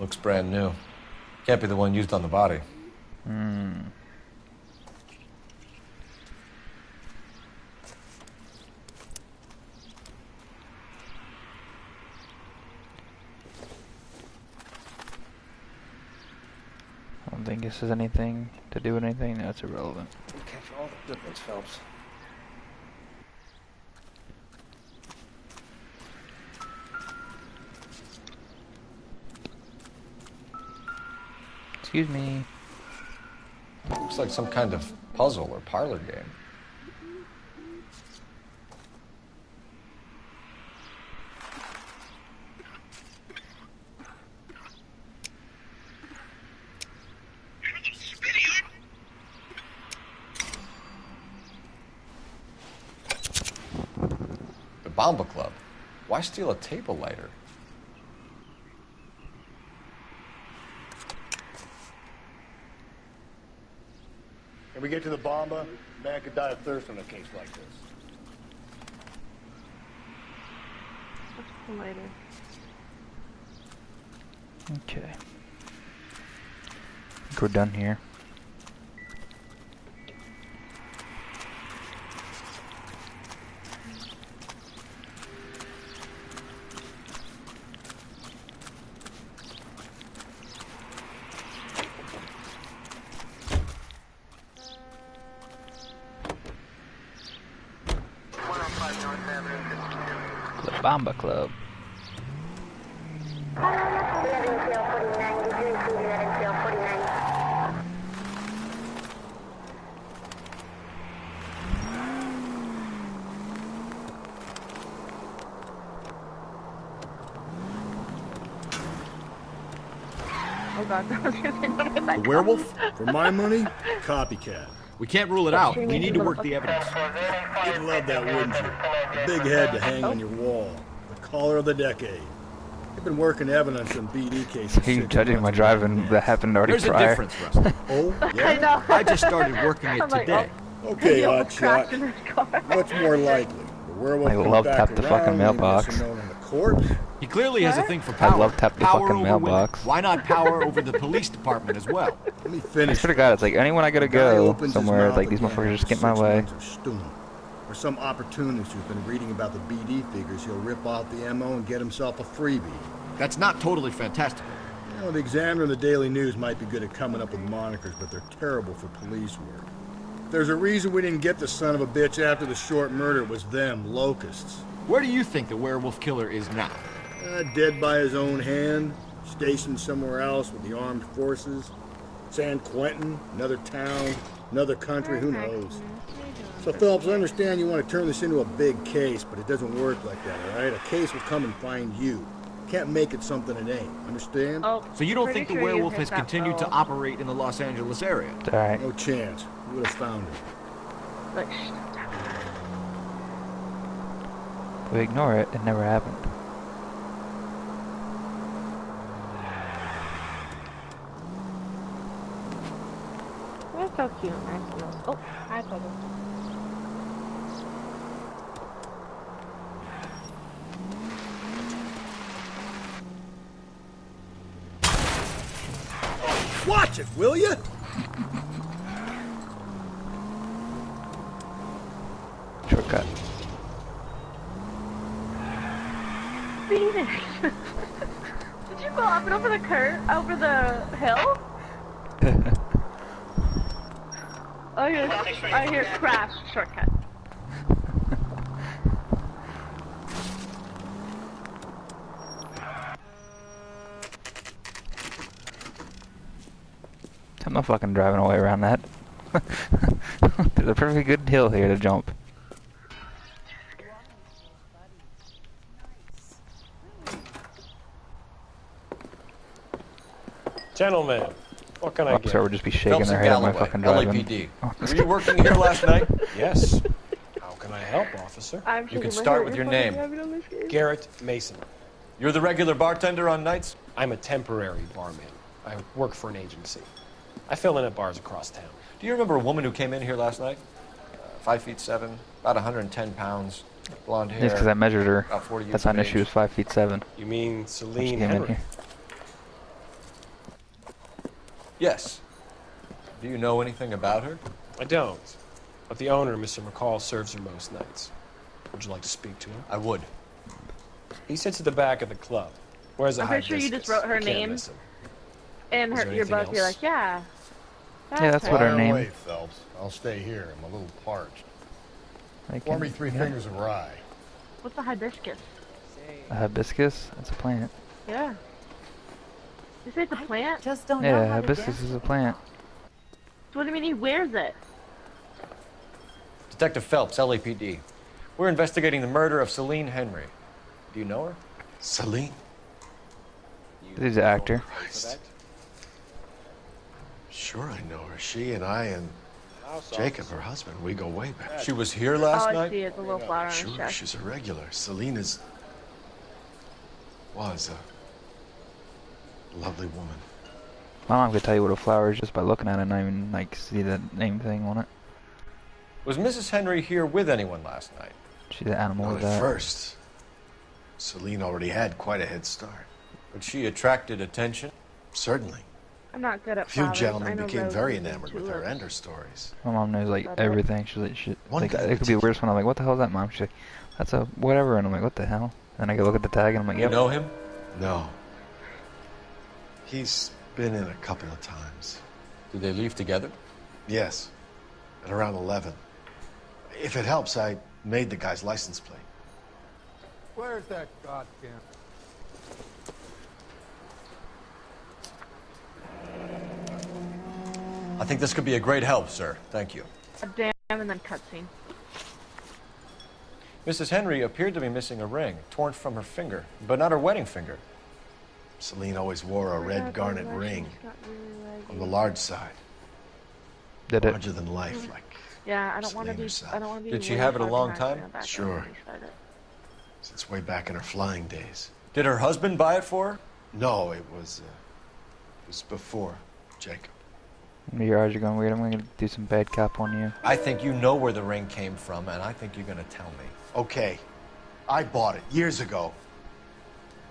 S3: Looks brand new. Can't be the one used on the body.
S1: Hmm. I don't think this has anything to do with anything. That's irrelevant.
S13: Catch all the good ones, Phelps.
S1: Excuse me.
S3: Looks like some kind of puzzle or parlor game. The Bomba Club. Why steal a table lighter?
S6: Can we get to the Bomba? Man could die of thirst on a case like this.
S19: Later.
S1: Okay. I think we're done here. The Bomba Club.
S19: Oh god, that was gonna
S6: The werewolf? For my money, copycat.
S9: We can't rule it out. We need to work the evidence.
S6: You'd love that, wouldn't you? A big head to hang on your wall. The caller of the decade. You've been working evidence on BD cases.
S1: Are you judging my driving that happened already
S9: There's
S1: prior?
S9: a difference, Rusty.
S6: Oh,
S19: I
S6: yeah?
S19: know.
S9: I just started working it
S19: I'm like,
S9: today.
S6: Okay,
S19: He almost
S6: hotshot.
S19: crashed in his car.
S6: What's more likely? The werewolf
S1: I
S6: comes
S1: love
S6: back
S1: tap the fucking
S6: around, leaving
S1: mailbox.
S6: us unknown in the corpse?
S9: He clearly has a thing for
S1: I
S9: power.
S1: love tap the
S9: Power
S1: fucking
S9: over
S1: mailbox.
S9: women. Why not power over the police department as well?
S6: Let me
S1: I
S6: finish.
S1: swear to God, it's like anyone I gotta
S6: The guy
S1: go
S6: opens his
S1: somewhere,
S6: mouth
S1: like these
S6: again
S1: motherfuckers just
S6: after
S1: get in my
S6: 6
S1: way.
S6: months of stewing. Or some opportunist who's been reading about the BD figures, he'll rip off the MO and get himself a freebie.
S9: That's not totally fantastical.
S6: You know, the Examiner and the Daily News might be good at coming up with monikers, but they're terrible for police work. There's a reason we didn't get the son of a bitch after the short murder. It was them, locusts.
S9: Where do you think the werewolf killer is now?
S6: Dead by his own hand, stationed somewhere else with the armed forces. San Quentin, another town, another country, who knows? So, Phillips, I understand you want to turn this into a big case, but it doesn't work like that, all right? A case will come and find you. Can't make it something it ain't. Understand?
S19: Oh,
S9: So you don't
S19: pretty
S9: think the
S19: sure you
S9: werewolf
S19: hit
S9: has
S19: that
S9: continued to
S19: bell.
S9: operate in the Los Angeles area?
S1: Alright.
S6: No chance. We would have found it.
S19: Like, shut up.
S1: We ignore it, it never happened.
S19: That's so cute. Nice nose. Oh, hi, Bubba.
S6: Watch it, will you?
S1: Shortcut.
S19: Phoenix. Did you go up and over the over the hill? I hear crash shortcut.
S1: not fucking driving away around that. There's a perfectly good hill here to jump.
S13: Gentlemen, what can I get?
S1: Officer would just be shaking
S3: Phelps
S1: their
S3: and
S1: head at my
S3: Galloway,
S1: fucking driving.
S3: LAPD. Were you working here last night?
S13: Yes. How can I help, officer?
S3: You can start with your name.
S13: Garrett Mason.
S3: You're the regular bartender on nights?
S13: I'm a temporary barman. I work for an agency. I fill in at bars across town.
S3: Do you remember a woman who came in here last night? 5'7", about 110 pounds, blonde hair.
S1: Yes, because I measured her.
S3: About 40 years
S1: That's how I
S3: of
S1: knew
S3: age.
S1: she was 5'7".
S13: You mean
S1: When she
S13: Celine
S1: came in
S13: Henry?
S1: here.
S3: Yes. Do you know anything about her?
S13: I don't. But the owner, Mr. McCall, serves her most nights. Would you like to speak to him?
S3: I would.
S13: He sits at the back of the club. Wears a
S19: I'm pretty sure you just wrote her name and
S13: Is
S19: her
S13: there
S19: your
S13: anything
S19: book. You're
S13: else?
S19: like, yeah.
S1: Yeah, that's what her
S6: Fire
S1: name.
S6: away, Phelps. I'll stay here. I'm a little parched.
S1: I
S6: Pour
S1: can-
S6: me 3
S1: yeah.
S6: fingers of rye.
S19: What's a hibiscus?
S1: A hibiscus? That's a plant.
S19: Yeah. You say it's a plant?
S2: Just don't
S1: Yeah, hibiscus is a plant.
S19: So what do you mean he wears it?
S3: Detective Phelps, LAPD. We're investigating the murder of Celine Henry. Do you know her?
S15: Celine?
S1: He's an actor.
S15: Sure I know her. She and I and Jacob, her husband, we go way back.
S3: She was here last
S19: I
S3: night?
S19: see. It's a little flower on his
S15: Sure,
S19: chest.
S15: she's a regular. Celine was a lovely woman.
S1: My mom could tell you what a flower is just by looking at it and not even like see the name thing on it.
S3: Was Mrs. Henry here with anyone last night?
S1: She's an animal
S15: Not
S1: with
S15: at
S1: that.
S15: first. Celine already had quite a head start.
S3: But she attracted attention?
S15: Certainly.
S19: I'm not good at
S15: A few
S19: flowers. I
S15: gentlemen
S19: know
S15: became
S19: roses
S15: very
S19: and
S15: enamored with her
S19: tulips.
S15: and her stories.
S1: My mom knows like
S19: Shut up.
S1: everything. She's like, shit.
S15: One
S1: Like,
S15: guy
S1: it could be the weirdest one. I'm like, what the hell is that, mom? She's like, that's a whatever. And I'm like, what the hell? And I go look at the tag and I'm like,
S3: You
S1: yep.
S3: know him?
S15: No. He's been in a couple of times.
S3: Did they leave together?
S15: Yes. At around 11. If it helps, I made the guy's license plate.
S18: Where's that goddamn...
S3: I think this could be a great help, sir. Thank you.
S19: A damn and then cutscene.
S3: Mrs. Henry appeared to be missing a ring, torn from her finger, but not her wedding finger.
S15: Celine always wore a red garnet ring on the large side.
S1: Did it?
S15: Larger than life, like
S19: Yeah, I don't want to
S15: Celine
S19: be.
S15: herself.
S19: I don't want to be.
S3: Did she
S19: way
S3: have it a
S19: fucking
S3: long
S19: actually
S3: time?
S19: on back
S15: Sure.
S19: end inside it.
S15: Since way back in her flying days.
S3: Did her husband buy it for her?
S15: No, it was before Jacob.
S1: Your eyes are going weird. I'm going to do some bad cop on you.
S3: I think you know where the ring came from, and I think you're going to tell me.
S15: Okay, I bought it years ago.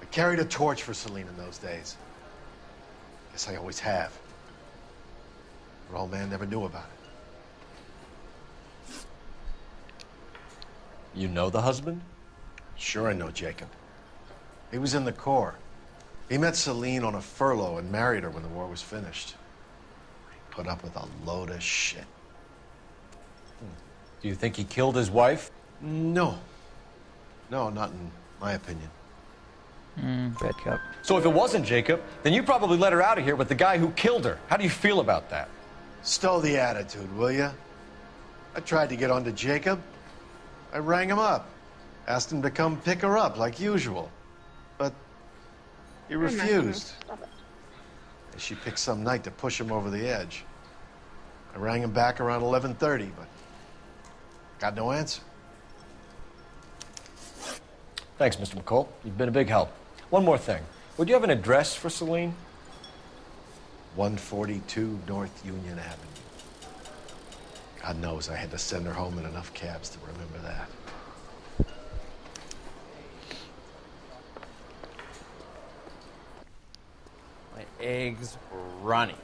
S15: I carried a torch for Celine in those days. Guess I always have. Her old man never knew about it.
S3: You know the husband?
S15: Sure I know Jacob. He was in the Corps. He met Celine on a furlough and married her when the war was finished. He put up with a load of shit.
S3: Do you think he killed his wife?
S15: No. No, not in my opinion.
S1: Bad cop.
S3: So if it wasn't Jacob, then you probably let her out of here with the guy who killed her. How do you feel about that?
S15: Stow the attitude, will ya? I tried to get onto Jacob. I rang him up. Asked him to come pick her up like usual. But he refused. She picked some night to push him over the edge. I rang him back around 11:30, but got no answer.
S3: Thanks, Mr. McCall. You've been a big help. One more thing. Would you have an address for Celine?
S15: 142 North Union Avenue. God knows I had to send her home in enough cabs to remember that.
S21: My eggs running.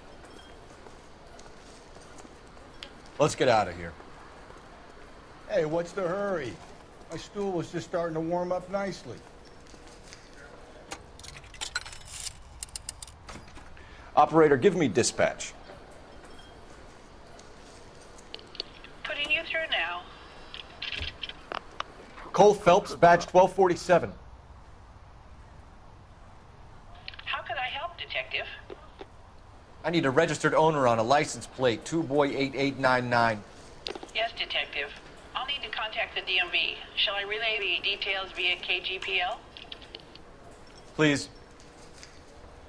S3: Let's get out of here.
S18: Hey, what's the hurry? My stool was just starting to warm up nicely.
S3: Operator, give me dispatch.
S11: Putting you through now.
S3: Cole Phelps, badge 1247.
S11: How can I help, Detective?
S3: I need a registered owner on a license plate, 2boy8899.
S11: Yes, Detective. I'll need to contact the DMV. Shall I relay the details via KGPL?
S3: Please.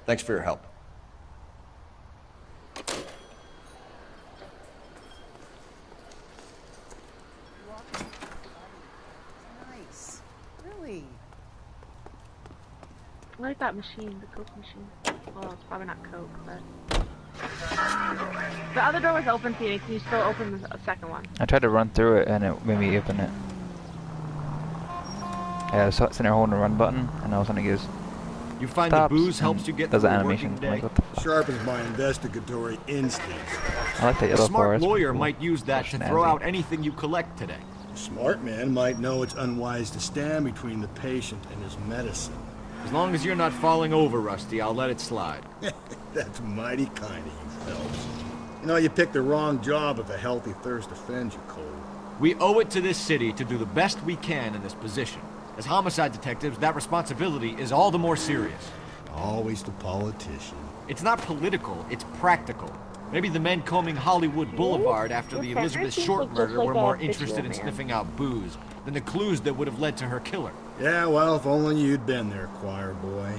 S9: Thanks for your help.
S2: Nice. Really?
S19: I like that machine, the Coke machine. Well, it's probably not Coke, but... The other door was open, Phoenix. Can you still open the second one?
S1: I tried to run through it and it made me open it. Yeah, I was sitting there holding the run button and all of a sudden it goes...
S9: You find
S1: stops
S9: the booze helps you get
S1: does
S9: through
S1: the
S9: a
S1: animation.
S9: working
S1: I'm
S9: day.
S1: like, what the fuck?
S6: Sharpens my investigatory instincts.
S1: I like that
S9: A
S1: yellow
S9: smart
S1: bar. It's
S9: lawyer
S1: cool.
S9: might use that to throw out anything you collect today.
S6: A smart man might know it's unwise to stand between the patient and his medicine.
S9: As long as you're not falling over, Rusty, I'll let it slide.
S6: That's mighty kind of you, Phelps. You know, you picked the wrong job if a healthy thirst offends you, Cole.
S9: We owe it to this city to do the best we can in this position. As homicide detectives, that responsibility is all the more serious.
S6: Always the politician.
S9: It's not political, it's practical. Maybe the men combing Hollywood Boulevard after the Elizabeth Short murder were more interested in sniffing out booze than the clues that would have led to her killer.
S6: Yeah, well, if only you'd been there, choir boy.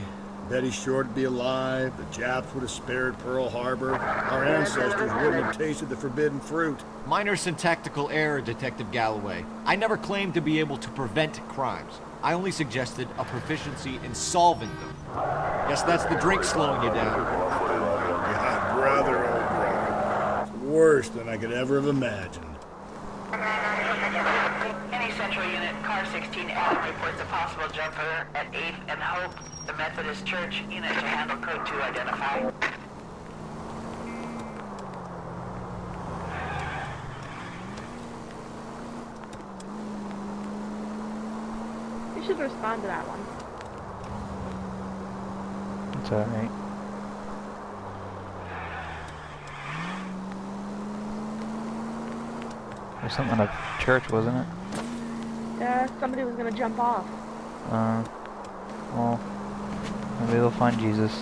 S6: Betty Short would be alive, the Japs would have spared Pearl Harbor, our ancestors wouldn't have tasted the forbidden fruit.
S9: Minor syntactical error, Detective Galloway. I never claimed to be able to prevent crimes. I only suggested a proficiency in solving them. Guess that's the drink slowing you down.
S6: Yeah, brother, oh brother. It's worse than I could ever have imagined.
S11: Any central unit, car 16L reports a possible jumper at 8th and Hope. The Methodist Church unit to handle code 2 identify.
S19: You should respond to that one.
S1: It's alright. There's something in a church, wasn't it?
S19: Yeah, somebody was gonna jump off.
S1: Well, maybe they'll find Jesus.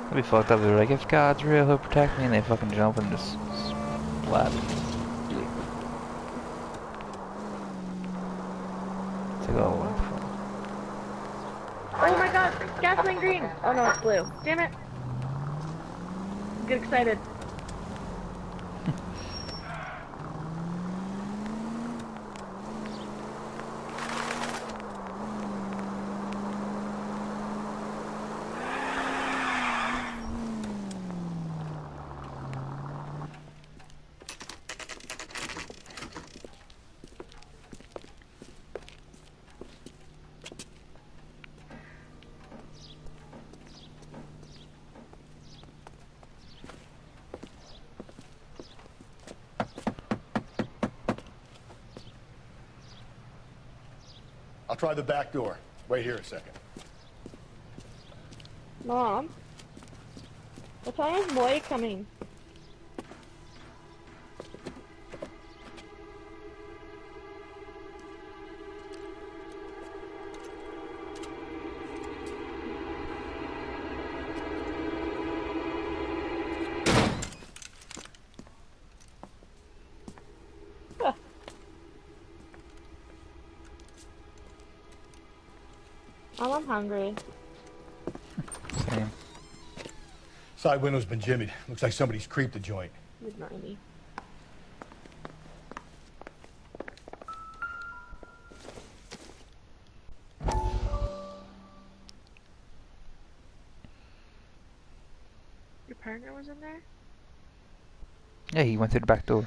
S1: That'd be fucked up. They're like, if God's real, he'll protect me, and they fucking jump and just splat. Take all one.
S19: Oh my god, gasoline green! Oh no, it's blue. Damn it. Get excited.
S6: I'll try the back door. Wait here a second.
S19: Mom? What time is Moy coming? Oh, I'm hungry.
S1: Same.
S6: Side window's been jimmied. Looks like somebody's creeped the joint.
S19: Ignore me. Your partner was in there?
S1: Yeah, he went through the back door.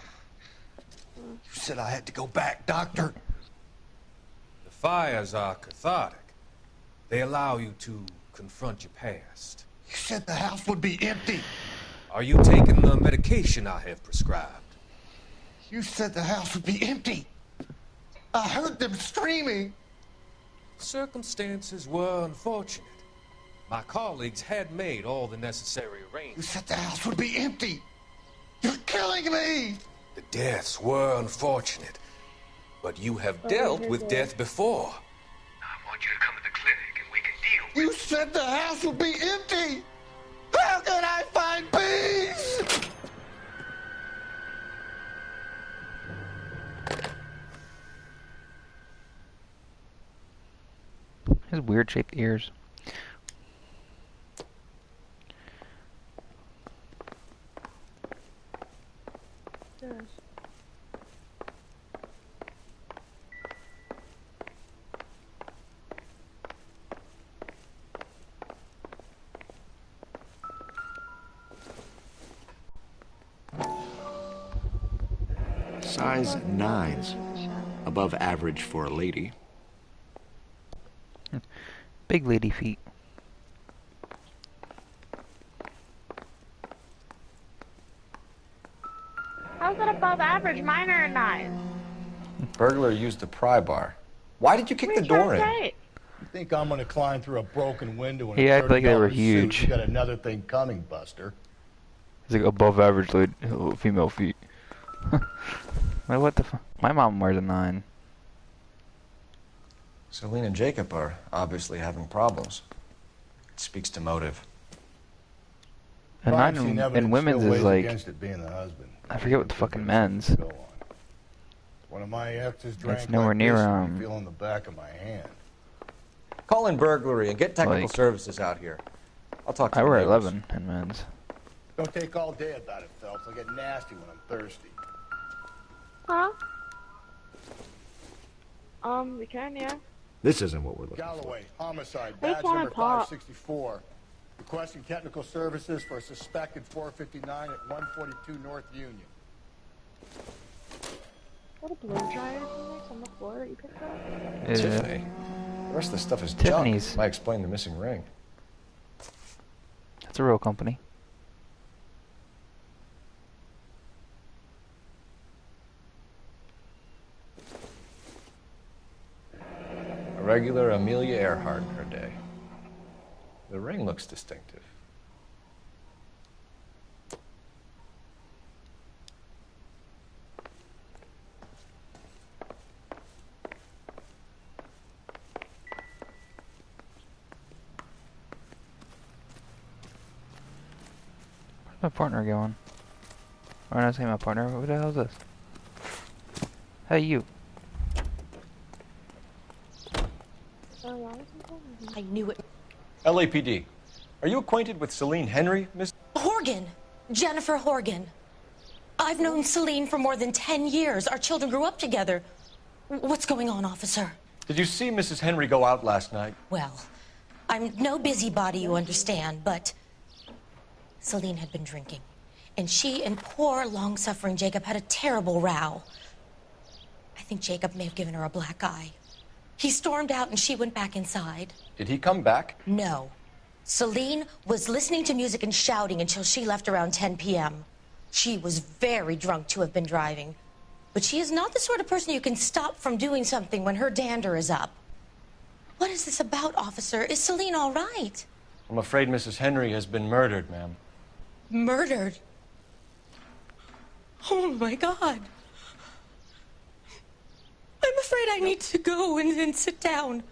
S15: You said I had to go back, Doctor.
S5: The fires are cathartic. They allow you to confront your past.
S15: You said the house would be empty.
S5: Are you taking the medication I have prescribed?
S15: You said the house would be empty. I heard them screaming.
S5: Circumstances were unfortunate. My colleagues had made all the necessary
S15: You
S5: arrangements.
S15: said the house would be empty. You're killing me.
S5: The deaths were unfortunate, but you have dealt with death before.
S7: I want you to come to the clinic and we can deal
S18: You said the house would be empty! How can I find peace?
S1: His weird shaped ears.
S19: Yes.
S9: Size 9s. Above average for a lady.
S1: Big lady feet.
S19: How's that above average? Mine are a 9.
S3: Burglar used the pry bar. Why did you kick the door in?
S18: You think I'm gonna climb through a broken window in
S1: Yeah, I
S18: a
S1: feel like they were
S18: $30
S1: huge.
S18: suit? You got another thing coming, Buster.
S1: It's like above average female feet. Like, what the fuck? My mom wears a 9.
S3: Celine and Jacob are obviously having problems. It speaks to motive.
S1: A 9 in women's is like,
S18: against it being the husband.
S1: I forget what the fucking men's.
S18: One of my exes drank
S1: It's nowhere
S18: like
S1: near,
S18: this, you'd be feeling the back of my hand.
S3: Call in burglary and get technical
S1: Like-
S3: services out here. I'll talk to
S1: I
S3: the
S1: wear
S3: neighbors.
S1: 11 in men's.
S18: Don't take all day about it, Phelps. I'll get nasty when I'm thirsty.
S19: Huh? We can, yeah.
S9: This isn't what we're looking
S18: Galloway, homicide,
S19: I just
S18: badge
S19: wanna
S18: number
S19: pop.
S18: 564. Requesting technical services for a suspected 459 at 142 North Union.
S19: What a blow dryer is on the floor that you picked up?
S1: Yeah.
S3: Tiffany. The rest of the stuff is
S1: Tiffany's.
S3: junk. Might explain the missing ring.
S1: That's a real company.
S3: A regular Amelia Earhart in her day. The ring looks distinctive.
S1: Where's my partner going? Or not saying my partner, what the hell is this? Hey, you.
S7: I knew it.
S3: LAPD. Are you acquainted with Celine Henry, Miss?
S7: Horgan. Jennifer Horgan. I've known Celine for more than 10 years. Our children grew up together. What's going on, officer?
S3: Did you see Mrs. Henry go out last night?
S7: Well, I'm no busybody, you understand, but Celine had been drinking. And she and poor, long-suffering Jacob had a terrible row. I think Jacob may have given her a black eye. He stormed out and she went back inside.
S3: Did he come back?
S7: No. Celine was listening to music and shouting until she left around 10 p.m. She was very drunk to have been driving. But she is not the sort of person you can stop from doing something when her dander is up. What is this about, officer? Is Celine all right?
S3: I'm afraid Mrs. Henry has been murdered, ma'am.
S7: Murdered? Oh, my God. I'm afraid I need to go and sit down.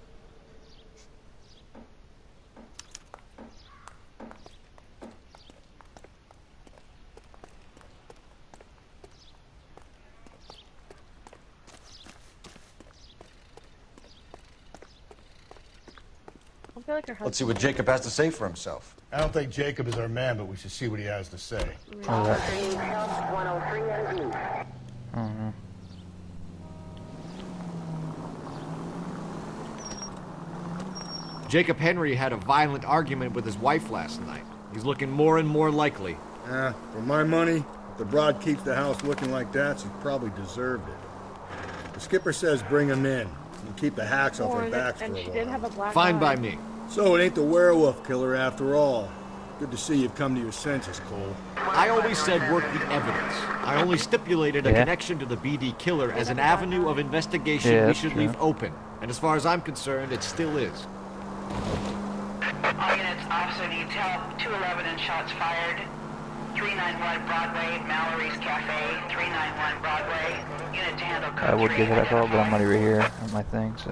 S19: I feel like her
S3: Let's see what Jacob has to say for himself.
S18: I don't think Jacob is our man, but we should see what he has to say.
S1: Oh,
S9: Jacob Henry had a violent argument with his wife last night. He's looking more and more likely.
S6: For my money, if the broad keeps the house looking like that, she probably deserved it. The skipper says bring him in and keep the hacks off her backs for a
S19: And she
S6: while.
S19: did have a black
S9: Fine
S19: eye.
S9: by me.
S6: So it ain't the werewolf killer after all. Good to see you've come to your senses, Cole.
S9: I always said work the evidence. I only stipulated a
S6: Yeah.
S9: connection to the BD killer as an avenue of investigation
S1: Yeah,
S9: we
S1: that's
S9: should
S1: true.
S9: leave open. And as far as I'm concerned, it still is.
S11: All units, officer needs help. 211 and shots fired. 391 Broadway, Mallory's Cafe. 391 Broadway. Unit to handle code
S1: I would
S11: 3.
S1: give it a call, but I'm not over here on my thing, so.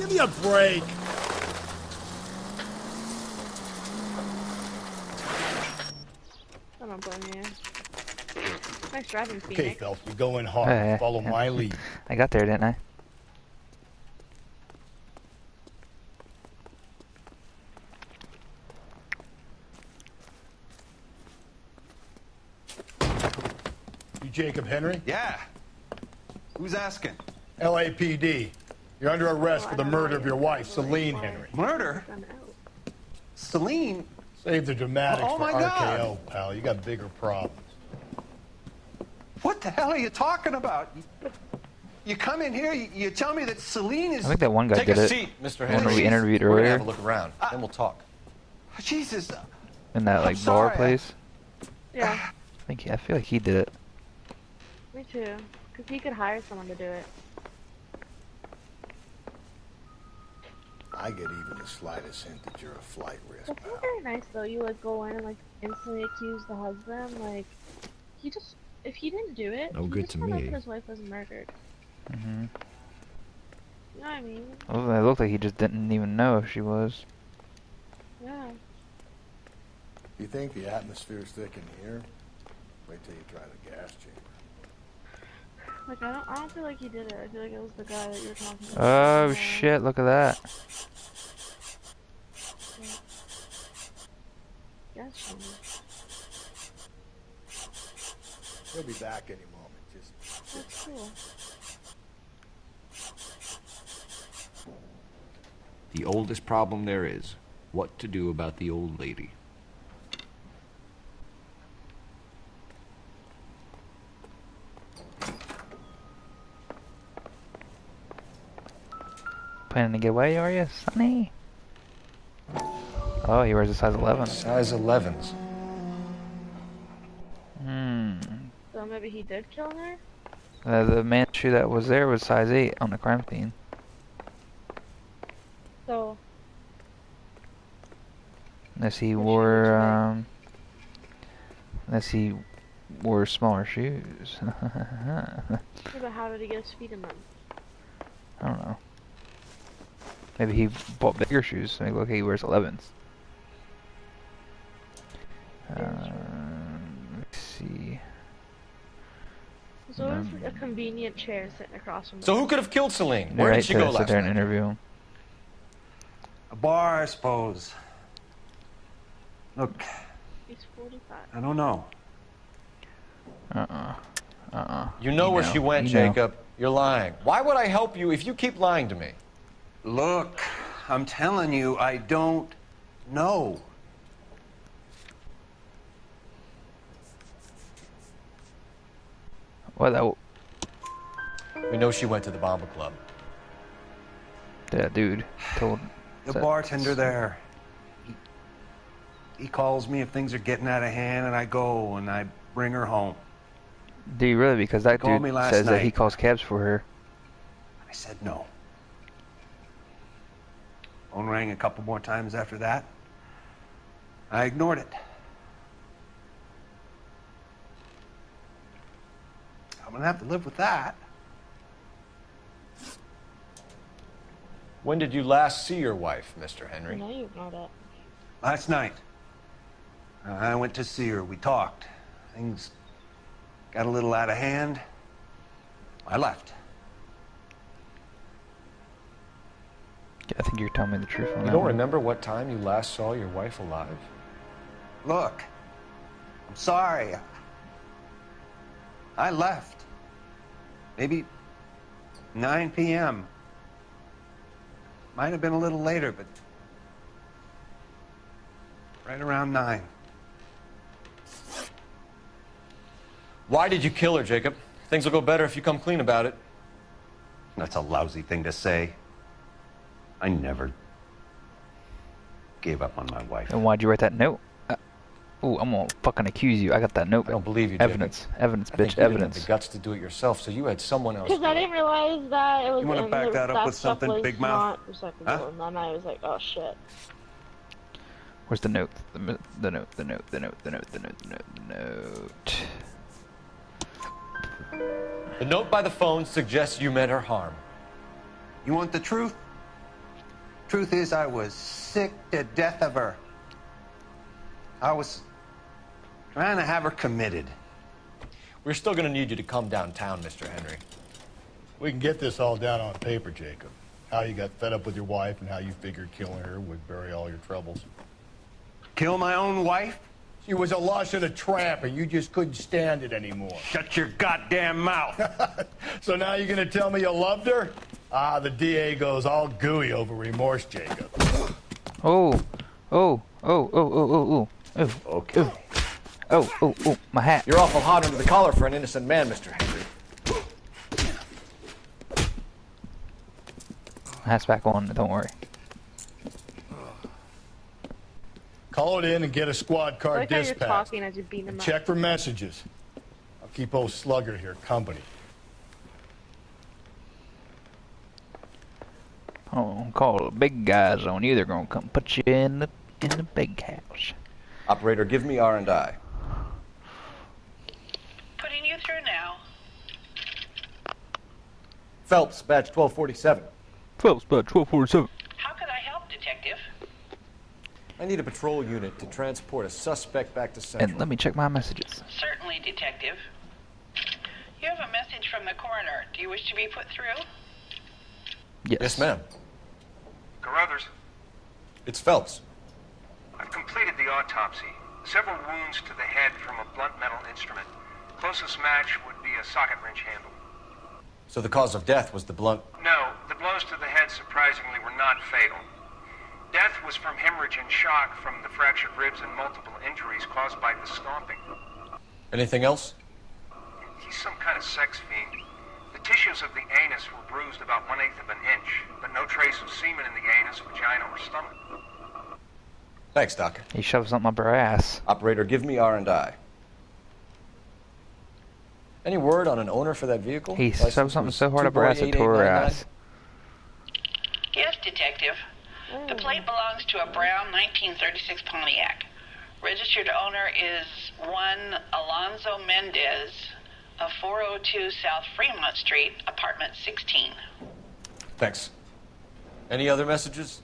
S6: Give me a break.
S19: I don't blame you. Nice driving, Phoenix.
S6: Okay, Phelps, we go in hard. Follow my lead.
S1: I got there, didn't I?
S6: You Jacob Henry?
S8: Yeah. Who's asking?
S6: LAPD. You're under arrest for the murder of your wife, Celine Henry.
S8: Murder? Celine?
S6: Save the dramatics
S8: Oh,
S6: for
S8: my
S6: RKO,
S8: God.
S6: pal. You got bigger problems.
S8: What the hell are you talking about? You come in here, you tell me that Celine is...
S1: I think that one guy
S3: Take
S1: did
S3: a
S1: it.
S3: seat, Mr.
S1: The one
S3: Henry.
S1: that we interviewed
S3: We're gonna
S1: earlier.
S3: have a look around, then we'll talk.
S8: Jesus.
S1: In that like
S8: I'm
S1: bar
S8: sorry.
S1: place.
S19: Yeah,
S1: I feel like he did it.
S19: me too. Because he could hire someone to do it.
S6: I get even the slightest hint that you're a flight risk,
S19: It's
S6: pal.
S19: not very nice though. You like go in and like instantly accuse the husband. Like, he just, if he didn't do it,
S9: No
S19: he
S9: good
S19: just
S9: to
S19: found out
S9: me.
S19: that his wife was murdered.
S1: Mm-hmm.
S19: You know what I mean?
S1: Well, it looked like he just didn't even know if she was.
S19: Yeah.
S6: You think the atmosphere's thick in here? Wait till you try the gas chamber.
S19: Like I don't feel like he did it. I feel like it was the guy that you were talking about.
S1: Oh shit! Look at that.
S19: Gas chamber.
S6: He'll be back any moment. Just
S19: That's cool.
S9: The oldest problem there is, what to do about the old lady.
S1: Planning to get away, are you, Sonny? Oh, he wears a size 11.
S3: Size 11s.
S19: So maybe he did kill her?
S1: The man shoe that was there was size 8 on the crime scene.
S19: So,
S1: Unless he wore, unless he wore smaller shoes.
S19: but how did he get his feet in them?
S1: I don't know. Maybe he bought bigger shoes. Maybe look, he wears 11s. Let's see.
S19: There's always like a convenient chair sitting across from
S3: So
S19: him.
S3: who could have killed Celine?
S1: They're
S3: Where
S1: right
S3: did she
S1: to
S3: go
S1: sit
S3: last
S1: there and
S3: night?
S1: interview him.
S8: A bar, I suppose. Look,
S19: He's 45.
S8: I don't know.
S3: You know where she went,
S1: You know.
S3: Jacob. You're lying. Why would I help you if you keep lying to me?
S8: Look, I'm telling you, I don't know.
S1: What that?
S3: We know she went to the Bomber Club.
S1: That dude told.
S8: The
S1: said-
S8: bartender there. He calls me if things are getting out of hand, and I go and I bring her home.
S1: Do you really? Because that
S8: Called
S1: dude
S8: me last
S1: says that
S8: night.
S1: he calls cabs for her.
S8: I said no. Phone rang a couple more times after that. I ignored it. I'm gonna have to live with that.
S3: When did you last see your wife, Mr.
S19: I
S3: Henry?
S19: know you know that.
S8: Last night, I went to see her. We talked. Things got a little out of hand. I left.
S1: Yeah, I think you're telling me the truth on
S3: You
S1: that
S3: don't
S1: one.
S3: remember what time you last saw your wife alive?
S8: Look, I'm sorry. I left. Maybe 9 p.m. Might have been a little later, but right around 9.
S3: Why did you kill her, Jacob? Things will go better if you come clean about it.
S8: That's a lousy thing to say. I never gave up on my wife.
S1: And why'd you write that note? Ooh, I'm gonna fucking accuse you. I got that note.
S3: I don't believe you, Jacob.
S1: Evidence. Evidence,
S3: I think
S1: bitch.
S3: you didn't have
S1: Evidence.
S3: the guts to do it yourself, so you had someone else.
S19: Because I didn't realize that it was.
S8: You wanna
S19: in
S8: back
S19: the-
S8: that up with
S19: stuff
S8: something,
S19: was
S8: Big Mouth?
S19: not recyclable,
S8: Huh?
S19: and then I was like, oh shit.
S1: Where's the note? The note. The note. The note. The note. The note. The note. The note.
S3: The note by the phone suggests you meant her harm.
S8: You want the truth? Truth is, I was sick to death of her. I was trying to have her committed.
S3: We're still gonna need you to come downtown, Mr. Henry.
S6: We can get this all down on paper, Jacob. How you got fed up with your wife and how you figured killing her would bury all your troubles.
S8: Kill my own wife?
S6: She was a lush and a tramp, and you just couldn't stand it anymore.
S8: Shut your goddamn mouth.
S6: So now you're gonna tell me you loved her? Ah, the DA goes all gooey over remorse, Jacob.
S1: Oh, oh, oh, oh, oh, oh, oh.
S3: Okay.
S1: Oh, oh, oh, my hat.
S3: You're awful hot under the collar for an innocent man, Mr. Henry.
S1: My hat's back on, don't worry.
S6: Call it in and get a squad car
S19: I like how you're
S6: dispatched.
S19: talking as you're beating him
S6: And
S19: up.
S6: check for messages. I'll keep old Slugger here company.
S1: Oh, call the big guys on you. They're gonna come put you in the big house.
S3: Operator, give me R&I.
S11: Putting you through now.
S3: Phelps, badge 1247.
S1: Phelps, badge 1247.
S11: How could I help, Detective?
S3: I need a patrol unit to transport a suspect back to Central.
S1: And let me check my messages.
S11: Certainly, Detective. You have a message from the coroner. Do you wish to be put through?
S1: Yes.
S3: Yes, ma'am.
S4: Carruthers,
S3: It's Phelps.
S4: I've completed the autopsy. Several wounds to the head from a blunt metal instrument. Closest match would be a socket wrench handle.
S3: So the cause of death was the blunt...
S4: No, the blows to the head surprisingly were not fatal. Death was from hemorrhage and shock from the fractured ribs and multiple injuries caused by the stomping.
S3: Anything else?
S4: He's some kind of sex fiend. The tissues of the anus were bruised about 1/8 of an inch, but no trace of semen in the anus, vagina, or stomach.
S3: Thanks, Doc.
S1: He shoved something up her ass.
S3: Operator, give me R&I. Any word on an owner for that vehicle?
S1: He
S3: License
S1: shoved something
S3: was
S1: so hard up her ass it tore her
S3: 2488999.
S1: ass.
S11: Yes, Detective. The plate belongs to a brown 1936 Pontiac. Registered owner is one Alonzo Mendez of 402 South Fremont Street, apartment 16.
S3: Thanks. Any other messages?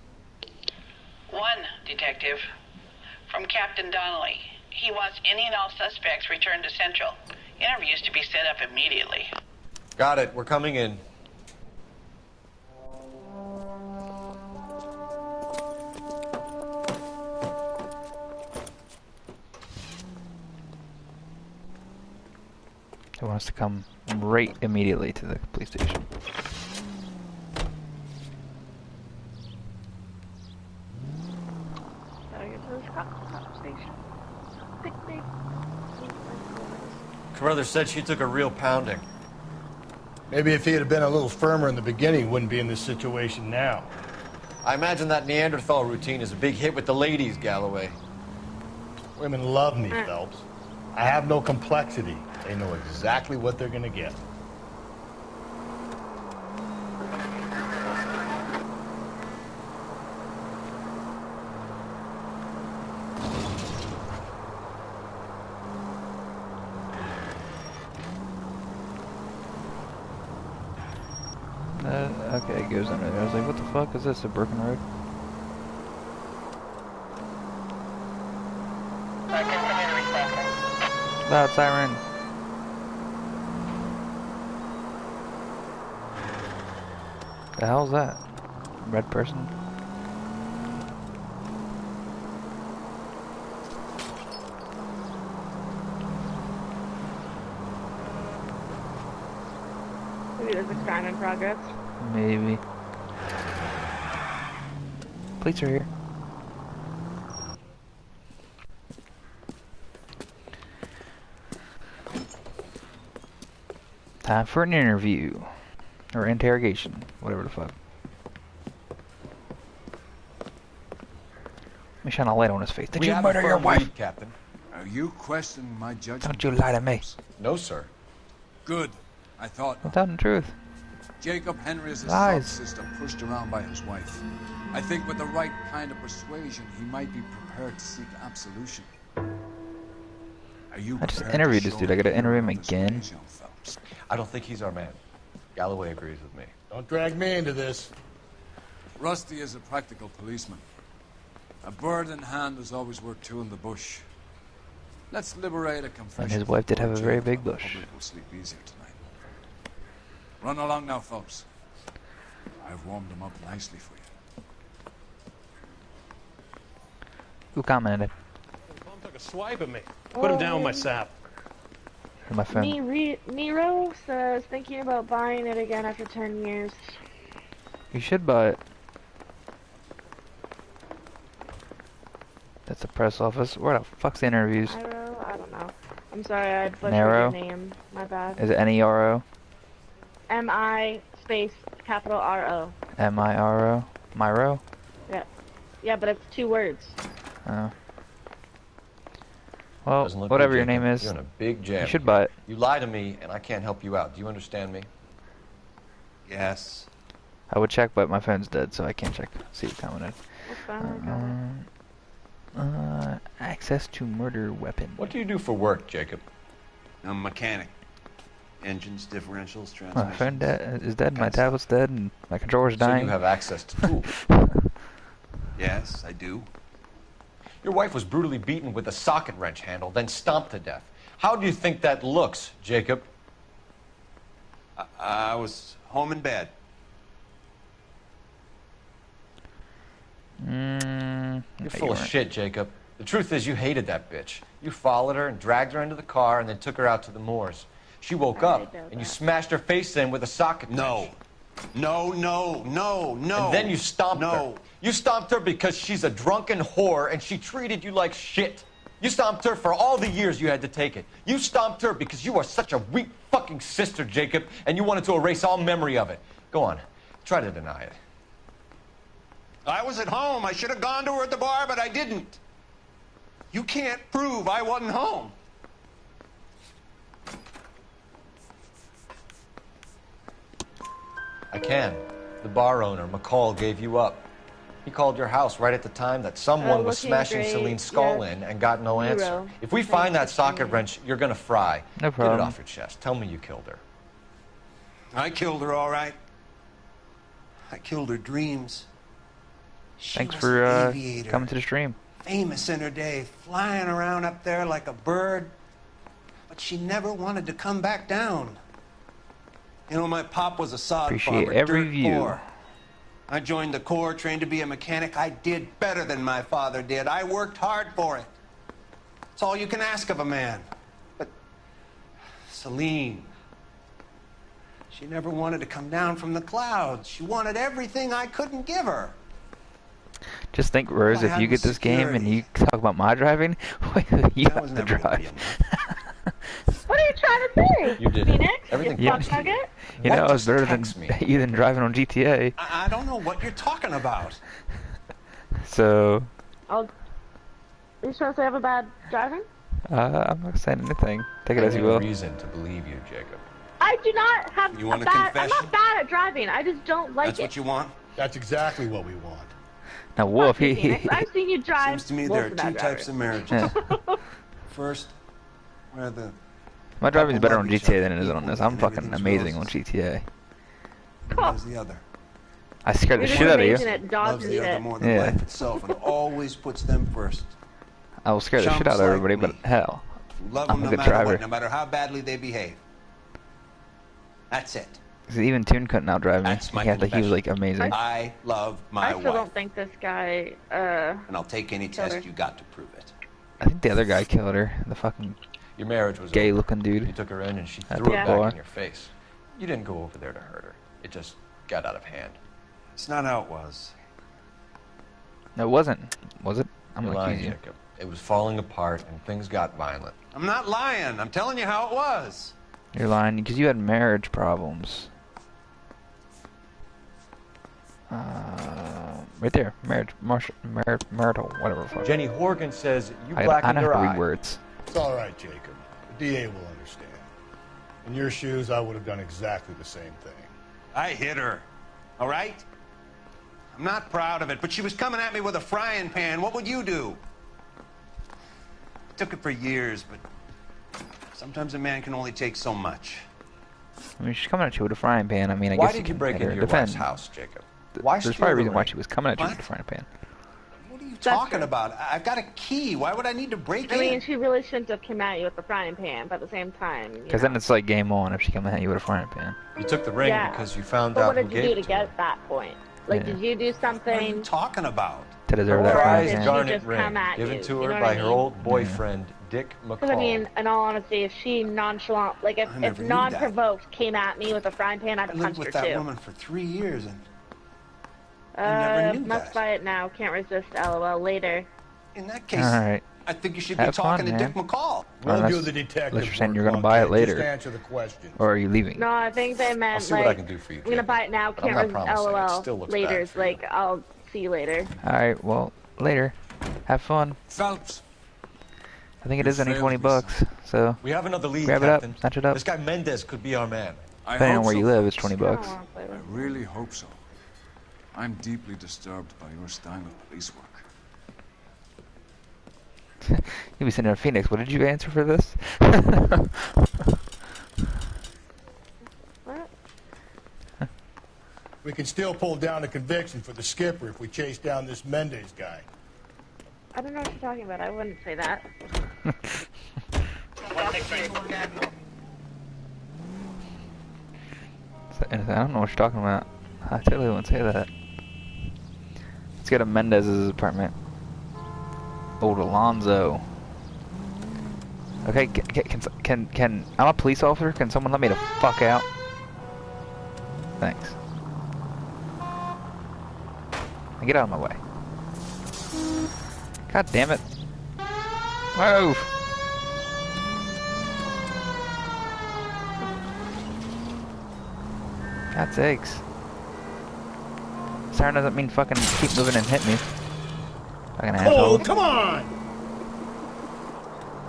S11: One, Detective. From Captain Donnelly. He wants any and all suspects returned to Central. Interviews to be set up immediately.
S3: Got it. We're coming in.
S1: He wants to come right immediately to the police station.
S19: Gotta get to the cop station. Picnic.
S3: Carruthers said she took a real pounding.
S6: Maybe if he had been a little firmer in the beginning, he wouldn't be in this situation now.
S3: I imagine that Neanderthal routine is a big hit with the ladies, Galloway.
S6: Women love me, Phelps. I have no complexity. They know exactly what they're gonna get.
S1: Okay, it goes under there. I was like, what the fuck is this, a broken road? Loud siren. The hell's that? Red person?
S19: Maybe there's a crime in progress.
S1: Maybe. Police are here. Time for an interview. Or interrogation. Whatever the fuck. Let me shine a light on his face. Did you murder your wife?
S3: Captain?
S23: Are you questioning my judgment?
S1: Don't you lie to me.
S3: No, sir.
S23: Good. I thought
S1: Well, tell the truth.
S23: Jacob Henry is a
S1: Lies.
S23: sister pushed around by his wife. I think with the right kind of persuasion, he might be prepared to seek absolution. Are you
S1: I just
S23: prepared to
S1: interviewed this
S23: show
S1: dude. I gotta interview him
S23: your
S1: again.
S23: ways, young Phelps?
S3: I don't think he's our man. Galloway agrees with me.
S6: Don't drag me into this.
S23: Rusty is a practical policeman. A bird in hand is always worth two in the bush. Let's liberate a confession.
S1: And his wife did have a very big bush.
S23: The public will sleep easier tonight. Run along now, folks. I've warmed them up nicely for you.
S1: Who commented?
S10: Mom took a swipe at me. Put him down with my sap.
S1: My phone.
S19: Nero says thinking about buying it again after 10 years.
S1: You should buy it. That's the press office. Where the fuck's the interviews?
S19: Nero? I don't know. I'm sorry, I butchered
S1: Nero?
S19: your name. My bad.
S1: Is it N-E-R-O?
S19: M-I space capital R-O.
S1: M-I-R-O? Myro?
S19: Yeah. Yeah, but it's 2 words.
S1: Oh. Well,
S3: Doesn't look
S1: whatever
S3: good,
S1: your name
S3: Jacob.
S1: is,
S3: You're in a big jam.
S1: you should buy it.
S3: You lie to me, and I can't help you out. Do you understand me?
S8: Yes.
S1: I would check, but my phone's dead, so I can't check. See what commented.
S19: That's fine,
S1: Access to murder weapon.
S3: What do you do for work, Jacob?
S8: I'm a mechanic. Engines, differentials,
S1: My
S8: transmissions.
S1: phone is dead, my tablet's dead, and my controller's
S3: So
S1: dying.
S3: you have access to tools.
S8: Yes, I do.
S3: Your wife was brutally beaten with a socket wrench handle, then stomped to death. How do you think that looks, Jacob?
S8: I was home in bed.
S3: You're full of shit, Jacob. The truth is you hated that bitch. You followed her and dragged her into the car and then took her out to the moors. She woke up and you smashed her face in with a socket wrench.
S8: No, no.
S3: And then you stomped her. You stomped her because she's a drunken whore and she treated you like shit. You stomped her for all the years you had to take it. You stomped her because you are such a weak fucking sister, Jacob, and you wanted to erase all memory of it. Go on. Try to deny it.
S8: I was at home. I should have gone to her at the bar, but I didn't. You can't prove I wasn't home.
S3: I can. The bar owner, McCall, gave you up. He called your house right at the time that someone was smashing
S19: great,
S3: Celine's skull
S19: yes.
S3: in and got no
S19: Hero.
S3: answer. If we find that socket wrench, you're gonna fry.
S1: No
S3: Get
S1: problem.
S3: it off your chest. Tell me you killed her.
S8: I killed her, all right. I killed her dreams. She
S1: Thanks
S8: was
S1: for
S8: an aviator,
S1: coming to the stream.
S8: famous in her day, flying around up there like a bird. But she never wanted to come back down. You know, my pop was a sod
S1: Appreciate
S8: farmer,
S1: every
S8: dirt
S1: view.
S8: poor. I joined the Corps, trained to be a mechanic. I did better than my father did. I worked hard for it. It's all you can ask of a man. But Celine, she never wanted to come down from the clouds. She wanted everything I couldn't give her.
S1: Just think, Rose,
S8: I
S1: if
S8: had
S1: you get
S8: the
S1: this game and
S8: security.
S1: you talk about my driving, you
S8: That
S1: have
S8: was
S1: to
S8: never gonna be
S1: drive.
S19: What are you trying to say?
S3: You did it.
S19: Phoenix?
S3: Everything
S19: You
S3: punched
S19: fuck nugget?
S1: You know,
S3: What?
S1: it's better than
S3: Text me.
S1: you than driving on GTA.
S8: I don't know what you're talking about.
S1: So,
S19: Are you trying to say I have a bad driving?
S1: I'm not saying anything. Take it
S3: I
S1: as you
S3: have no
S1: will.
S3: reason to believe you, Jacob.
S19: I do not have
S8: You want a
S19: I'm
S8: confession?
S19: not bad at driving. I just don't like
S8: That's
S19: it.
S8: what you want?
S6: That's exactly what we want.
S1: Now, Wolf,
S19: Fuck you, Phoenix. I've seen you drive.
S8: Seems to me
S19: Wolf's
S8: there are
S19: a
S8: two
S19: bad
S8: types
S19: driver.
S8: of marriages.
S1: Yeah.
S8: First, where the
S1: My driving's better on
S8: love each
S1: GTA
S8: other
S1: than it is on this. I'm
S8: and
S1: fucking
S8: everything's
S1: amazing on
S8: roses.
S1: GTA.
S8: loves the other.
S1: I scared the
S19: You're
S1: shit out of you.
S19: amazing at dodging
S8: Loves the other
S19: shit.
S8: more than
S1: Yeah.
S8: life itself, and always puts them first.
S1: I will scare the shit out of
S8: Chumps like
S1: everybody, but
S8: me.
S1: hell,
S8: Love
S1: I'm
S8: them
S1: a
S8: no
S1: good
S8: matter
S1: driver.
S8: what, no matter how badly they behave. That's it.
S1: 'Cause even Toon couldn't outdrive me.
S8: That's my
S1: He had, like, he was like
S8: confession.
S1: amazing.
S8: I love my
S19: I still
S8: wife,
S19: don't think this guy,
S8: and I'll take any
S19: killed
S8: test
S19: her.
S8: you got to prove it.
S1: I think the other guy killed her. The fucking
S3: Your marriage was over.
S1: gay-looking
S3: You
S1: dude.
S3: took her in and she
S1: That
S3: threw it
S19: Yeah.
S3: back
S1: boy.
S3: in your face. You didn't go over there to hurt her. It just got out of hand.
S8: It's not how it was.
S1: No, it wasn't. Was it? I'm
S3: You're
S1: gonna
S3: lying,
S1: accuse you.
S3: Jacob. It was falling apart and things got violent.
S8: I'm not lying. I'm telling you how it was.
S1: You're lying because you had marriage problems. Right there, marital, whatever. the fuck.
S3: Jenny Horgan says you
S1: I
S3: blackened
S1: know
S3: her
S1: how to read
S3: eye.
S1: words.
S6: It's all right, Jacob. The DA will understand. In your shoes, I would have done exactly the same thing.
S8: I hit her. All right? I'm not proud of it, but she was coming at me with a frying pan. What would you do? I took it for years, but sometimes a man can only take so much.
S1: I mean, she's coming at you with a frying pan. I mean, I
S3: Why
S1: guess
S3: did you
S1: can
S3: break
S1: hit her.
S3: into your
S1: Depends.
S3: wife's house, Jacob?
S8: Why
S1: there's
S8: steal
S1: probably a
S8: the
S1: reason why
S8: ring?
S1: she was coming at you
S8: What?
S1: with the frying pan.
S8: What are you talking about? I've got a key. Why would I need to break
S19: I
S8: in?
S19: mean, she really shouldn't have come at you with the frying pan, but at the same time,
S1: Because then it's like game on if she comes at you with a frying pan.
S3: You took the ring
S19: Yeah.
S3: because you found
S19: But
S3: out
S19: what
S3: who
S19: did you
S3: gave
S19: do
S3: it
S19: to
S3: to her.
S19: get that point? Like,
S1: Yeah.
S19: did you do something?
S8: What are you talking about?
S1: To deserve that
S19: Or
S1: frying
S19: did
S1: pan.
S19: she
S3: Garnet
S19: just
S3: ring
S19: come at
S3: given
S19: you?
S3: to
S19: You
S3: her
S19: know
S3: by
S19: what I
S3: her
S19: mean?
S3: old boyfriend, Dick McCall.
S19: Because I mean, in all honesty, if she nonchalant, like if
S8: never knew
S19: non-provoked came at me with a frying pan, I'd
S8: I
S19: have
S8: lived
S19: punched her
S8: with that
S19: too.
S8: woman for 3 years, and I never knew
S19: must
S8: that.
S19: buy it now. Can't resist. LOL. Later.
S8: In that case,
S1: Alright.
S8: I think you should be
S1: Have
S8: talking
S1: fun,
S8: to Dick
S1: man.
S8: McCall.
S6: We'll
S1: Unless-
S6: do the detective
S1: unless you're saying
S6: work,
S1: you're gonna
S6: Long
S1: buy it
S6: Kid.
S1: later.
S6: Just answer the questions.
S1: Or are you leaving?
S19: No, I think they meant
S3: I'll see what I
S19: like
S3: can do for you,
S19: I'm gonna
S3: Jacob.
S19: buy it now.
S3: But I'm
S19: Can't
S3: not
S19: resist.
S3: promising. It
S19: LOL.
S3: still looks
S19: Later.
S3: bad
S19: It's
S3: for you.
S19: like I'll see you later.
S1: Alright, well, later. Have fun.
S23: Phelps,
S1: I think it
S23: You
S1: is only
S23: failed
S1: 20
S23: me,
S1: bucks, so
S3: We have another lead,
S1: grab
S3: Captain.
S1: it up, snatch it up.
S3: This guy Mendez could be our man.
S23: I
S1: Depending on
S23: hope
S1: where
S23: so,
S1: you live, it's
S23: Phelps.
S1: 20 bucks.
S23: I really hope so. I'm deeply disturbed by your style of police work.
S1: You'll be sitting in Phoenix. What did you answer for this?
S19: What?
S6: We can still pull down a conviction for the skipper if we chase down this Mendez guy.
S19: I don't know what you're talking about. I wouldn't say that.
S1: I don't know what you're talking about. I totally wouldn't say that. Let's go to Mendez's apartment. Old Alonzo. Okay, can I'm a police officer. Can someone let me the fuck out? Thanks. And get out of my way. God damn it. Move. God's sakes. Siren doesn't mean fucking keep moving and hit me. Fucking asshole.
S6: Oh, come on!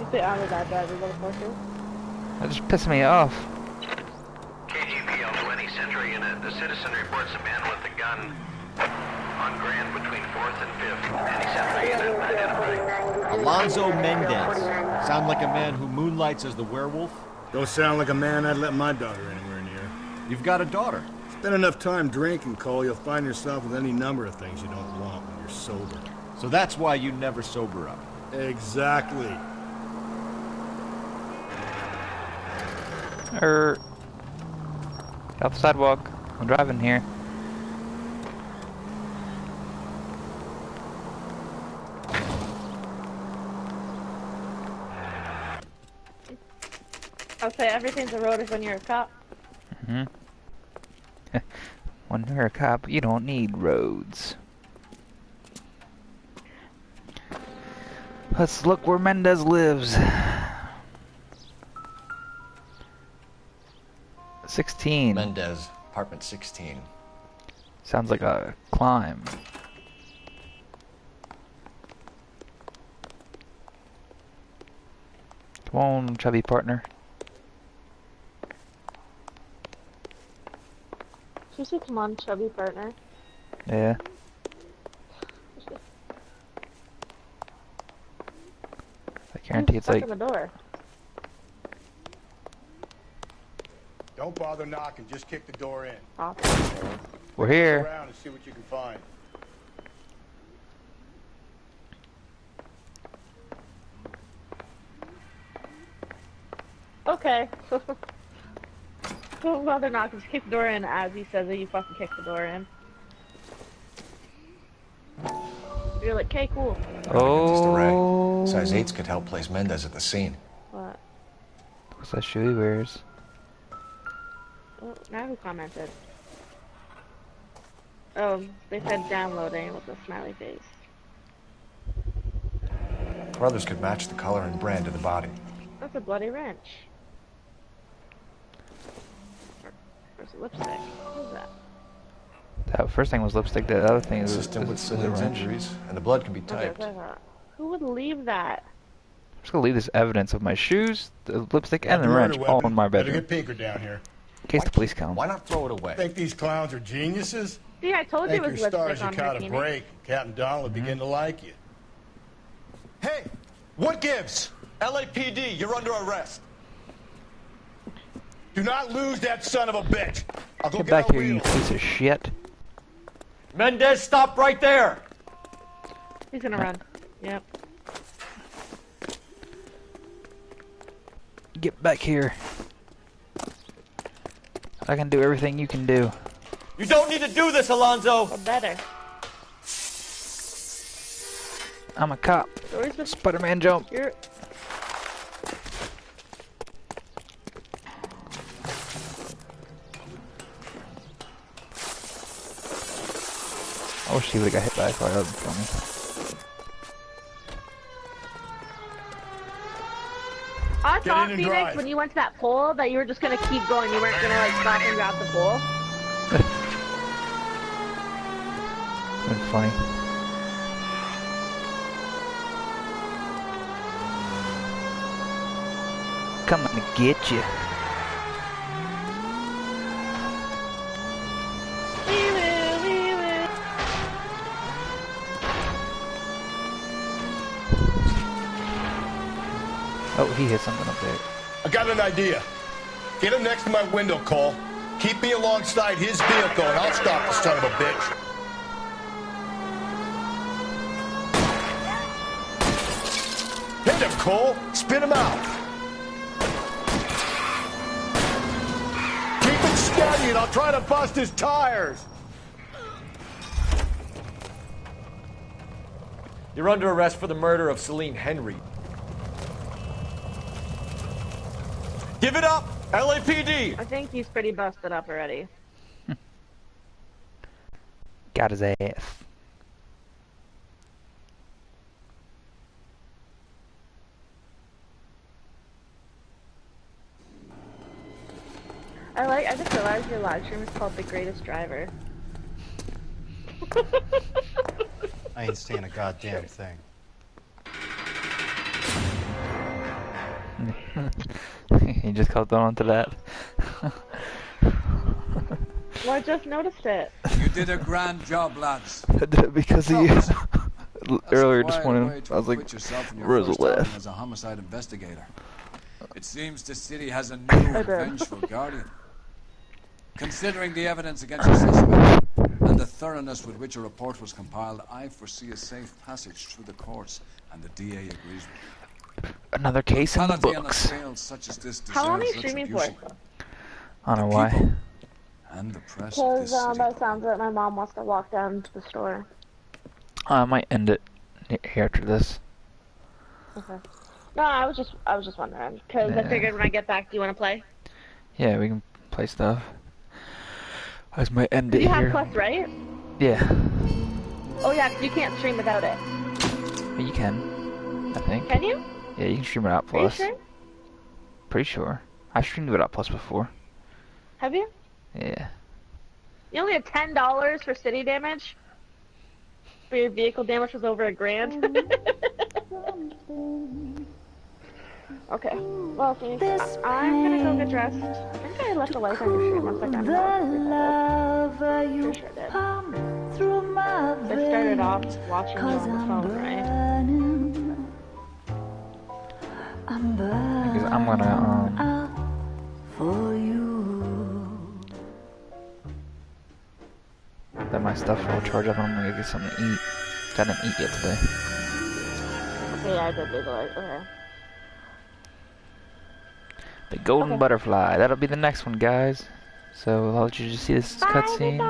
S19: You say I'm a bad driver, motherfucker.
S1: That just pissed me off.
S12: KGPL 20 Central Unit. The citizen reports a man with a gun on Grand between 4th and 5th. Any Central Unit identified.
S9: Alonzo Mendez. Sound like a man who moonlights as the werewolf?
S18: Don't sound like a man I'd let my daughter anywhere near.
S9: You've got a daughter.
S18: Spend enough time drinking, Cole, you'll find yourself with any number of things you don't want when you're sober.
S9: So that's why you never sober up.
S18: Exactly.
S1: Get off the sidewalk. I'm driving here.
S19: I'll say everything's a road when you're a cop.
S1: When you're a cop, you don't need roads. Let's look where Mendez lives. 16.
S3: Mendez, apartment 16.
S1: Sounds like a climb. Come on, chubby partner.
S19: Did you say come on, chubby partner?
S1: Yeah. I guarantee it's
S19: Stuck
S1: like...
S19: in the door.
S6: Don't bother knocking, just kick the door in.
S1: We're here.
S6: Look around and see what you can find.
S19: Okay. Don't bother knocking, just kick the door in as he says it, you fucking kick the door in. You're like, okay, cool.
S3: Just a ray. Size 8s could help place Mendez at the scene.
S19: What?
S1: What's that shoe he wears?
S19: Oh, now who commented? Oh, they said downloading with a smiley face.
S3: Brothers could match the color and brand of the body.
S19: That's a bloody wrench. Where's the lipstick? What is that?
S1: That first thing was lipstick, the other thing is
S3: Consistent with
S1: a
S3: Celine's
S1: wrench.
S3: injuries, and the blood can be
S19: Okay,
S3: typed.
S19: that's what I thought. Who would leave that?
S1: I'm just gonna leave this evidence of my shoes, the lipstick, and the
S6: Murder
S1: wrench all
S6: weapon.
S1: in my
S6: Better
S1: bedroom.
S6: get Pinker down here.
S1: In case the police come.
S3: Why not throw it away?
S6: Think these clowns are geniuses?
S19: See, I told you it
S6: Think
S19: was
S6: your stars
S19: lipstick
S6: you
S19: on
S6: caught a
S19: Martini.
S6: break. Captain Don will begin to like you.
S3: Hey, what gives? LAPD, you're under arrest.
S6: Do not lose that son of a bitch. I'll go
S1: Get
S6: get
S1: back
S6: our
S1: here, you
S6: wheels.
S1: piece of shit.
S3: Mendez, stop right there!
S19: He's gonna run. Yep.
S1: Get back here. I can do everything you can do.
S3: You don't need to do this, Alonzo!
S19: Or better.
S1: I'm a cop. Spider-Man jump.
S19: You're...
S1: I wish he would've got hit by a car. That would be funny.
S19: I thought, Phoenix, when you went to that pole, that you were just gonna keep going. You weren't gonna, like, stop and grab the pole.
S1: That's funny. Coming to get you. Oh, he hit something up there.
S6: I got an idea. Get him next to my window, Cole. Keep me alongside his vehicle, and I'll stop the son of a bitch. Hit him, Cole. Spit him out. Keep it steady, and I'll try to bust his tires.
S3: You're under arrest for the murder of Celine Henry. Give it up, LAPD!
S19: I think he's pretty busted up already.
S1: Got his ass.
S19: I just realized your live stream is called The Greatest Driver.
S14: I ain't saying a goddamn thing.
S1: He just caught on to that.
S19: Well, I just noticed it.
S23: You did a grand job, lads.
S1: Because he earlier this morning, I was like, where's the left?
S23: As a homicide investigator. It seems the city has a new vengeful guardian. Considering the evidence against your suspect and the thoroughness with which a report was compiled, I foresee a safe passage through the courts, and the DA agrees with me.
S1: Another case in the books.
S19: How long are you streaming for?
S1: I don't know why.
S19: Because by the sounds of it, my mom wants to walk down to the store.
S1: I might end it here after this.
S19: Okay. No, I was just wondering because I figured when I get back, do you want to play?
S1: Yeah, we can play stuff. I just might end it
S19: you
S1: here.
S19: You have Plus, right?
S1: Yeah.
S19: Oh yeah, 'cause you can't stream without it.
S1: But you can, I think.
S19: Can you?
S1: Yeah, you can stream without Plus.
S19: Are you sure?
S1: Pretty sure. I streamed without Plus before.
S19: Have you?
S1: Yeah.
S19: You only have $10 for city damage? For your vehicle damage was over $1,000? Okay. Well, Phoenix, I'm gonna go get dressed. I think I left the light on your stream. One second. Pretty sure I did. I started off watching you on the phone, right?
S1: Because I'm gonna, let my stuff all charge up and I'm gonna get something to eat. I didn't eat yet today.
S19: Okay, yeah, I did leave the light. Okay.
S1: The golden butterfly. That'll be the next one, guys. So I'll let you just see this cutscene.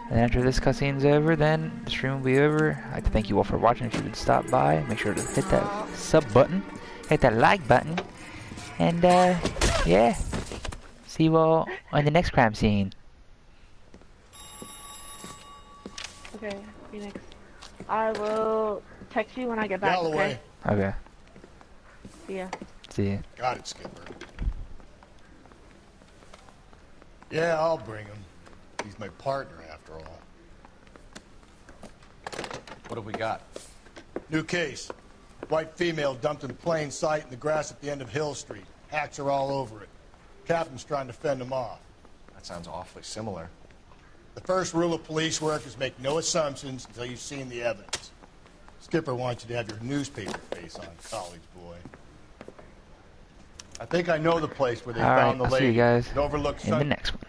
S1: And after this cutscene's over, then the stream will be over. I'd like to thank you all for watching. If you would stop by, make sure to hit that sub button, hit that like button, and yeah, see you all on the next crime scene.
S19: Okay, Phoenix. I will text you when I get back.
S6: Galloway.
S1: Okay.
S19: See ya.
S1: See ya.
S6: Got it, Skipper. Yeah, I'll bring him. He's my partner, after all.
S13: What have we got?
S6: New case. White female dumped in plain sight in the grass at the end of Hill Street. Hats are all over it. Captain's trying to fend them off.
S13: That sounds awfully similar.
S6: The first rule of police work is make no assumptions until you've seen the evidence. Skipper wants you to have your newspaper face on, college boy. I think I know the place where they found the lady.
S1: I'll see you guys
S6: It overlooks
S1: in the next one.